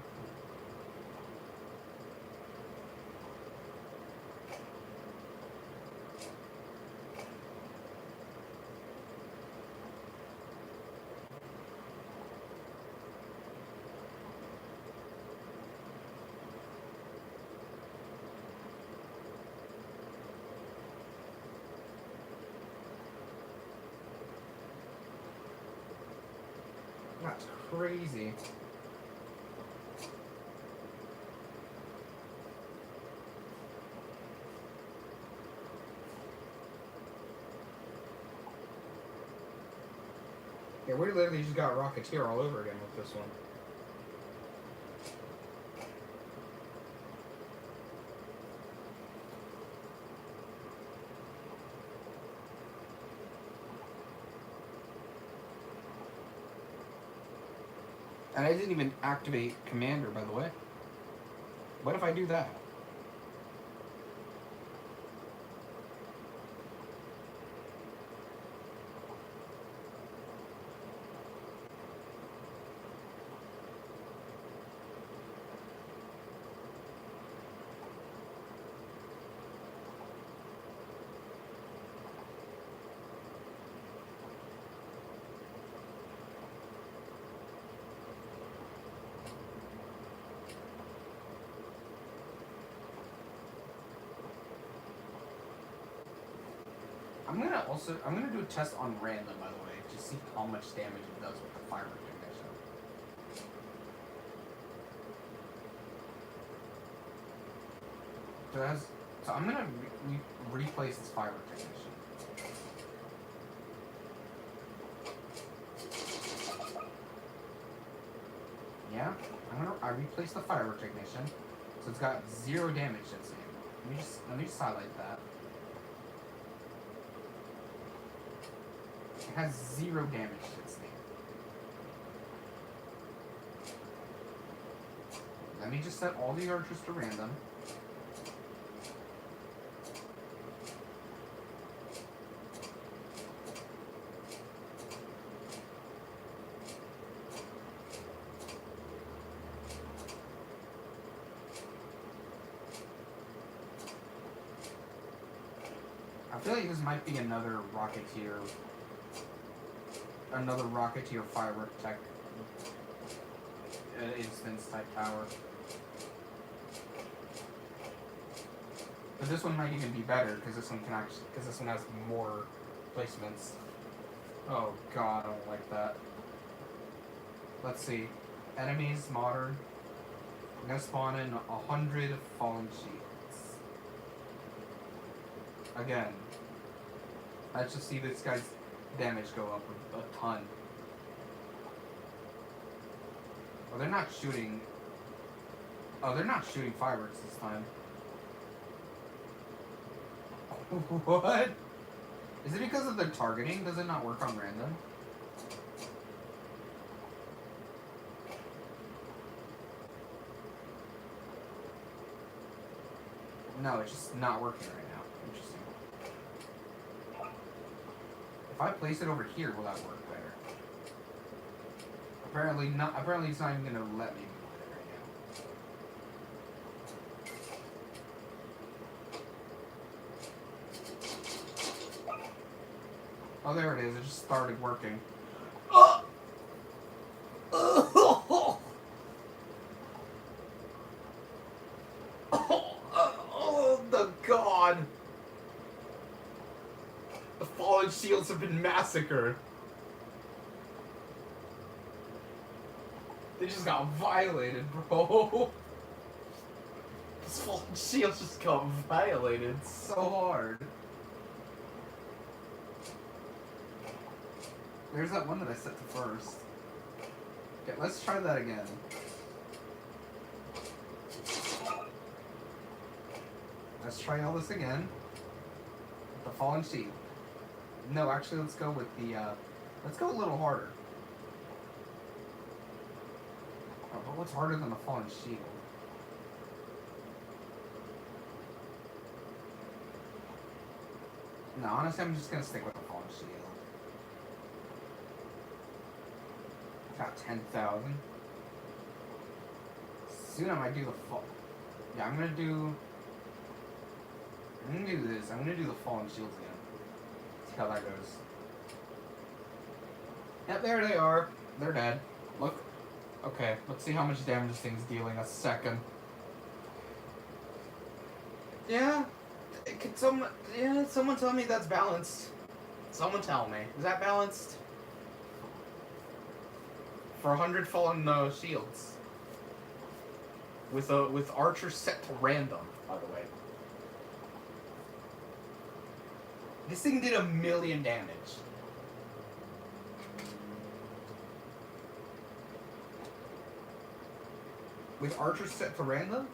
That's crazy. Yeah, we literally just got Rocketeer all over again with this one. And I didn't even activate Commander, by the way. What if I do that? I'm gonna do a test on random, by the way, to see how much damage it does with the firework technician. So I'm gonna replace this firework technician. Yeah, I replaced the firework technician, so it's got 0 damage, let's say. Let me just highlight that. It has 0 damage to its name. Let me just set all the archers to random. I feel like this might be another Rocketeer firework tech instance type tower. But this one might even be better because this one has more placements. Oh god, I don't like that. Let's see. Enemies, modern. I'm gonna spawn in 100 fallen shields. Again. Let's just see this guy's damage go up a ton. Oh, they're not shooting. Oh, they're not shooting fireworks this time. What? Is it because of their targeting? Does it not work on random? No, it's just not working right now. Interesting. If I place it over here, will that work better? Apparently not. Apparently it's not even going to let me move it right now. Oh, there it is. It just started working. Oh, the god! The fallen shields have been massacred. They just got violated, bro. This fallen shields just got violated so hard. There's that one that I set to first. Okay, let's try that again. Let's try all this again. The fallen shield. No, actually, let's go with the, let's go a little harder. Oh, but what's harder than the fallen shield? No, honestly, I'm just gonna stick with the fallen shield. Got 10,000. Soon I might do the fall. Yeah, I'm gonna do this. I'm gonna do the fallen shields again. See how that goes. Yep, there they are. They're dead. Look. Okay, let's see how much damage this thing's dealing. A second. Yeah. Could someone tell me that's balanced? Someone tell me. Is that balanced? For 100 fallen shields. With archers set to random, by the way. This thing did 1,000,000 damage. With archers set to random,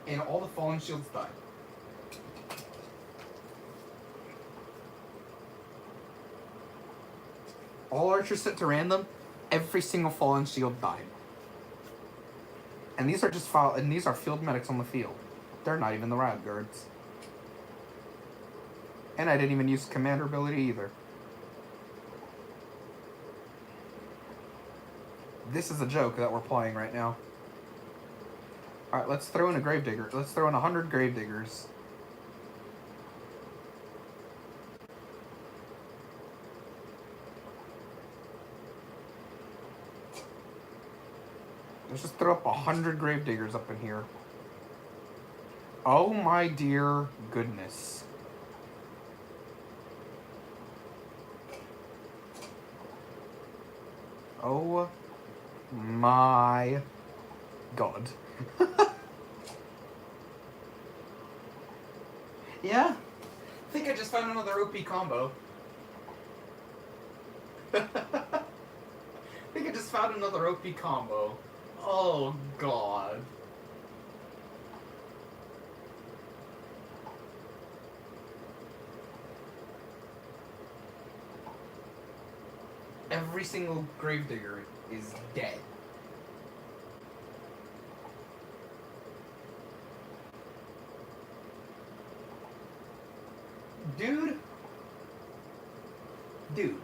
and all the fallen shields died. All archers set to random, every single fallen shield died. And these are these are field medics on the field. They're not even the riot guards. And I didn't even use commander ability either. This is a joke that we're playing right now. Alright, let's throw in a gravedigger. Let's throw in 100 gravediggers. Let's just throw up 100 gravediggers up in here. Oh my dear goodness. Oh my god. Yeah? I think I just found another OP combo. I think I just found another OP combo. Oh god. Every single gravedigger is dead. Dude. Dude.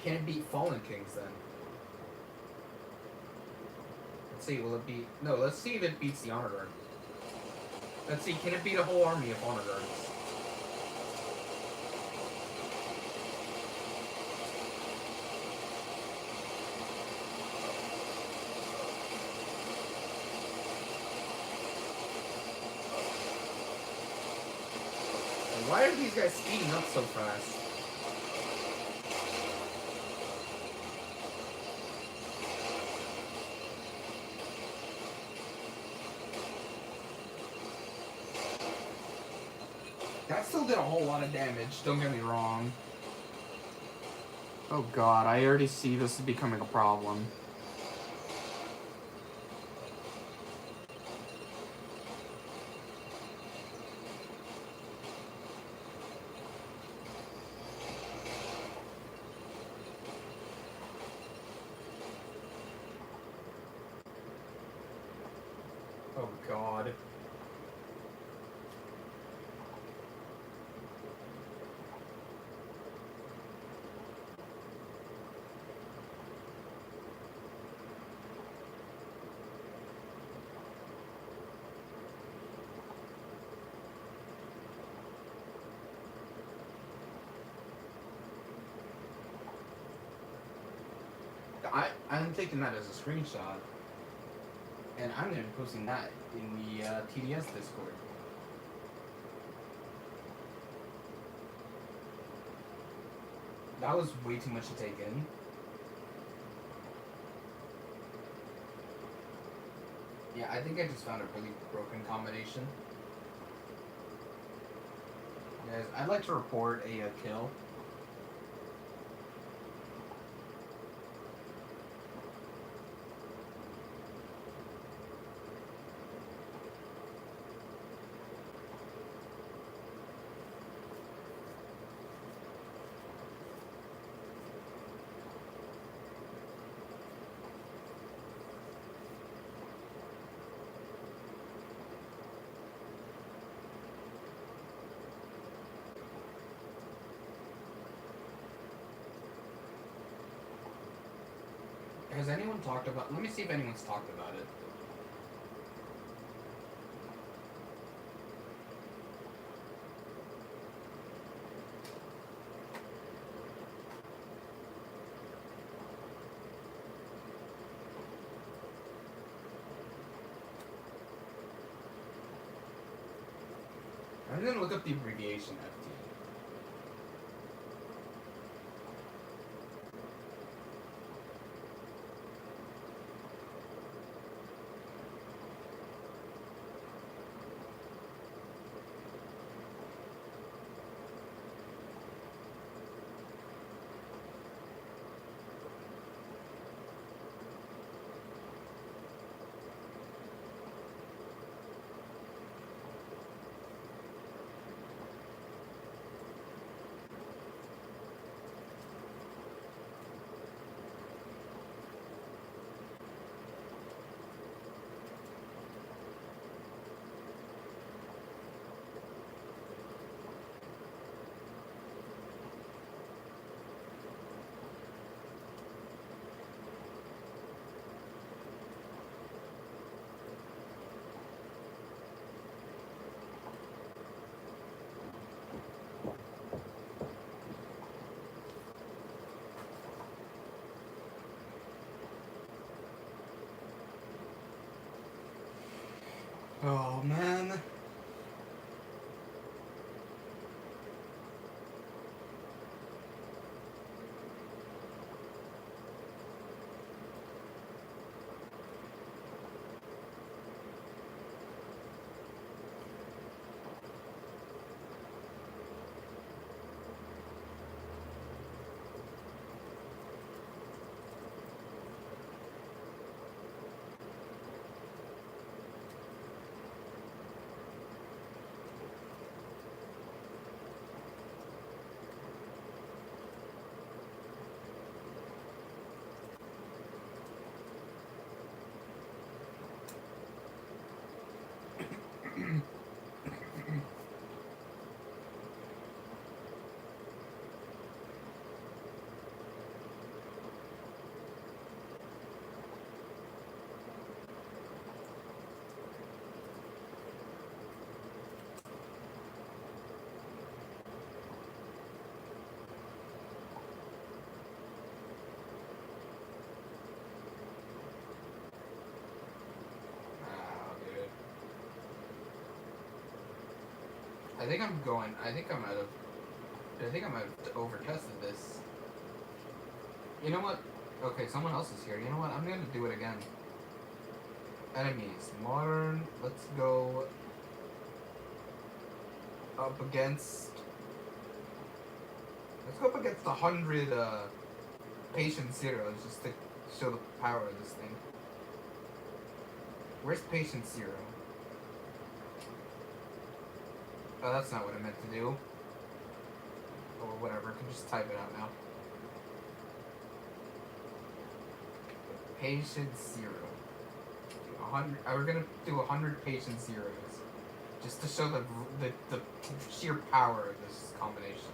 Can it beat Fallen Kings then? Let's see, will it beat... No, let's see if it beats the Honor Guard. Let's see, can it beat a whole army of Honor Guards? And why are these guys speeding up so fast? That still did a whole lot of damage, don't get me wrong. Oh god, I already see this becoming a problem. Oh god. I'm taking that as a screenshot, and I'm going to be posting that in the TDS Discord. That was way too much to take in. Yeah, I think I just found a really broken combination. Guys, I'd like to report a kill. Has anyone talked about... Let me see if anyone's talked about it. I'm gonna look up the abbreviation FT. Oh, man. I think I'm going. I think I might have. I think I might have over-tested this. You know what? Okay, someone else is here. You know what? I'm gonna do it again. Enemies. Modern. Let's go up against. Let's go up against 100 patient zeros just to show the power of this thing. Where's patient zero? Oh, that's not what I meant to do. Or whatever. I can just type it out now. Patient zero. 100. We're gonna do 100 patient zeros, just to show the sheer power of this combination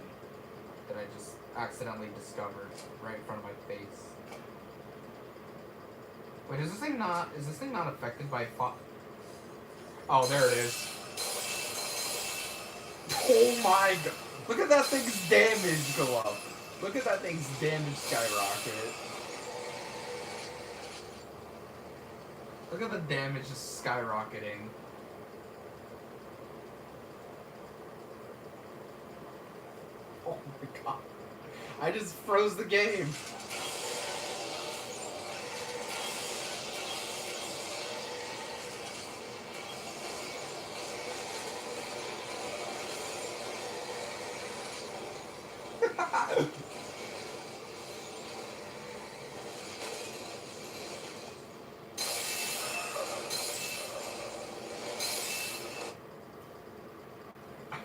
that I just accidentally discovered right in front of my face. Wait, is this thing not affected by Oh, there it is. Oh my god! Look at that thing's damage go up. Look at that thing's damage skyrocket. Look at the damage just skyrocketing. Oh my god. I just froze the game.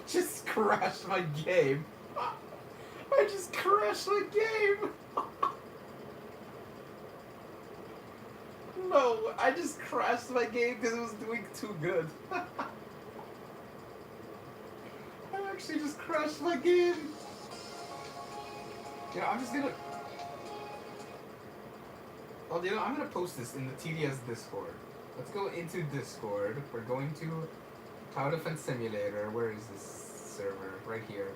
Just crashed my game. I just crashed my game. No, I just crashed my game because it was doing too good. I actually just crashed my game. You know, I'm just gonna... Oh, you know, I'm gonna post this in the TDS Discord. Let's go into Discord. We're going to Tower Defense Simulator. Where is this server? Right here.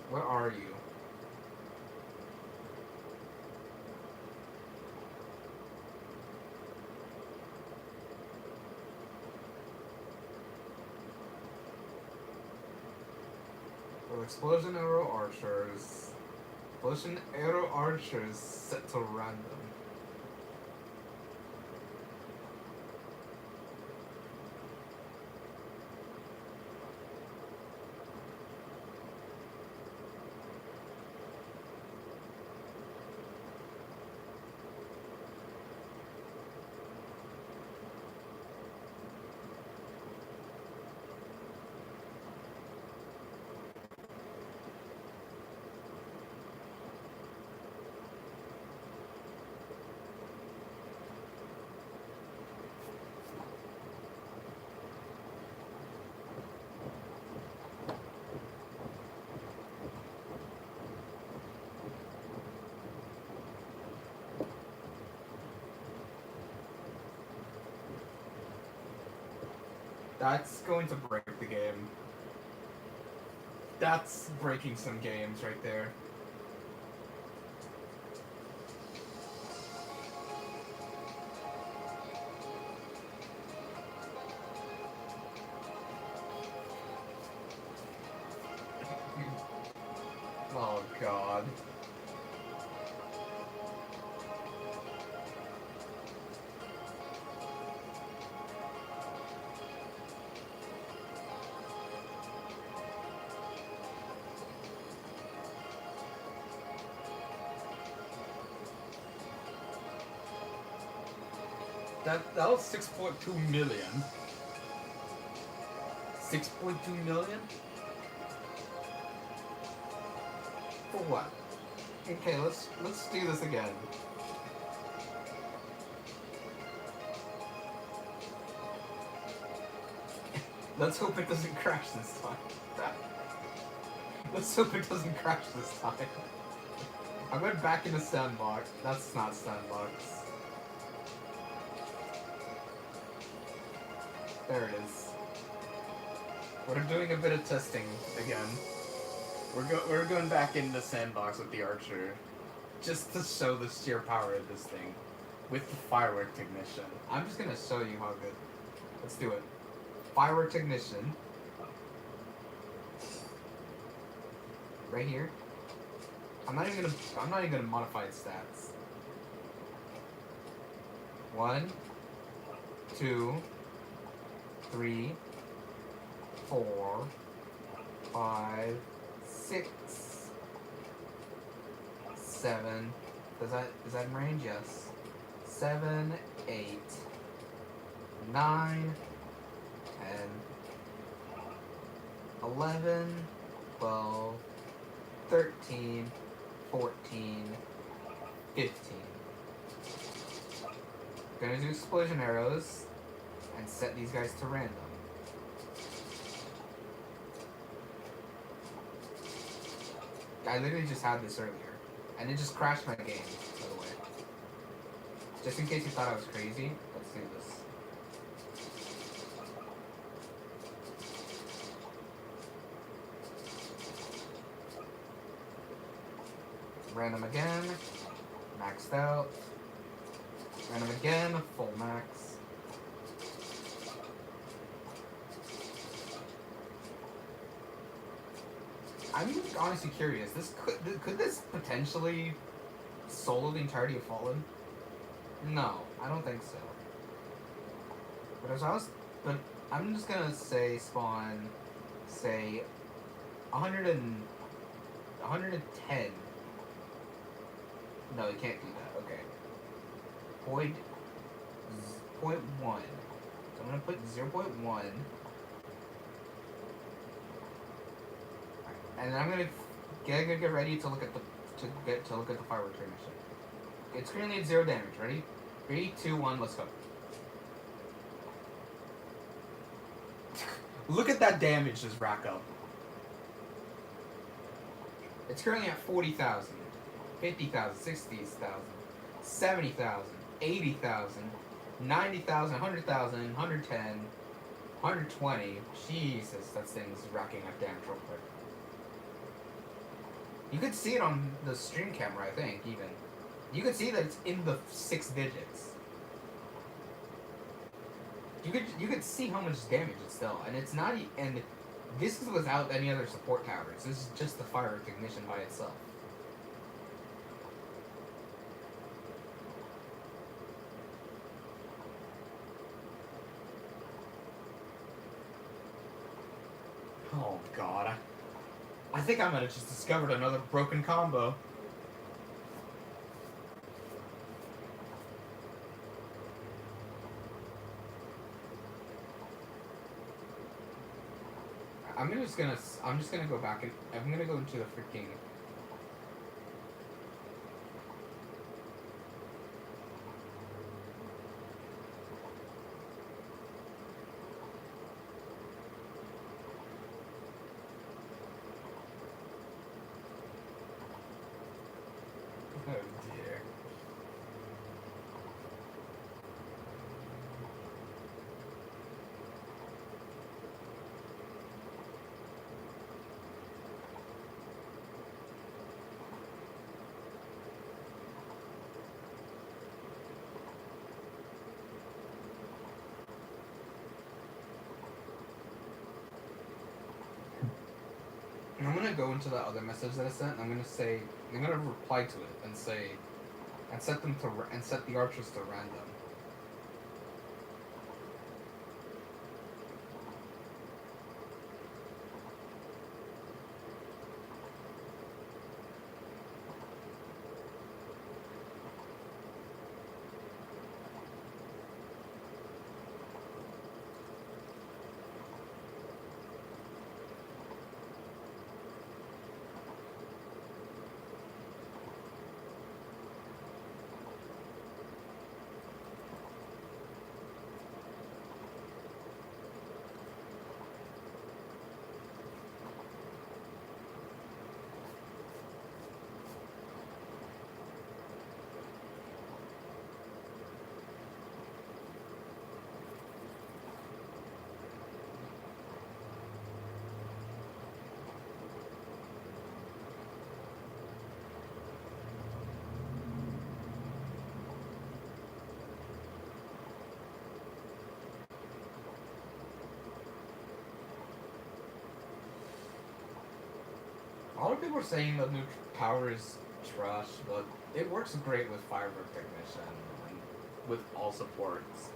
Where are you? Oh, Explosion Arrow Archers. Explosion Arrow Archers set to random. That's going to break the game. That's breaking some games right there. Oh god. That was 6.2 million. 6.2 million? For what? Okay, let's do this again. Let's hope it doesn't crash this time. Let's hope it doesn't crash this time. I went back into sandbox. That's not sandbox. There it is. We're doing a bit of testing again. We're going back into sandbox with the archer, just to show the sheer power of this thing, with the firework technician. I'm just gonna show you how good. Let's do it. Firework technician. Right here. I'm not even gonna modify its stats. 1, 2, 3, 4, 5, 6, 7. Is that in range? Yes. 7, 8, 9, 10, 11, 12, 13, 14, 15. Gonna do explosion arrows and set these guys to random. I literally just had this earlier, and it just crashed my game, by the way. Just in case you thought I was crazy, let's do this. Random again, maxed out. Random again, full max. I'm honestly curious. Could this potentially solo the entirety of Fallen? No, I don't think so. But I'm just gonna say spawn, say 110. No, you can't do that. Okay. Point 1. So I'm gonna put 0.1. And then I'm gonna get ready to look at the firework technician. It's currently at 0 damage. Ready? 3, 2, 1. Let's go. Look at that damage just rack up. It's currently at 40,000, 50,000, 60,000, 70,000, 80,000, 90,000, 100,000, 110, 120. Jesus, that thing's racking up damage real quick. You could see it on the stream camera, I think, even. You could see that it's in the 6 digits. You could see how much damage it's still, and it's not. And this is without any other support towers. This is just the fire technician by itself. Oh God, I think I might have just discovered another broken combo. I'm just gonna go back and I'm gonna go into the freaking. Oh dear. And I'm gonna go into that other message that I sent. And I'm gonna reply to it and say, and set the archers to random. of people are saying the new power is trash, but it works great with Firework Technician and with all supports.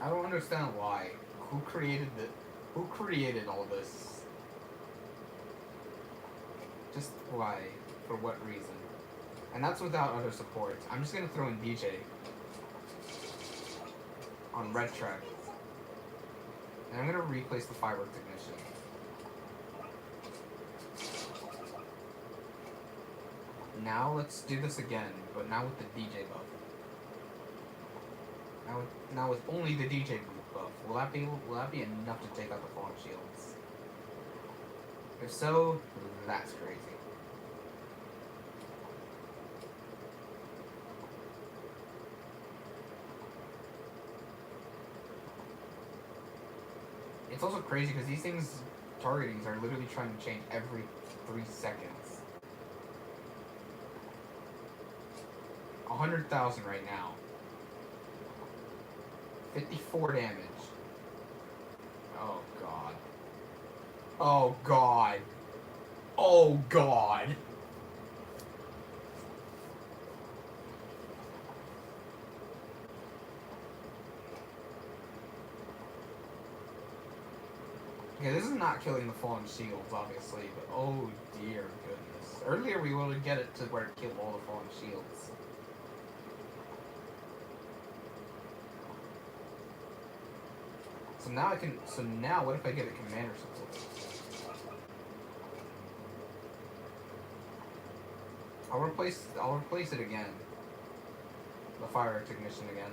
I don't understand why. Who created the? Who created all this? Just why? For what reason? And that's without other supports. I'm just gonna throw in DJ on red track, and I'm gonna replace the Firework Technician. Now let's do this again, but now with the DJ buff. Now with only the DJ buff. Will that be enough to take out the fallen shields? If so, that's crazy. It's also crazy because these things targetings are literally trying to change every 3 seconds. 100,000 right now. 54 damage. Oh god. Oh god. Oh god. Okay, this is not killing the fallen shields, obviously, but oh dear goodness. Earlier we would get it to where it killed all the fallen shields. So now what if I get a commander support? I'll replace it again. The fire technician again.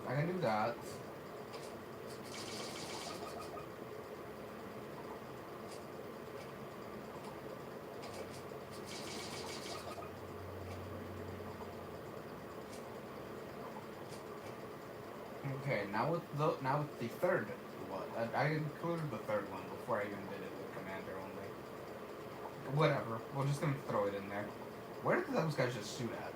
I can do that. Okay, now with the third one, I included the third one before I even did it with commander only. Whatever, we're just gonna throw it in there. Where did those guys just shoot at?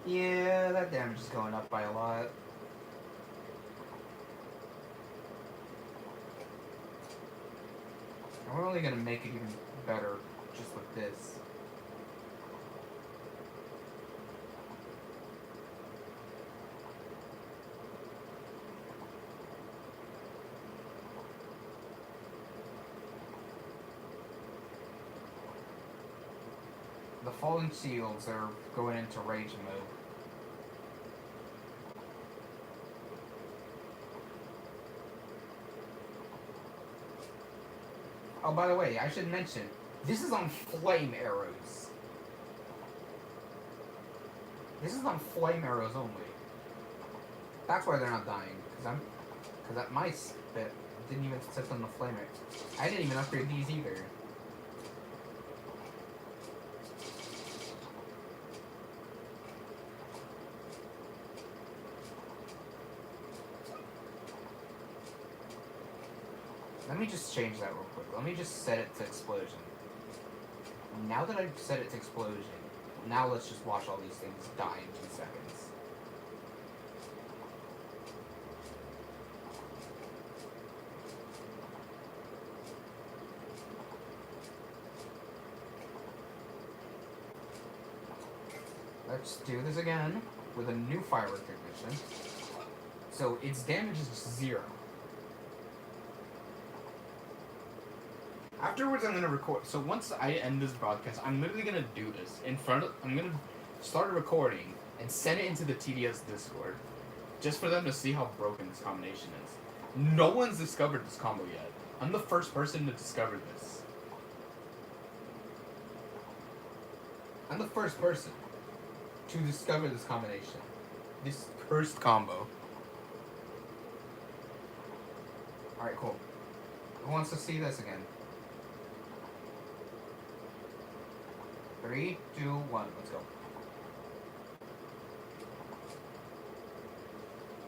Yeah, that damage is going up by a lot. And we're only gonna make it even better just with this. The fallen shields are going into rage mode. Oh, by the way, I should mention, this is on flame arrows. This is on flame arrows only. That's why they're not dying, because that my spit didn't even sit on the flame arrows. I didn't even upgrade these either. Let me just change that real quick. Let me just set it to explosion. Now that I've set it to explosion, now let's just watch all these things die in 2 seconds. Let's do this again with a new firework technician. So its damage is 0. Afterwards, I'm gonna record. So once I end this broadcast, I'm literally gonna do this in front of. I'm gonna start a recording and send it into the TDS Discord, just for them to see how broken this combination is. No one's discovered this combo yet. I'm the first person to discover this. I'm the first person to discover this combination. This cursed combo. Alright, cool. Who wants to see this again? 3, 2, 1, let's go.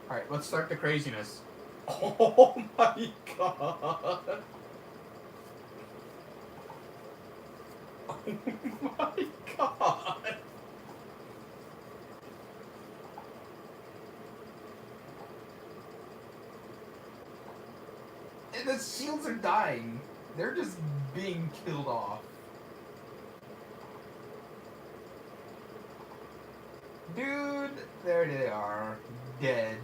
Alright, let's start the craziness. Oh my god! Oh my god! And the shields are dying. They're just being killed off. Dude, there they are. Dead.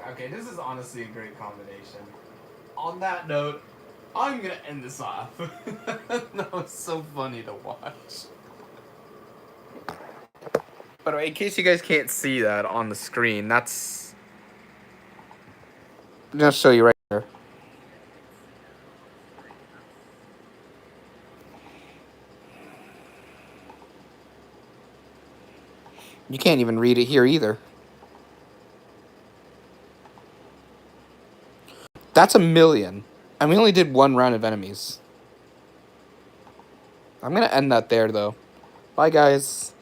Okay, this is honestly a great combination. On that note, I'm gonna end this off. That was so funny to watch. But in case you guys can't see that on the screen, that's... I'm gonna show you right here. You can't even read it here either. That's 1,000,000. And we only did 1 round of enemies. I'm gonna end that there, though. Bye, guys.